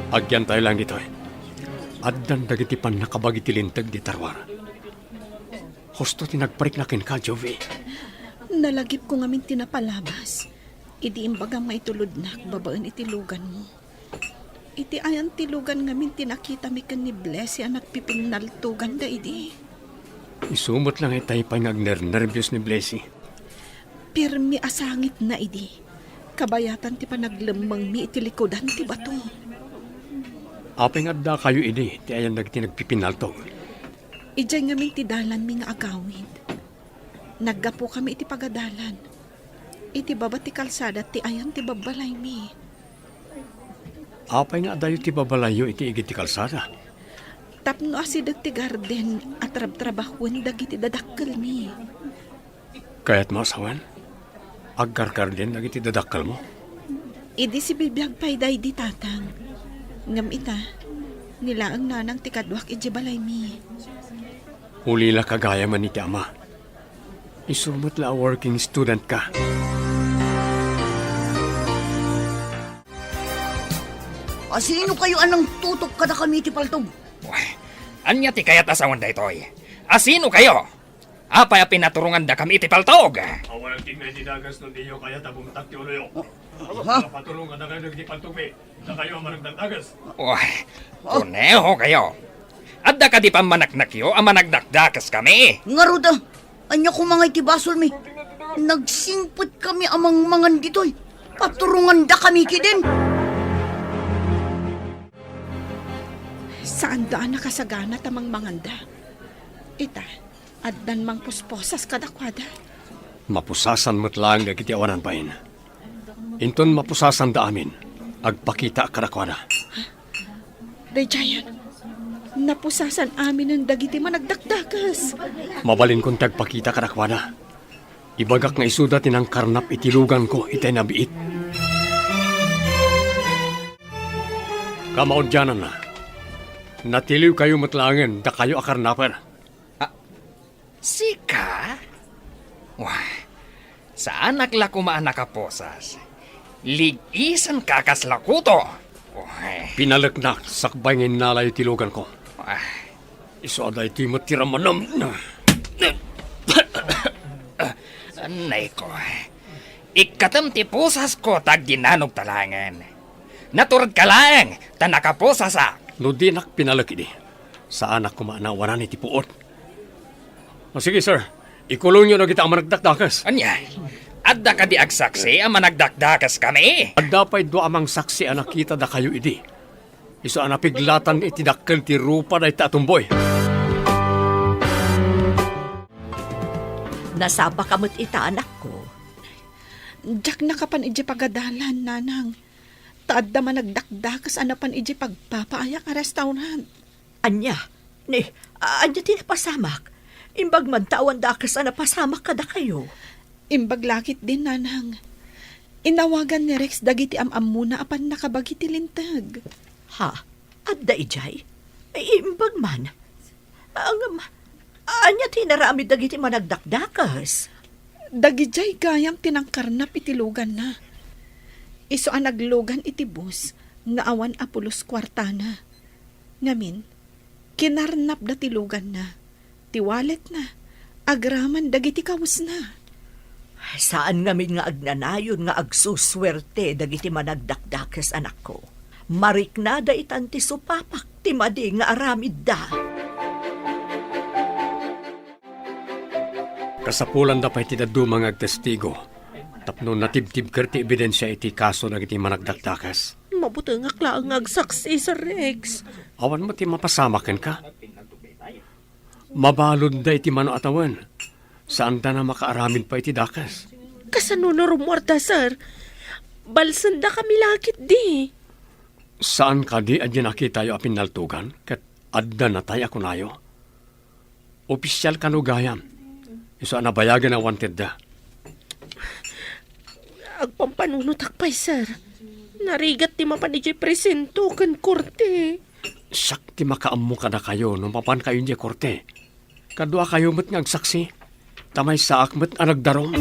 Agyan tayo lang dito eh. Addan dagiti pan nakabagi tilintag di tarwar. Husto tinagpariknakin ka, Jovi. Nalagip ko ngamin tinapalabas. Idi imbagang maitulod na babaan itilugan mo. Iti ayan tilugan ngamin tinakita mi kan ni Blessy anak pipinaltugan da idi. Isumot lang itay pa ngagner-nervyos ni Blessy. Pirmi asangit na idi. Kabayatan ti panaglemang mi itilikodan ti bato. Apeng adda kayo ini, ti ayan nagti nagpipinaltog. Ijay ngamin ti dalan mi nga agawid. Naggapo kami iti pagadalan. Iti baba ti kalsada ti ayan ti babalay mi. Apeng adda yu ti babalayo iti igit ti kalsada. Tapno asidag ti garden at trabahon dagiti dadakkel mi. Kaya't masawan, agkarkar din nagiti dadakkel mo. Idi si bibiyag payday di tatang. Ngam ita, nila ang nanang ti kadwak iti balay mi. Ulila kagaya man iti ama. Isumot la working student ka. Asino kayo anang tutok kada kami ti paltog? Anya ti kayat asawan da itoy. Asino kayo? Apay a pinaturungan da kami iti paltog. Awalang tingnan di dagas nun diyo kaya tabong takti ulo Ha? Patulungan na kayo nagdipaltog me. Na kayo ang managdakdagas. Kuneho kayo. Adda ka di pa manaknakyo ang managdakdakas kami. Nga ruda, anya ko mga itibasol mi. Nagsingpot kami amang mangan ditoy. Paturungan da kami kidin. Saan daan nakasagana tamang manganda? Ita, addan mang pusposas kadakwada. Mapusasan mo't lang nagiti awanan pain. Inton mapusasan da amin. Agpakita karakwada. Rejayan, napusasan amin ng dagiti managdakdakas. Mabalin kong tagpakita karakwada. Ibagak nga isuda tinang karnap itilugan ko itay nabiit. Kamaudyanan na. Natiliw kayo matlangan da kayo akarnaper. Sika? Wah, saan nakla kumaan nakaposas? Ligisan kakaslakuto. Pinalagnak sakbay ngayon nalay tilugan ko. Iso aday ti matiramanam na. Anay ko. Ikatam ti pusas ko tag ginanog talangan. Naturad ka lang, tanakapusasak. No di nak pinalaki di. Sa anak ko maanawanan iti puot. O sige sir, ikulong nyo na kita ang managdakdakas. Anya, adda ka di agsaksi ang managdakdakas kami. At dapat do amang saksi ang nakita da kayo idi. Iso ang napiglatan itidakkel ti rupa na itatumboy. Nasaba kamot ita, anak ko. Jak nakapan iji pagadalan, nanang. Taadda man nagdakdakas anapan iji pagpapaayak a restaurant. Anya, anya tinapasamak. Imbag man tawan dakas na pasamak kada kayo. Imbag lakit din, nanang. Inawagan ni Rex dagiti am muna apan nakabagiti lintag. Ha? Adda ijay? Imbag man. Anya tinarami dagiti managdakdakas. Dagijay gayam tinangkarnap itilugan na. Iso ang naglugan iti bus nga awan apulos kwartana. Ngamin, kinarnap da tilugan na. Tiwalet na. Agraman dagiti kawas na. Saan ngamin nga agnanayon nga agsuswerte dagiti managdakdakas, anak ko. Mariknada itan ti supapak ti madi nga aramid da. Kasapulan da pa iti dadumang agtestigo. Tapno natibtib kerti ebidensya iti kaso na iti managdakdakas. Mabuti nga klaang agsaksi, Sir Rex. Awan mo ti mapasamaken ka. Mabalod da iti mano atawan. Saan da na makaaramin pa iti dakas? Kasano na rumorda, sir? Balsan da kami lakit di. Saan ka di adyan nakita yo apin naltugan? Kat adda na tayo ako nayo. Opisyal ka no gayam. Iso nabayagan na wanted da. Agpampanunutak pa'y, sir. Narigat ti mapanijay presento kan korte. Sak ti makaammo ka na kayo nung papan kayo niya korte. Kadwa kayo mo't ngagsaksi. Tamay sa akmet ang nagdarom.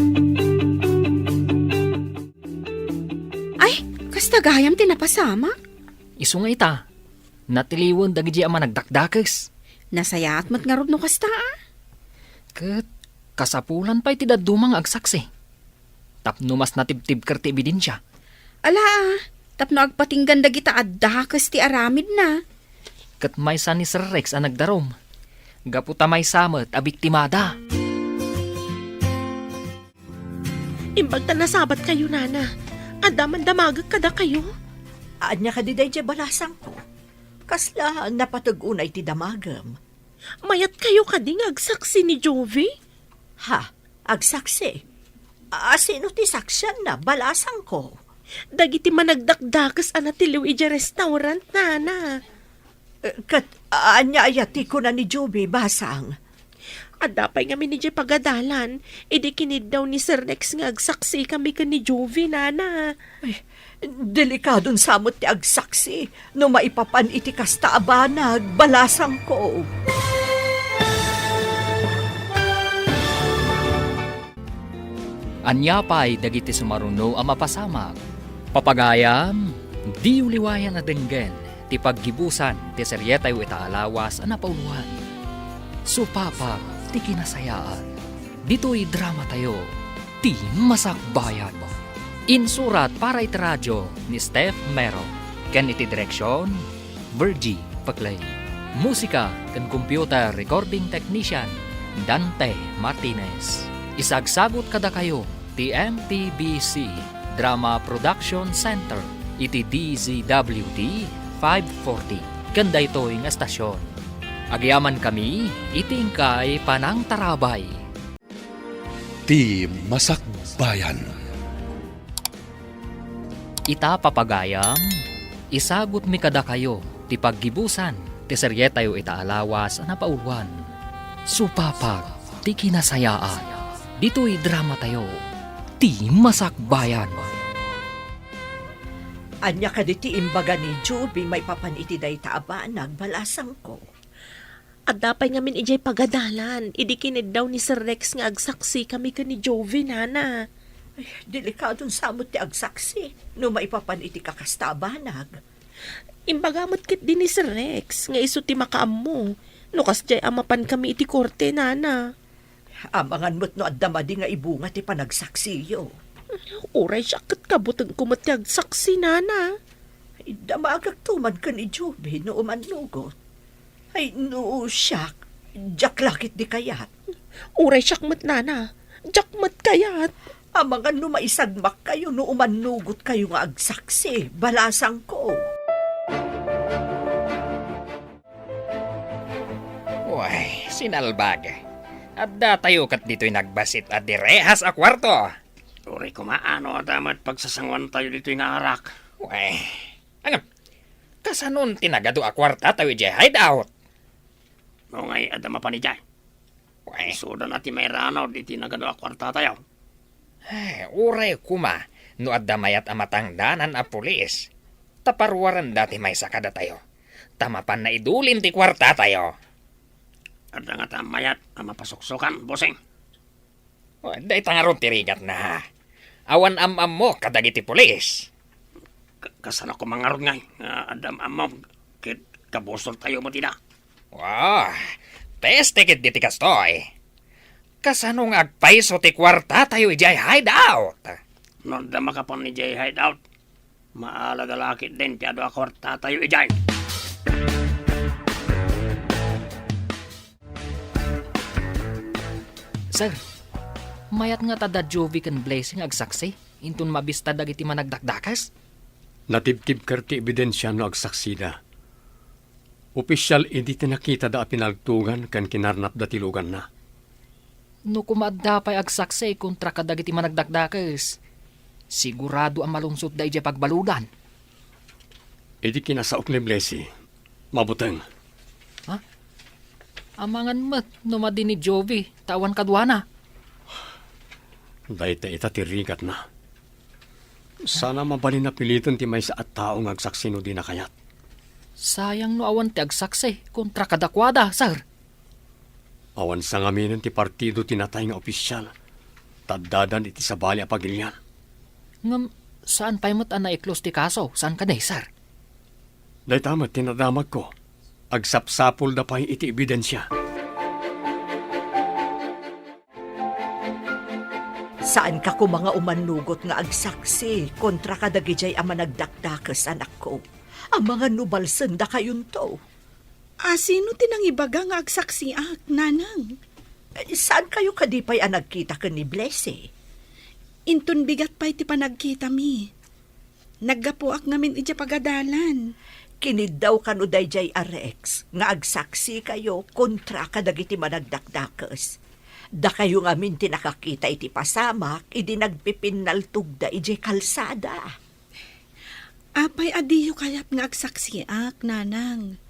Ay, kasta gayam tinapasama. Isu nga ita, natiliwan dagiti ang managdakdakas. Nasayaat mat nga rod no kasta ah. Kat kasapulan pa iti dadumang agsaksi. Tapno mas natibtib kerti ebidensya. Ala, tapno agpatinggan dagita addakas ti aramid na. Kat may sa ni Sir Rex ang nagdarom. Gaputa may samet a biktimada. Imbag ta nasabat kayo, nana. Adaman damagag kada kayo. Anya ka di day balasang ko. Kasla napatag-unay ti damagam. Mayat kayo kading agsaksi ni Jovi? Ha? Agsaksi? Sino ti saksyan na? Balasang ko. Dagiti managdakdakas anatiliw ija restaurant, nana. Kat anya ayati ko na ni Joby, basang. Adapay nga minijay pagadalan, idikinid daw ni Sir Rex nga agsaksi kami ka ni Jovi, nana. Ay, delikadon samot ti agsaksi, no maipapan iti kasta abanag, balasang ko. Anyapay dagiti sumaruno ang mapasamak. Papagayam, di uliwayan na denggen, ti paggibusan, ti seryetay o itaalawas ang napauluhan. Supapag, ti kinasayaan. Dito'y drama tayo, ti masakbayan. Insurat para iti radyo ni Steph Mero. Ken iti direksyon, Virgie Paclay. Musika ken computer recording technician, Dante Martinez. Isagsagot kada kayo, ti MTBC Drama Production Center, iti DZWD 540. Kanda ito'y nga estasyon. Agyaman kami, itingkay panang tarabay. Ti Masakbayan. Ita papagayam, isagot mi kada kayo, ti paggibusan, ti seryetayo itaalawas na pauluan. Supapag, ti kinasayaan. Dito'y drama tayo, ti Masakbayan. Anya ka di ti imbaga ni Joby, may papaniti day taabanag, balasang ko. Adapay nga min ijay pagadalan, idikinid daw ni Sir Rex nga agsaksi kami ka ni Jovi, nana. Ay, delikadon samot ti agsaksi, no maipapaniti kakastabanag. Imbagamot kit din ni Sir Rex, nga iso ti makaammo. Nukas jay amapan kami iti korte, nana. Amangan mo't no addamadi nga ibunga ti panagsaksiyo. Uray siya kat kabutang kumatyag saksi, nana. Ay, damagag tuman ka ni Joby no umanugot. Ay, no, siyak. Jak lakit di kayat. Uray siya mat, nana. Jakmat kayat. Ang mga numaisagmak kayo no umanugot kayo nga agsaksi. Balasang ko. Uy, sinalbag. Adda tayo kat dito'y nagbasit at direhas a kwarto. Uri kumaano damat pagsasangwan tayo dito nga arak. Uy, angam, kasanon tinagado a kwarta tayo di hideout. No ngay adama pa ni Jay. Uy, Sudan natin may ranaw dito nagado akwarta tayo. uray kuma, no adda mayat amatang danan a pulis. Taparwaran dati may sakada tayo. Tamapan na idulin ti kwarta tayo. Ada nga tamayat ang mapasuksukan, bossing. Day tangaron tirigat na. Awan am mo kadagiti pulis. Kasana ko mangarod ngay. Adam amam, kit kabusol tayo mo tida. Wow, peste kit diti kastoy. Kasanong agpaiso ti kwarta tayo ijay hideout. No, dama ka po ni Jay hideout. Maalagalakit din tiyado akwarta tayo ijay. Sir, mayat nga tada Jovi kan blessing agsaksi, intun mabista dagiti managdakdakas. Natibtib karti ebidensya no agsaksida. Opisyal hindi tinakita da pinagtugan kan kinarnap da tilugan na. No kumadda pa'y agsaksi kontra kadagiti managdakdakas. Sigurado ang malungsot da ija pagbaludan. Idi kinasaok ni Blessy. Mabuteng. Amangan mat, no madin ni Jovi, tawan kadwana. Dahil ita tirigat na. Sana mabalin na pilitan ti may sa at taong agsaksino di na kayat. Sayang no awan ti agsaksi kontra kadakwada, sir. Awan sa ngamin ti partido tinatay nga opisyal. Taddadan iti sabali a pagilyan. Ngam, saan pa'y mat na i-close ti kaso? Saan ka day, sir? Dahil tamat tinadamag ko. Agsapsapol da pa'y iti ebidensya. Saan ka ko mga umanugot nga agsaksi kontra kadagijay ang managdakdakas anak ko? Ang mga nubalsen da kayon to. Sino tinang ibaga nga agsaksiak, nanang? Saan kayo kadipay ang nagkita ka ni Blessy? Intun bigat pa iti panagkita mi. Naggapuak ngamin ija pagadalan. Kinid daw kanuday jay Rex nga agsaksi kayo kontra kadagiti managdakdakas. Da kayo ngamin tinakakita iti pasamak, idi nagpipinaltug da iti kalsada. Apay adiyo kayat nga agsaksiak, nanang.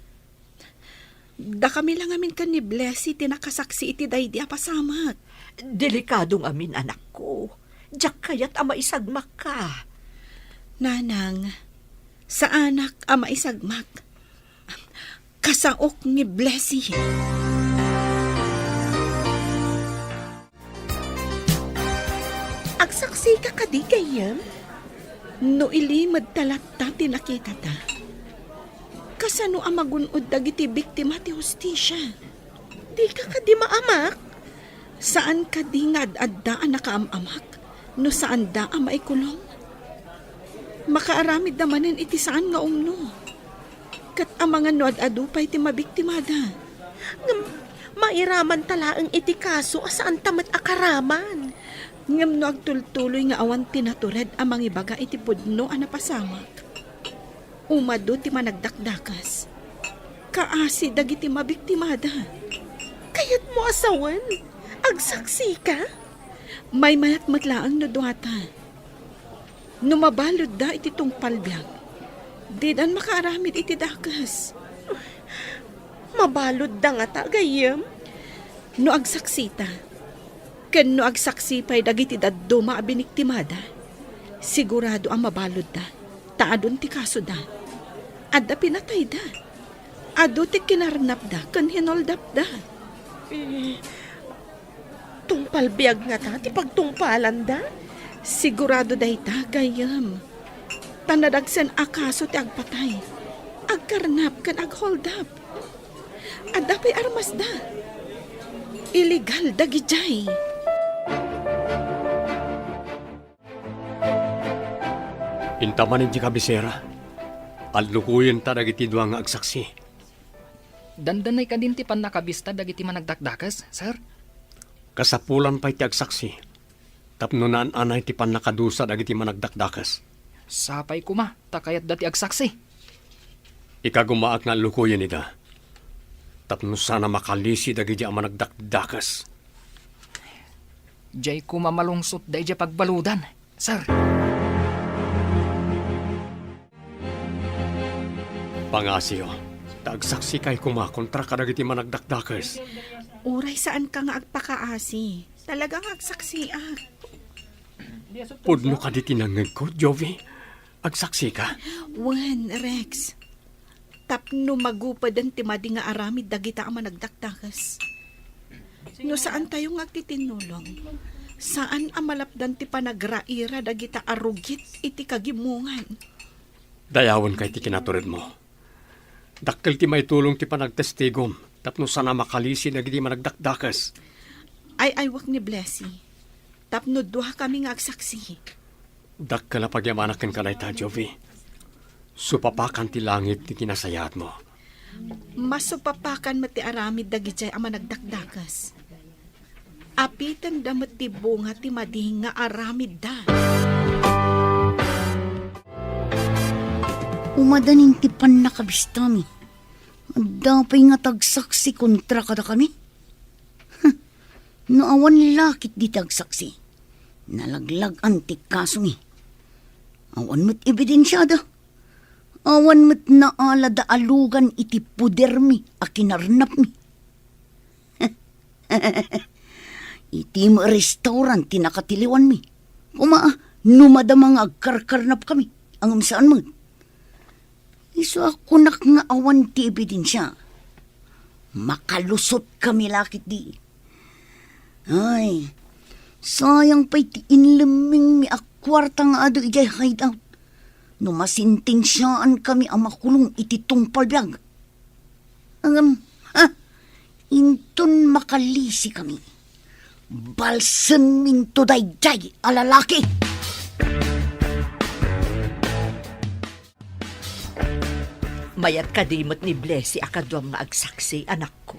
Da kami lang amin kan ni Blessy tinakasaksi iti daydi a pasamak. Delikado ngamin anak ko. Diyak kayat ama isagmak ka. Nanang, sa anak ama isagmak. Kasaok ni Blessy. Agsaksi ka kadi kayam? No ilimad talat ta tinakita ta. Kasano ang magunod dagiti biktima ti hustisya? Di ka kadi maamak? Saan ka di ngad-addaan nakaamamak? No saan da ang maikulong? Makaaramid namanin iti saan nga umno. Kat ang mga nuad-adu pa iti mabiktimada. Mairaman talaang iti kaso asaan tamat akaraman. Ngam no agtultuloy nga awan tinatured ang mga ibaga iti pudno ang napasamak. Umado ti managdakdakas. Kaasi dagiti mabiktimada. Kayat mo asawan? Agsaksi ka? May mayat matlaang no duwata. Numabalod da iti tungpalbyag. Di dan makaaramid iti dakas. Mabalod da nga ta, gayam? No agsaksita. Ken no agsaksi pa'y dagiti daddo maabiniktimada. Sigurado ang mabalod da. Taadon ti kaso da. Adda pinatay da. Ado ti kinarnap da. Ken hinoldap da. Tungpalbyag nga ta, ti pagtungpalan da? Sigurado day ta, gayam. Tanadagsan akaso ti agpatay. Agkarnap kan aghold up. Adda pa'y armas da. Illegal dagijay. Intamanin di kabisera. Alukuyin ta dagiti duwa nga agsaksi. Dandanay ka din ti pan nakabista dagiti managdakdakas, sir? Kasapulan pa iti agsaksi. Tapno naan anay ti pan nakadusa dagiti managdakdakas. Sapay kuma, takayat dati agsaksi. Ikagumaak nga alukuyin ida. Tapno sana makalisi dagiti ang managdakdakas. Jay kuma malungsot day jay pagbaludan, sir. Pangasyo, taagsaksi kay kumakontra ka dagiti managdakdakas. Uray saan ka nga agpakaasi? Talagang agsaksiak. Pudno ka di tinangag ko, Jovi. Agsaksi ka. Wan, Rex. Tapno magupadan ti madi nga aramid dagita ang managdakdakas. No saan tayo nga agtitinulong? Saan ang malapdan ti panagraira dagita arugit iti kagimungan? Dayawan kay ti kinaturid mo. Dakkel ti may tulong ti panagtestigom. Tapno sana makalisi dagiti managdakdakas. Ay wak ni Blessy. Tapno duha kami nga agsaksi. Dakkel na pagyamanakin ka na ita, Jovi. Supapakan ti langit ti kinasayat mo. Masupapakan mati aramid dagiti ang managdakdakas. Apitan damat ti bunga ti mading nga aramid da. Umadanin ti pan nakabistami. Dapay nga tagsaksi kontra kada kami. Naawan lakit di tagsaksi. Nalaglag antik kaso mi. Awan mo't ebidensyada. Awan mo't naalada alugan iti puder mi a kinarnap mi. Iti restaurant tinakatiliwan mi. Numadamang agkarkarnap kami. Ang saan mo. Iso ako nga awan ti ebidensya. Makalusot kami lakit di. Ay, sayang pa iti inleming mi akwarta nga ado ijay hideout. No masinting siyaan kami ang makulong iti tungpalbyag. Inton makalisi kami. Balsen minto dayjay alalaki. Mayat kadimot ni Blessy akadwam nga agsaksi, anak ko.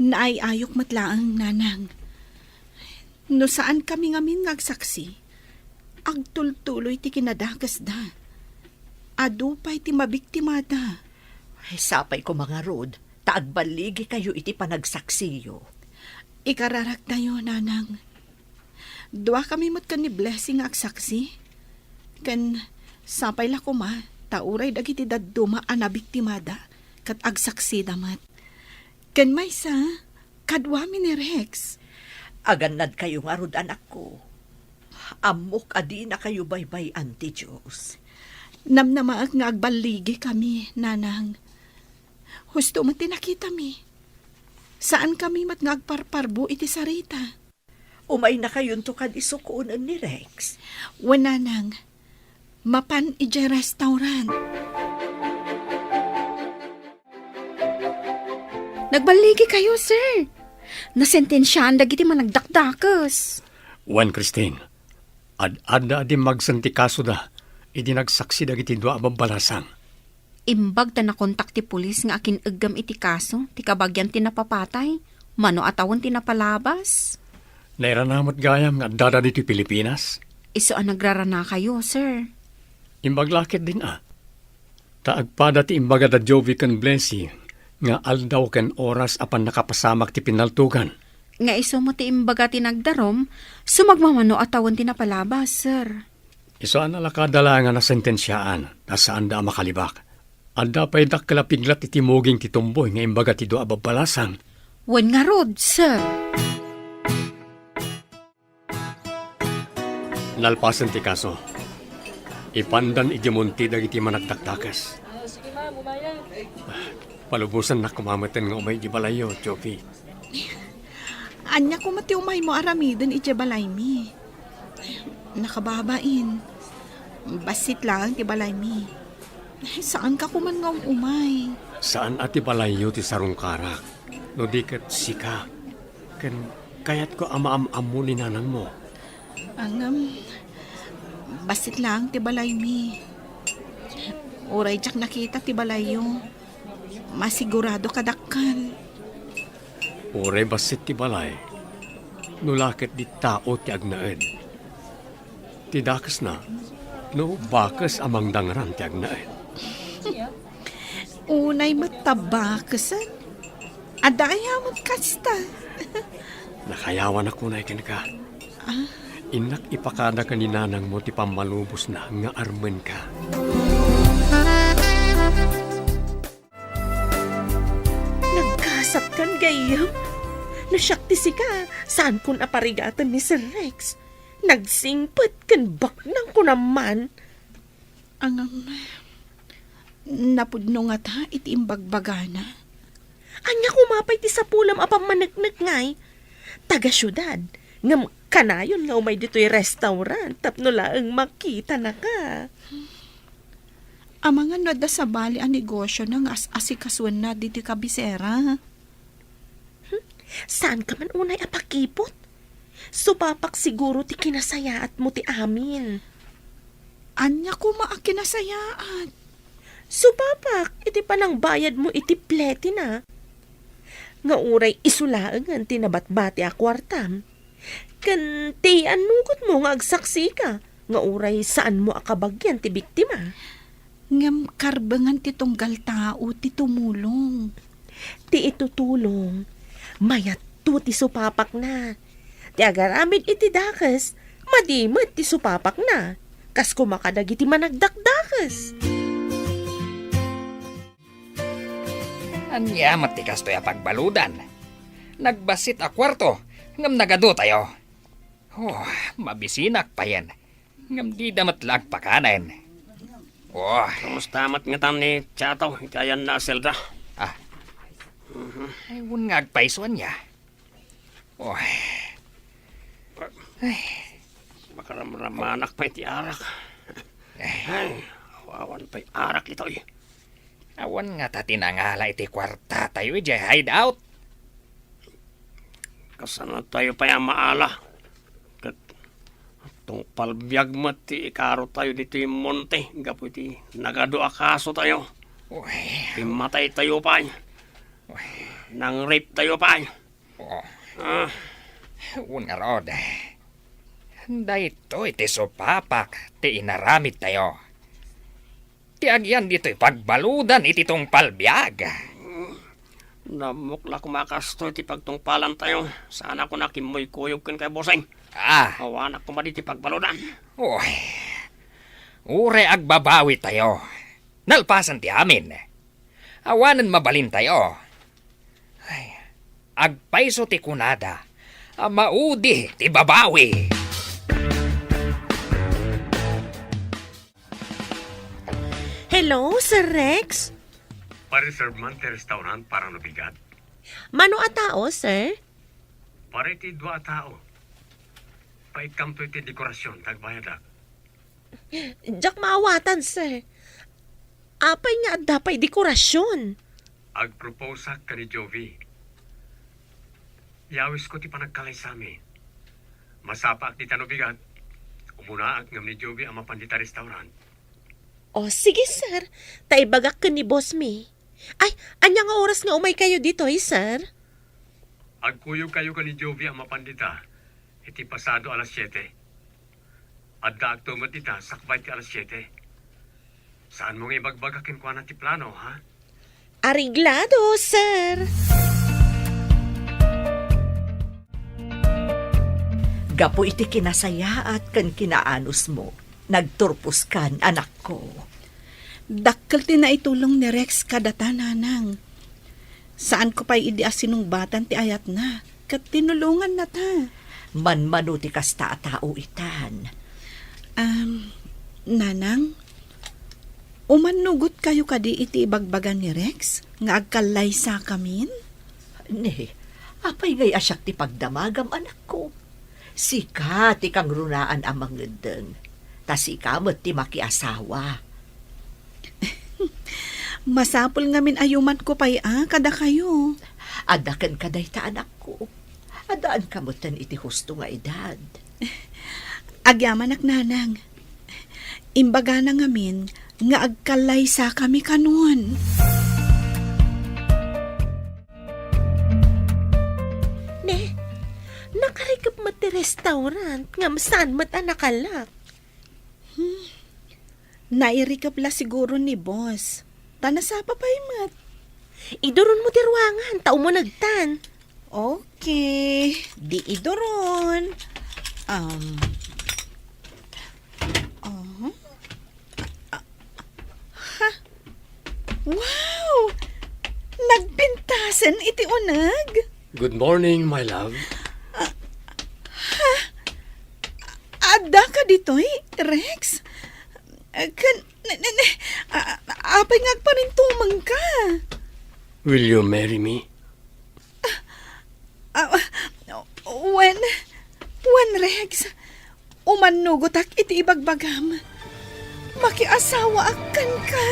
Naayayok matlaang nanang. No saan kami ngamin nga agsaksi? Agtultuloy ti kinadagas da. Adupay ti mabiktimada. Ay, sapay ko mga rod, taagbaligi kayo iti panagsaksiyo. Ikararak tayo, nanang. Dua kami matkan ni Blessing nga agsaksi. Kan sapay la ko ma, tauray dagiti dadduma anabiktimada, kat agsaksi damat. Kan may sa, kadwami ni Rex. Aganad kayo nga rod, anak ko. Amok adi na kayo baybay anti Diyos. Namnamaag nga agbaligi kami, nanang. Husto mo tinakita mi. Saan kami mat nga agparparbo iti sarita? Umay na kayon to kad isukunan ni Rex. Wananang, mapan iti restaurant. Nagbaligi kayo, sir. Nasentensyahan dagiti managdakdakas. Juan Christine, ad-ada di magsanti kaso da. Idi nagsaksi dagiti dua babalasang. Imbag ta na kontak ti pulis nga akin agam iti kaso, ti kabagyan ti napapatay, mano atawon ti napalabas. Nairanamot gayam nga dada dito Pilipinas. Iso ang nagrarana kayo, sir. Imbag lakit din Taagpada ti imbaga da Jovi kan Blessy nga aldaw ken oras apan nakapasamak ti pinaltugan. Nga iso mo ti imbaga ti nagdarom, sumagmamano atawon ti napalabas, sir. Iso ang alakadala nga nasentensyaan na saan da makalibak. Anda pa'y dakkalapiglat iti muging titumboy nga imbaga ti doa babalasang. Wen nga rod, sir. Nalpasan ti kaso. Ipandan iti munti dagiti managdakdakas. Palubusan na kumamatan nga umay di balayo, Jovi. Anya ko mati umay mo aramiden iti balay mi. Nakababain. Basit lang ti balay mi. Saan ka kuman nga umay? Saan ati balayo ti sarungkarak? No di kat sika. Kayat ko ama-am-am mo ni nanang mo. Ang Basit lang ti balay mi. Uray jak nakita ti balayo. Masigurado kadakkan. Ure basit ti balay. Nulakit di tao ti agnaen. Ti dakas na, no bakas amang dangaran ti agnaen. Unay matabakasan. Adayaman kasta. Nakayawan ako na ikin ka. Inak ipakada ka ni nanang mo ti pamalubos na nga armen ka. Nagkasat kan gayam. Nasyakti si ka. Saan kun aparigatan ni Sir Rex? Nagsingpet kan baknang ko naman. Napudno nga ta iti imbagbagana. Anya kumapay ti sapulam apang managnag ngay. Taga syudad. Ngam kanayon nga umay dito'y restaurant. Tapno laang makita na ka. Ang mga nada sa bali ang negosyo ng asikasuan na diti kabisera. Saan ka man unay apakipot? Supapak siguro ti kinasayaat mo ti amin. Anya ko maakinasayaat. Supapak, iti panang bayad mo iti pleti na. Nga uray isulaangan tinabat-bati a kwartam. Kan ti anugot mo nga agsaksi ka. Nga uray saan mo akabagyan ti biktima. Ngam karbangan ti tunggal tao ti tumulong. Ti itutulong. Mayat to ti supapak na. Ti agaramid iti dakas. Madimot ti supapak na. Kas kumakadag iti managdakdakas. Anya matikas to'y pagbaludan. Nagbasit a kwarto, ngam nagado tayo. Oh, mabisinak pa yan. Ngam di damat lag pakanan. Oh, Kamusta mat nga tam ni Chataw? Ikayan na selda. ay wun nga agpaisuan niya. Oh, Makaramramanak pa iti arak. Ay, wawan pa'y arak ito eh. awan nga ta tinangala iti kwarta tayo ijay hideout. Kasana tayo pa yung maala. Kat itong palbiyag mati ikaro tayo dito yung monte. Gapo iti nagado akaso tayo. Uy, Pimatay tayo pa. Nang rape tayo pa. oh, Ah, wun nga rod. Dahito iti supapak, ti inaramid tayo. Ti agyan dito'y pagbaludan iti tong palbiag. namukla kumakasto iti pagtungpalan tayo. Sana ko nakimoy kuyog kan kay Boseng. Ah, Awanak ko madi ti pagbaludan. uy, ure agbabawi tayo. Nalpasan ti amin. Awanan mabalin tayo. Ay, agpaiso ti kunada. Maudi ti babawi. Hello, Sir Rex? Pare-serve man ti restaurant para nabigat. Mano a tao, sir? Pare ti dua tao. Paikam to iti dekorasyon, tagbayadak. Jak maawatan, sir. Apay nga dapay dekorasyon. Agproposa ka ni Jovi. Yawis ko ti panagkalay sa amin. Masapak ti tanubigat. Umunaag ngam ni Jovi ang mapandita restaurant. O, sige, sir. Taibagak ka ni Boss Me. Ay, anya nga oras nga umay kayo dito, sir? Agkuyog kayo ka ni Jovi ang mapandita. Iti pasado alas 7. Adda agtumat ita sakbay ti alas 7. Saan mo nga ibagbagakin ko na ti plano, ha? Ariglado, sir. Gapo iti kinasayaat kan kinaanos mo. Nagturpos kan, anak ko. Dakkel ti naitulong ni Rex kadata nanang. Saan ko pa'y idiasinong batan ti ayat na. Kat tinulungan na ta. Manmano ti kasta a tao itan. Nanang, umanugot kayo kadi iti ibagbagan ni Rex? Nga agkalay sa kamin? Ne, apay ngay asyak ti pagdamagam, anak ko. Sika ti kang runaan ang mangedeng. Tasika mo't ti makiasawa. Masapol ngamin ayuman ko pa'y kada kayo. Adakan kaday ta, anak ko. Adaan kamutan iti husto nga edad. Agyaman ak nanang. Imbaga na ngamin nga agkalay sa kami kanon. Ne, nakarikap mat ti restaurant nga saan mat anakalak. Nairikap la siguro ni boss. Tanasa pa mat. Iduron mo ti ruangan, tao mo nagtan. Okay, di idoron. Wow! Nagpintasan iti unag. Good morning, my love. Ada ka ditoy, Rex? Apay nga pa rin tumang ka. Will you marry me? When Rex, umanugot ak iti ibagbagam. Makiasawa akan ka.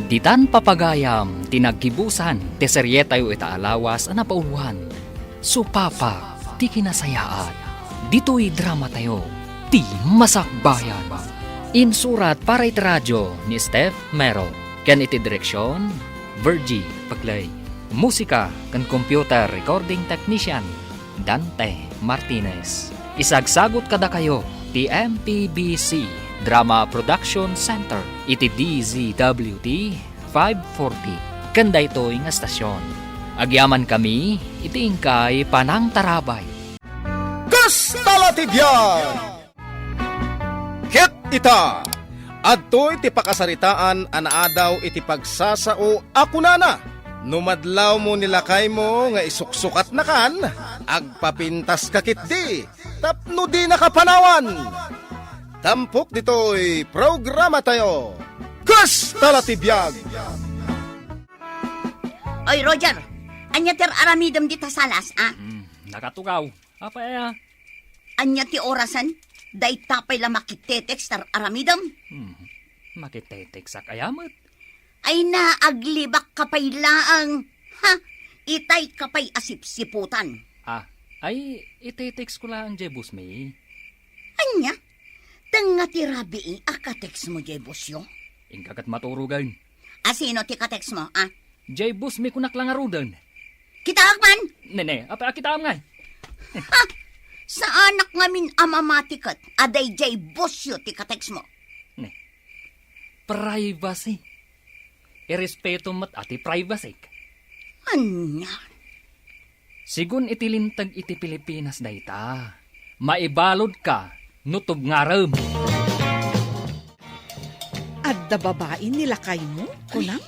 Ditan papagayam, tinagkibusan, ti seryetayo itaalawas ang napauluhan. Supapa, ti kinasayaat. Dito'y drama tayo, ti masakbayan. Insurat para iti radyo ni Steph Mero. Ken iti direksyon, Virgie Paglay. Musika kan computer recording technician, Dante Martinez. Isagsagot kada kayo, ti MPBC Drama Production Center, iti DZWT 540. Kanda ito nga estasyon. Agyaman kami, iti ingkay Panang Tarabay. Kastalatibyan! Ket ita! Adto iti pakasaritaan anaadaw iti pagsasao ako nana. Numadlaw mo nilakay mo nga isuksukat na kan, agpapintas kakit di, tapno di nakapanawan. Tampok dito'y programa tayo. Kastalatibyan! Oy, Roger, anya ter aramidam dita salas, ah? Nakatugaw. Apa Anya ti orasan, day tapay la makitetex tar aramidam? Makitetek sa kayamat. Ay na, aglibak kapay laang. Ha, itay kapay asip-siputan. Ay itetext ko lang Jebus May. Anya? Tanga ti rabi akatex mo, Jebusyo? Ingkagat maturugan. Asino ti katex mo, ah? Jebus May kunak lang arudan. Kita man? Nene, apa kita am nga. Ha? Sa anak ngamin amamatikat, aday Jebusyo ti katex mo. Privacy. Irespeto mat ati privacy. Anya? Sigun itilintag iti Pilipinas dayta. Maibalod ka, nutob ngaram. Adda babae nila kayo mo, kunang?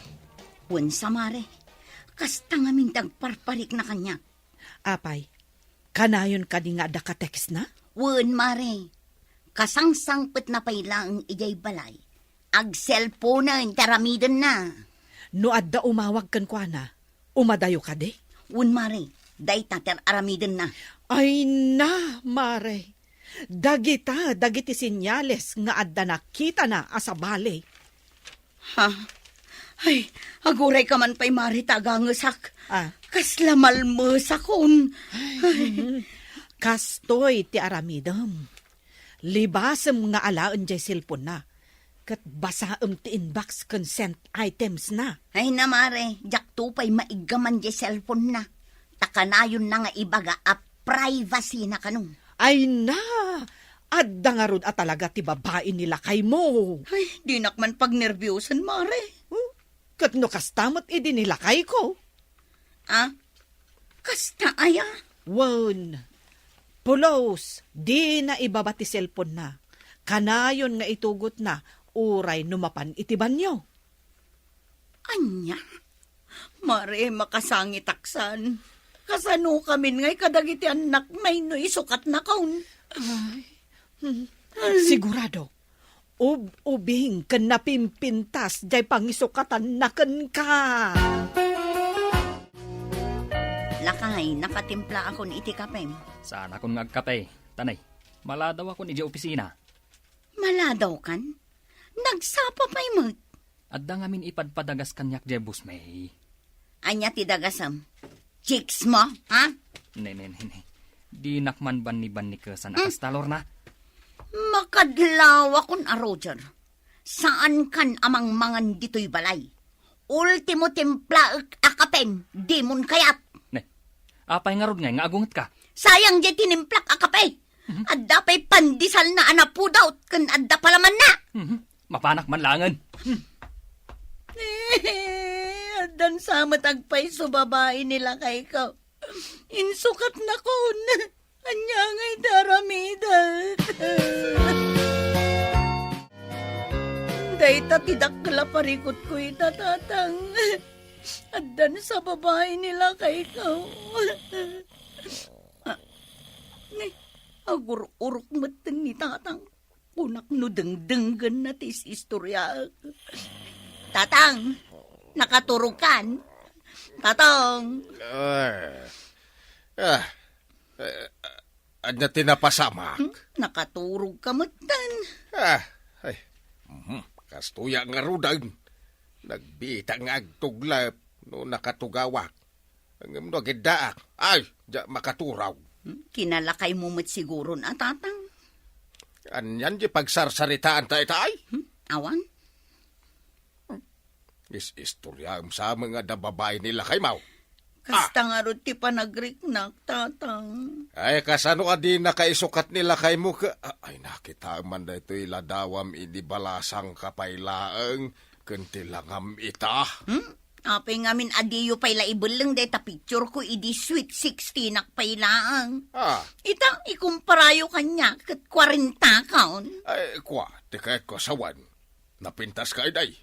Wen samare, kasta ngamin tagparparik na kanya. Apay, kanayon ka di nga da ka text na? Wen mare, kasangsangpet na pailang ijay balay. Ag cellphone na, taramidan na. No adda umawag kan kwa na, umadayo ka de? Wen mare, day tater aramidan na. Ay na, mare. Dagiti sinyales nga adda nakita na asabali. Ha? Ay, aguray ka man pa'y mare tagangasak. Kasla malmasakon. Kastoy ti aramidam. Libasem nga alaan jay silpon na. Kat basaem ti inbox consent items na. Ay na mare, jakto pa'y maigaman jay cellphone na. Takanayon na nga ibaga a privacy na kanong. Ay na! Adda nga rod at talaga ti babae nila kay mo. Ay, di nakman pag nervyosan, mare. Kat no kastamot idinilakay ko. Ah? Kasta aya? Wan. Pulos, di na ibabati cellphone na. Kanayon nga itugot na, uray numapan itiban nyo. Anya? Mare, makasangitaksan. Kasano kami ngay kadagiti anak may no isukat na kaun. Sigurado. Ubing kan napimpintas jay pangisukatan naken ka. Lakay, nakatimpla ako ni iti kapem. Sana kung ngagkape. Tanay, maladaw ako ni di opisina. Maladaw kan? Nagsapa pa'y mo. Adda ngamin ipadpadagas kanyak Jebus May. Anya ti dagasam. Chicks mo, ha? Ne. Di nakman ban ni kesan akas talor na. Makadlaw akon a Roger. Saan kan amang mangan dito'y balay? Ultimo timpla akapeng, di mon kayat. Ne, apay nga rod nga agungat ka. Sayang di tinimplak akape. Adda pa'y pandisal na anapudaw, kan adda palaman na. Mapanak man langan. Adan sa matagpay sa babae nila kay ka. Insukat na ko na. Anya nga'y daramida. Dahita tidakla parikot ko itatatang. Adan sa babae nila kay ka. Agur-urok matan ni tatang. Kunak no dengdenggan na tis istorya. Tatang, nakaturog kan? Tatang. Anya tinapasamak. Nakaturog ka matan. Kastuya nga rudag. Nagbita nga agtuglap no nakatugawak. Ang mga gidaak. Ay, di makaturaw. Kinalakay mo mat siguro na tatang. Anyan di pagsarsaritaan tayo. Awan? Istorya sa mga dababay nila kay Mau. Kasta nga ro ti panagriknak, tatang. Ay, kasano adi nakaisukat nila kay mo ka... Ay, nakita man na ito'y ladawam inibalasang kapailaang kantilangam ita. Apay ngamin adiyo pay laibulang day ta picture ko idi sweet 16 nakpailaang. Itang ikumparayo kanya kat 40 kaon. Ay, kwa, tikayat ko sawan. Napintas ka iday.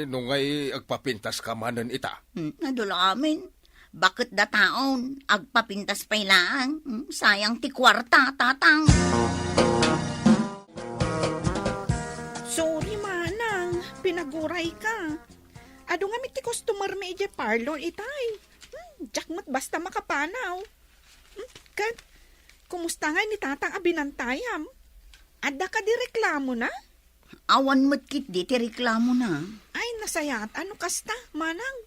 Nung ay agpapintas ka manan ita. Nadula amin. Bakit da taon? Agpapintas pailaang. Sayang ti kwarta, tatang. Sorry, manang. Pinaguray ka. Ado nga ti customer may ije parlor itay. Jakmat basta makapanaw. Kat, kumusta nga ni tatang abinantayam? Adda ka di reklamo na? Awan matkit di ti reklamo na. Ay, nasayat. Ano kasta, manang?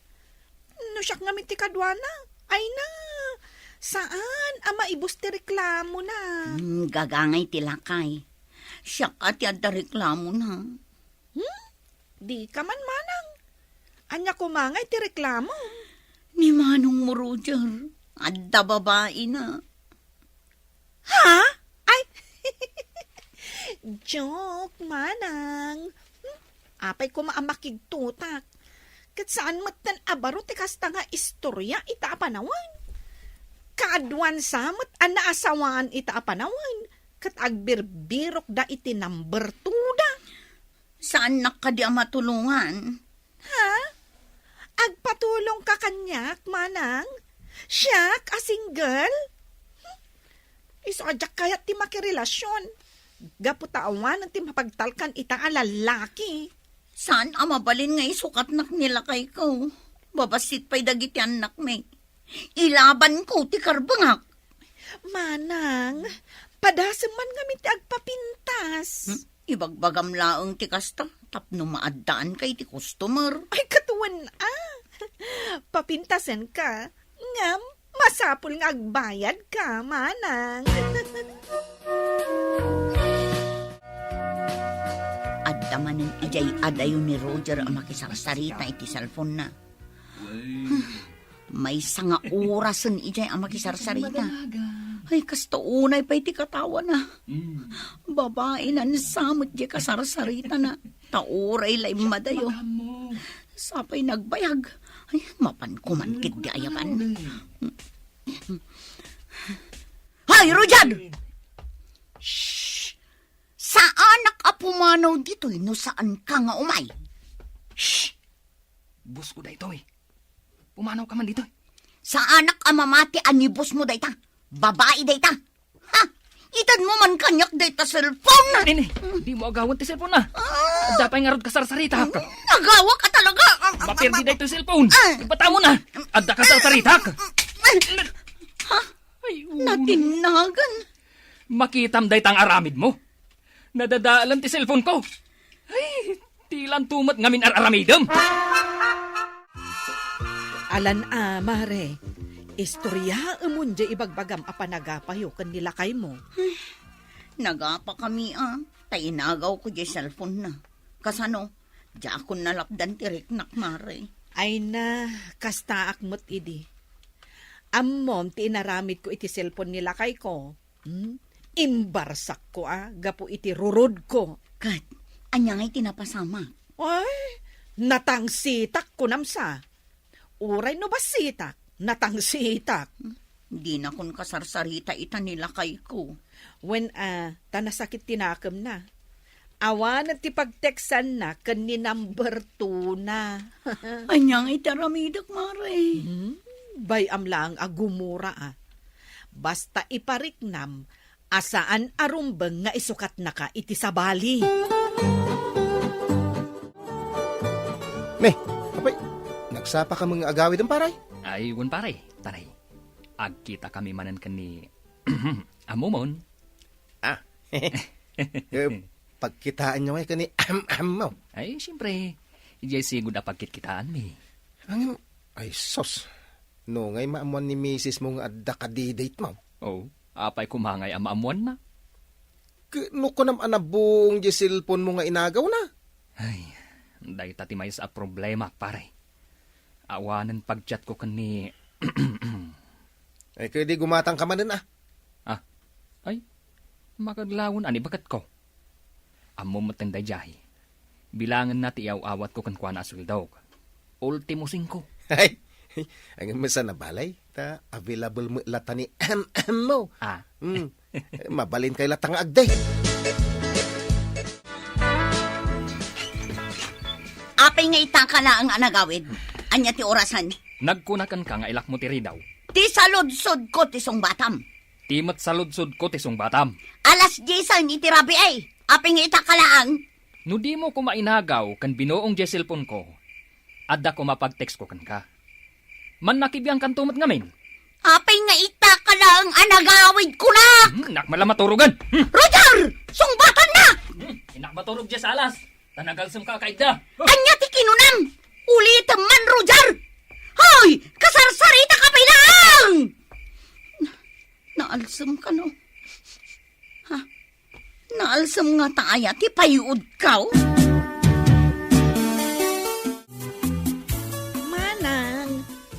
No siyak nga ti kadwana. Ay na, saan? Ama ibus ti reklamo na. Gagangay ti lakay. Siyak at yadda reklamo na. Di ka man, manang. Anya kumangay ti reklamo. Ni Manong mo, Roger. Adda babae na. Ha? Ay, joke, manang. Apay ko maamakig tutak. Kat saan matan abaro ti kasta nga istorya ita apanawan. Kaadwan samot anaasawaan ita apanawan. Kat agbirbirok da iti number 2 da. Saan nakadi matulungan? Ha? Agpatulong ka kanyak, manang? Siyak, a single? Iso ajak kayat ti makirelasyon. Gaputawan ang ti mapagtalkan ita a lalaki. Saan mabalin nga isukat nak nila kay ko? Babasit pa'y dagiti anak may. Ilaban ko ti karbangak. Manang, padasem man nga ti agpapintas. Ibagbagam laang ti kasta. Tapno maaddaan kay ti customer. Ay, katuwan papintasen ka. Ngam, masapul nga agbayad ka, manang. Adda manen ijay adayon ni Roger ang makisarsarita iti cellphone na. May sanga orasan ijay ang makisarsarita. Ay, kasta unay pa iti katawa na. Babae na nasamot di kasarsarita na. Tauray lay madayo. Sapay nagbayag. Ay, mapankumankit di ayapan. Hay, Roger! Shhh! Saan nakapumanaw dito'y no saan ka nga umay? Shhh! Bus ko da ito eh. Pumanaw ka man dito eh. Saan nakamamati anibus mo dayta? Babae dayta? Ha? Itan mo man kanyak dayta cellphone na. Nini, di mo agawan ti cellphone na. Dapay nga rod kasarsarita. Nagawa ka talaga. Mapirdi da ito cellphone. Ibata mo na. Adda kasarsarita. Ha? Natinagan. Makitam daytang aramid mo. Nadadaalan ti cellphone ko. Ay, tilang tumat ngamin aramidam. Alan mare. Istorya amon di ibagbagam apanagapayo kan nilakay mo. Nagapa kami Tainagaw ko di cellphone na. Kasano, di ako nalapdan tirik nakmare. Ay na, kasta akmot idi. Ammom ti inaramid ko iti cellphone nilakay ko. Imbarsak ko gapo iti rurod ko. Kat, anyang ay tinapasama. Ay, natangsitak ko namsa. Uray no basitak, natangsitak. Di na kun kasarsarita ita nilakay ko. When tanasakit tinakam na. Awan at ti pagteksan na kan ni number 2 na. Anyang itaramidak, mare. Bayam lang agumura Basta ipariknam, asaan arumbeng nga isukat na ka iti sabali. Ne, apay, nagsapa ka mga agawid ang paray? Ay, wan pare, taray. Agkita kami manan kani amumon. Pagkitaan nyo ay kani mo. Ay, siyempre, ijay sigud a pagkitkitaan mi. Ay, sos. No, ngay maamuan ni misis mo nga adda ka di-date mo. Oh, apay kumangay ang maamuan na. No ko nam anabong di cellphone mo nga inagaw na. Ay, day tati may sa problema, pare. Awanan pag-chat ko kani... Ay, kaya di gumatang ka manin Ay, makaglawon ani bagat ko. Amo matanday jahi. Bilangan na ti awat ko kan kuana suldog. Ultimo 5. Ay, ang masa na balay, ta available mo lata ni mo. Mabalin kay latang agday. Apay nga itaka na ang anagawid. Anya ti orasan. Nagkunakan ka nga ilak mo tiri daw. Ti saludsod ko ti song batam. Timat sa ludsod ko tisong batam. Alas 10 iti rabi ay. Apay nga itaka laang. No di mo ko mainagaw kan binuong di cellphone ko. Adda ko mapag-text ko kan ka. Man nakibiyang kan tumat ngamin. Apay nga itaka laang anagawid ko na. Nak malamaturugan. Roger! Sungbatan na! Inak maturog di sa alas. Tanagalsam ka kaida. Anya ti kinunam. Ulit man, Roger! Hoy! Kasarsarita ka pa lang! Naalsam ka no? Naalsam nga taaya ti payud ka. Manang,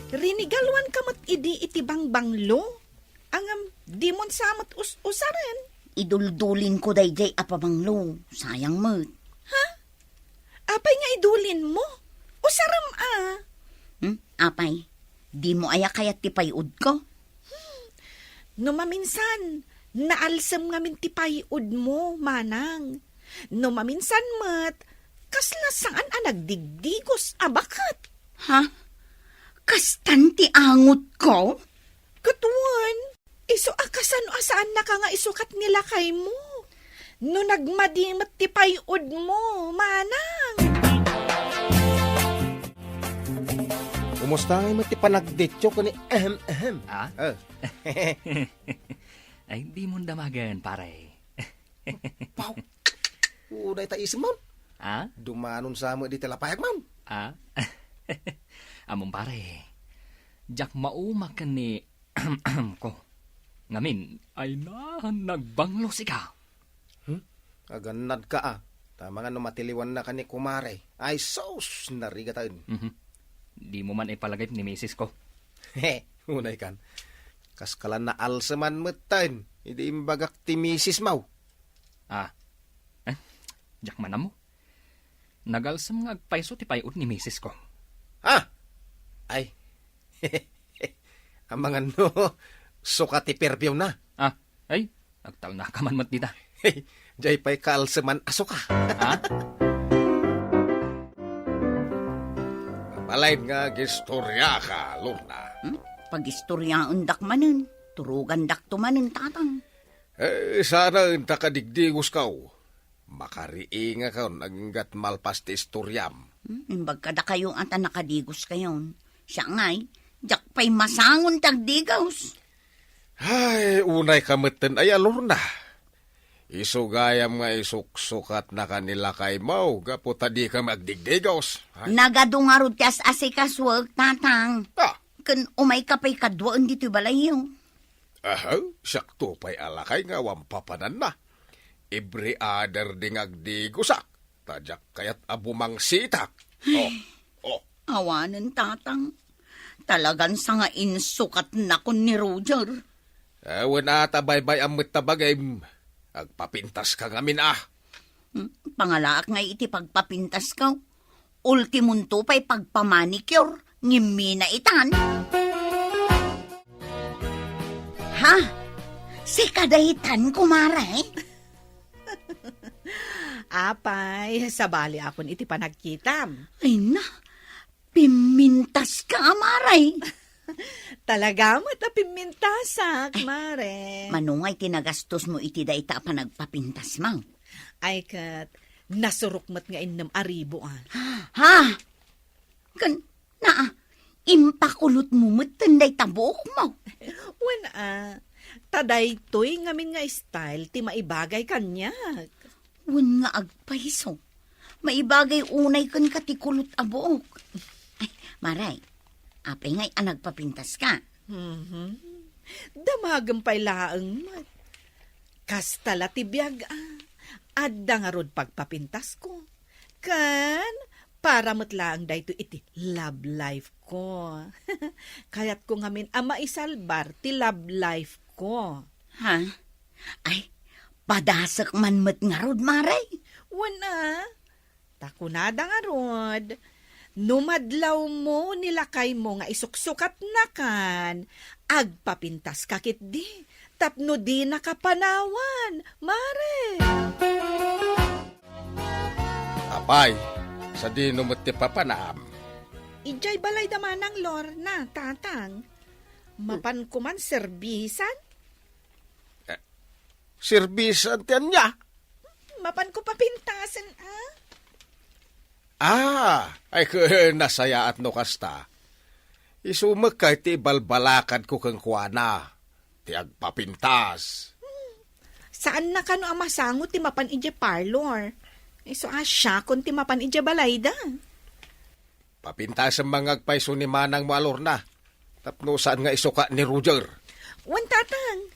rinigalwan kamot idi iti bangbanglo. Angam, di mon samot usaren. Iduldulin ko dayjay apamanglo. Sayang mo. Apay nga idulin mo. Usaram Apay, di mo aya kayat ti payud ko? No maminsan, naalsam nga min ti payud mo, manang. No maminsan mat, kasla saan nagdigdigos abakat. Kastan ti angot ko? Katuan, iso akasan o asaan na ka nga isukat nila kay mo. No nagmadimat ti payud mo, manang. Kumusta ngay mo ti panagdetyo ka ni Ay, di mo damagan, pare. Pau. Uday ta isim mo. Dumanon sa mo di talapayag mo. Among pare. Jak maumak ka ni ko. Ngamin, ay nagbanglo si ka. Aganad ka Tama nga no matiliwan na ka ni kumare. Ay sos, narigatan. Di mo man ipalagay ni misis ko. Unay kan. Kaskalan na alsaman mutan. Hindi imbagak ti misis mau. Jak man mo. Nagalsam nga agpaiso ti payod ni misis ko. Ay. Ang mga no, suka ti perpyaw na. Ay, nagtal na ka man mat dita. Jay pa'y kaalsaman asuka. Malain nga gistorya ka, Luna. Pag-istorya undak manen, turugan dak tumanen tatang. Sana unta ka digdigos kaw. Makariing nga kaw, naginggat malpas ti istoryam. Imbag kada kayo ata nakadigos kayon. Siya ngay, jak pa'y masangon tagdigos. Ay, unay kameten ay alor na. Isugayam nga isuksukat na kanila kay mau, gapo tadi ka magdigdigos. Nagadungarod kas asikas wag tatang. Kan umay kapay kadwaan dito balay yung. Sakto pa'y alakay nga wampapanan na. Every other dingag di gusak. Tadyak kayat abumang sitak. Awanan tatang. Talagan sa nga insukat na kun ni Roger. Wala tabaybay ang mitabagay. Agpapintas ka ngamin Pangalaak nga iti pagpapintas ka. Ultimon to pa'y pagpamanicure. Ngimi na itan. Ha? Si kadahitan kumaray? Apay, sabali akon iti panagkitam. Ay na, pimintas ka amaray. Talaga mo ta pimintasak, mare. Manungay tinagastos mo iti dayta panagpapintas mo. Ay kat, nasurukmat nga innam aribo Ha? Impakulot mo matanday tabok mo. Wana, taday to'y ngamin nga style ti maibagay kanya. Wan nga agpaiso. Maibagay unay kan katikulot abok. Ay, maray, apay nga'y anagpapintas ka. Damagam pa'y laang mat. Kastala ti biyag adda nga rod pagpapintas ko. Kan, para matlaang dayto iti love life ko. Kaya't ko ngamin ama isalbar ti love life ko. Ha? Ay, padasak man mat nga rod, maray. Wana, takunada nga rod. Numadlaw mo, nilakay mo nga isuksukat na kan. Agpapintas kakit di. Tapno di nakapanawan, mare. Apay, sa di numot ti papanam. Ijay balay damanang lor na, tatang. Mapan ko man serbisan? Serbisan tiyan niya. Mapan ko papintasan, Ay nasaya at no kasta. Isumak kay ti balbalakad ko kang kuana. Ti agpapintas. Saan na kano ang masangot ti mapan ije parlor? Iso asya kung ti mapan ije balayda. Papintas ang mga agpaiso ni Manang Malor na. Tapno saan nga isuka ni Roger. Wan tatang,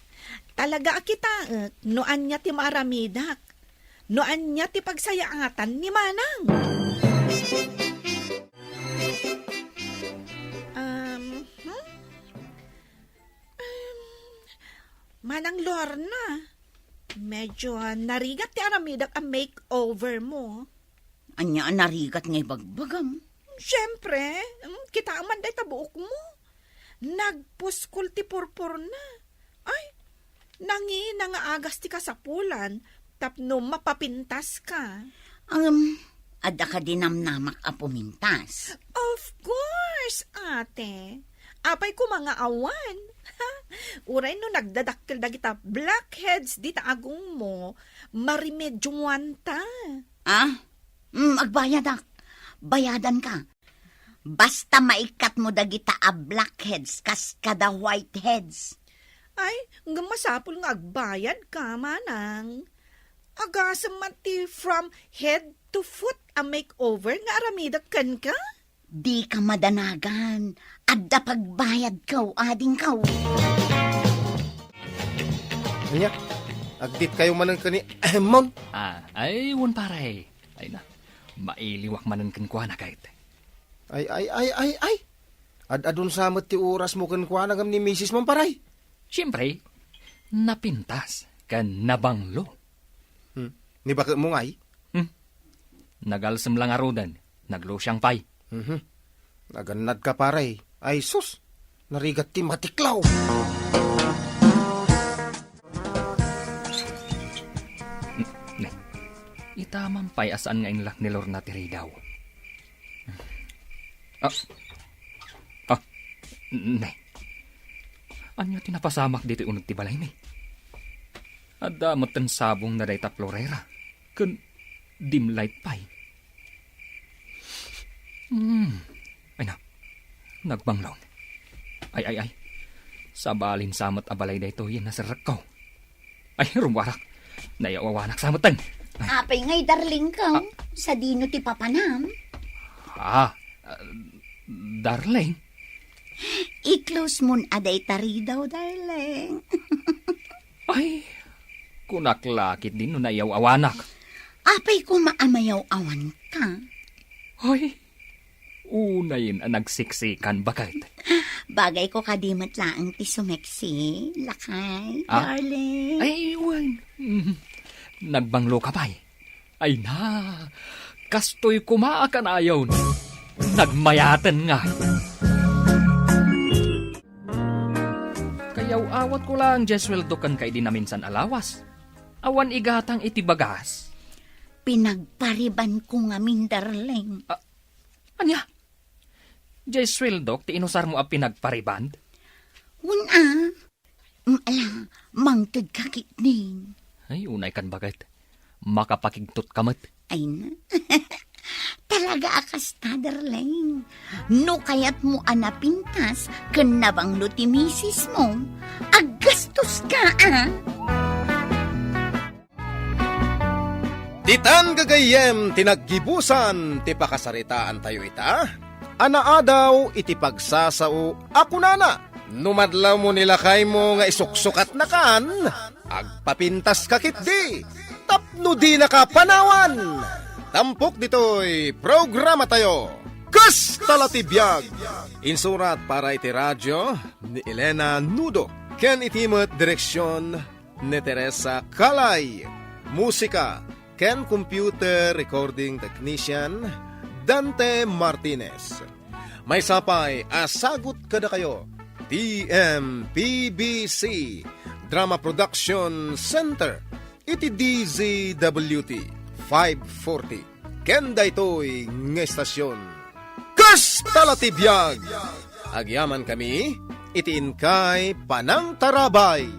talaga akita noan niya ti maramidak. Noan niya ti pagsayaatan ni Manang. Manang Lorna, medyo narigat ti aramidak ang makeover mo. Anya narigat ngay bagbagam. Siyempre, kita man day tabuok mo. Nagpuskol ti purpur na. Ay, nangi nga agas ti kasapulan, tapno mapapintas ka. Adda ka dinamnamak a pumintas. Of course, ate. Apay ko mga awan. Uray no nagdadakkel dagita blackheads di taagong mo, marimedyuan ta. Agbayadak. Bayadan ka. Basta maikat mo dagita a blackheads kas kada whiteheads. Ay, masapul nga agbayad ka, Manang. Agasam man ti from head to foot a makeover nga aramidak kan ka? Di ka madanagan. Adda pagbayad kaw, ading kaw. Anya, agdit kayo manan ka ni Mon. Ay, wan paray. Ay na, mailiwak manan kan kuha na kahit. Ay. Adadun samot ti oras mo kan kuha na ni Mrs. Mon paray. Siyempre, napintas kan nabanglo. Ni baka mo ngay? Nagalsam lang arudan, naglo siyang pay. Naganad ka paray. Ay sus, narigat ti matiklaw. Itamang pay asaan nga inlak ni Lorna tiri daw. Ne. Anyo tinapasamak dito unod ti balay ni. Adda moten sabong na day taplorera. Kun dim light pay. Ay na, nagbanglaw. Ay. Sabalin samot abalay da ito, yan nasarak ko. Ay, rumwarak. Nayawawanak samotan. Apay ngay darling ka. Sa dino ti papanam. Darling. I-close mo aday tari daw, darling. Ay, kunaklakit din no nayaw awanak. Apay ko maamayaw-awan ka. Ay, unayin ang nagsiksikan bakit? Bagay ko kadimot laang ti sumeksi, lakay, darling. Ay, wan. Nagbanglo ka pa'y. Ay na, kastoy kumaakan ayaw na. Nagmayatan nga. Kayaw awat ko lang, Jesweldo kan kay di na minsan alawas. Awan igatang itibagas. Pinagpariban ko nga min, darling. Anya? Jesweldo, ti inusar mo a pinagpariband? Una, mangtag kakit din. Ay, unay kan bakit? Makapakigtot kamat. Ay na. Talaga akas ta, darling. No kayat mo anapintas, kanabang no ti misis mo, aggastos ka, ah. Titan gagayem tinaggibusan ti pakasaritaan tayo ita. Anaa daw iti pagsasao ako nana. Numadlaw mo nilakay mo nga isuksukat na kan. Agpapintas kakit di. Tapno di nakapanawan. Tampok dito'y programa tayo. Kas talatibiyag. Insurat para iti radyo ni Elena Nudo. Ken itimot direksyon ni Teresa Kalay. Musika ken computer recording technician Dante Martinez. May sapay asagot kada kayo. DMPBC Drama Production Center. Iti DZWT 540. Ken daytoy nga estasyon. Kas talatibiyag. Agyaman kami, itiin kay Panang Tarabay.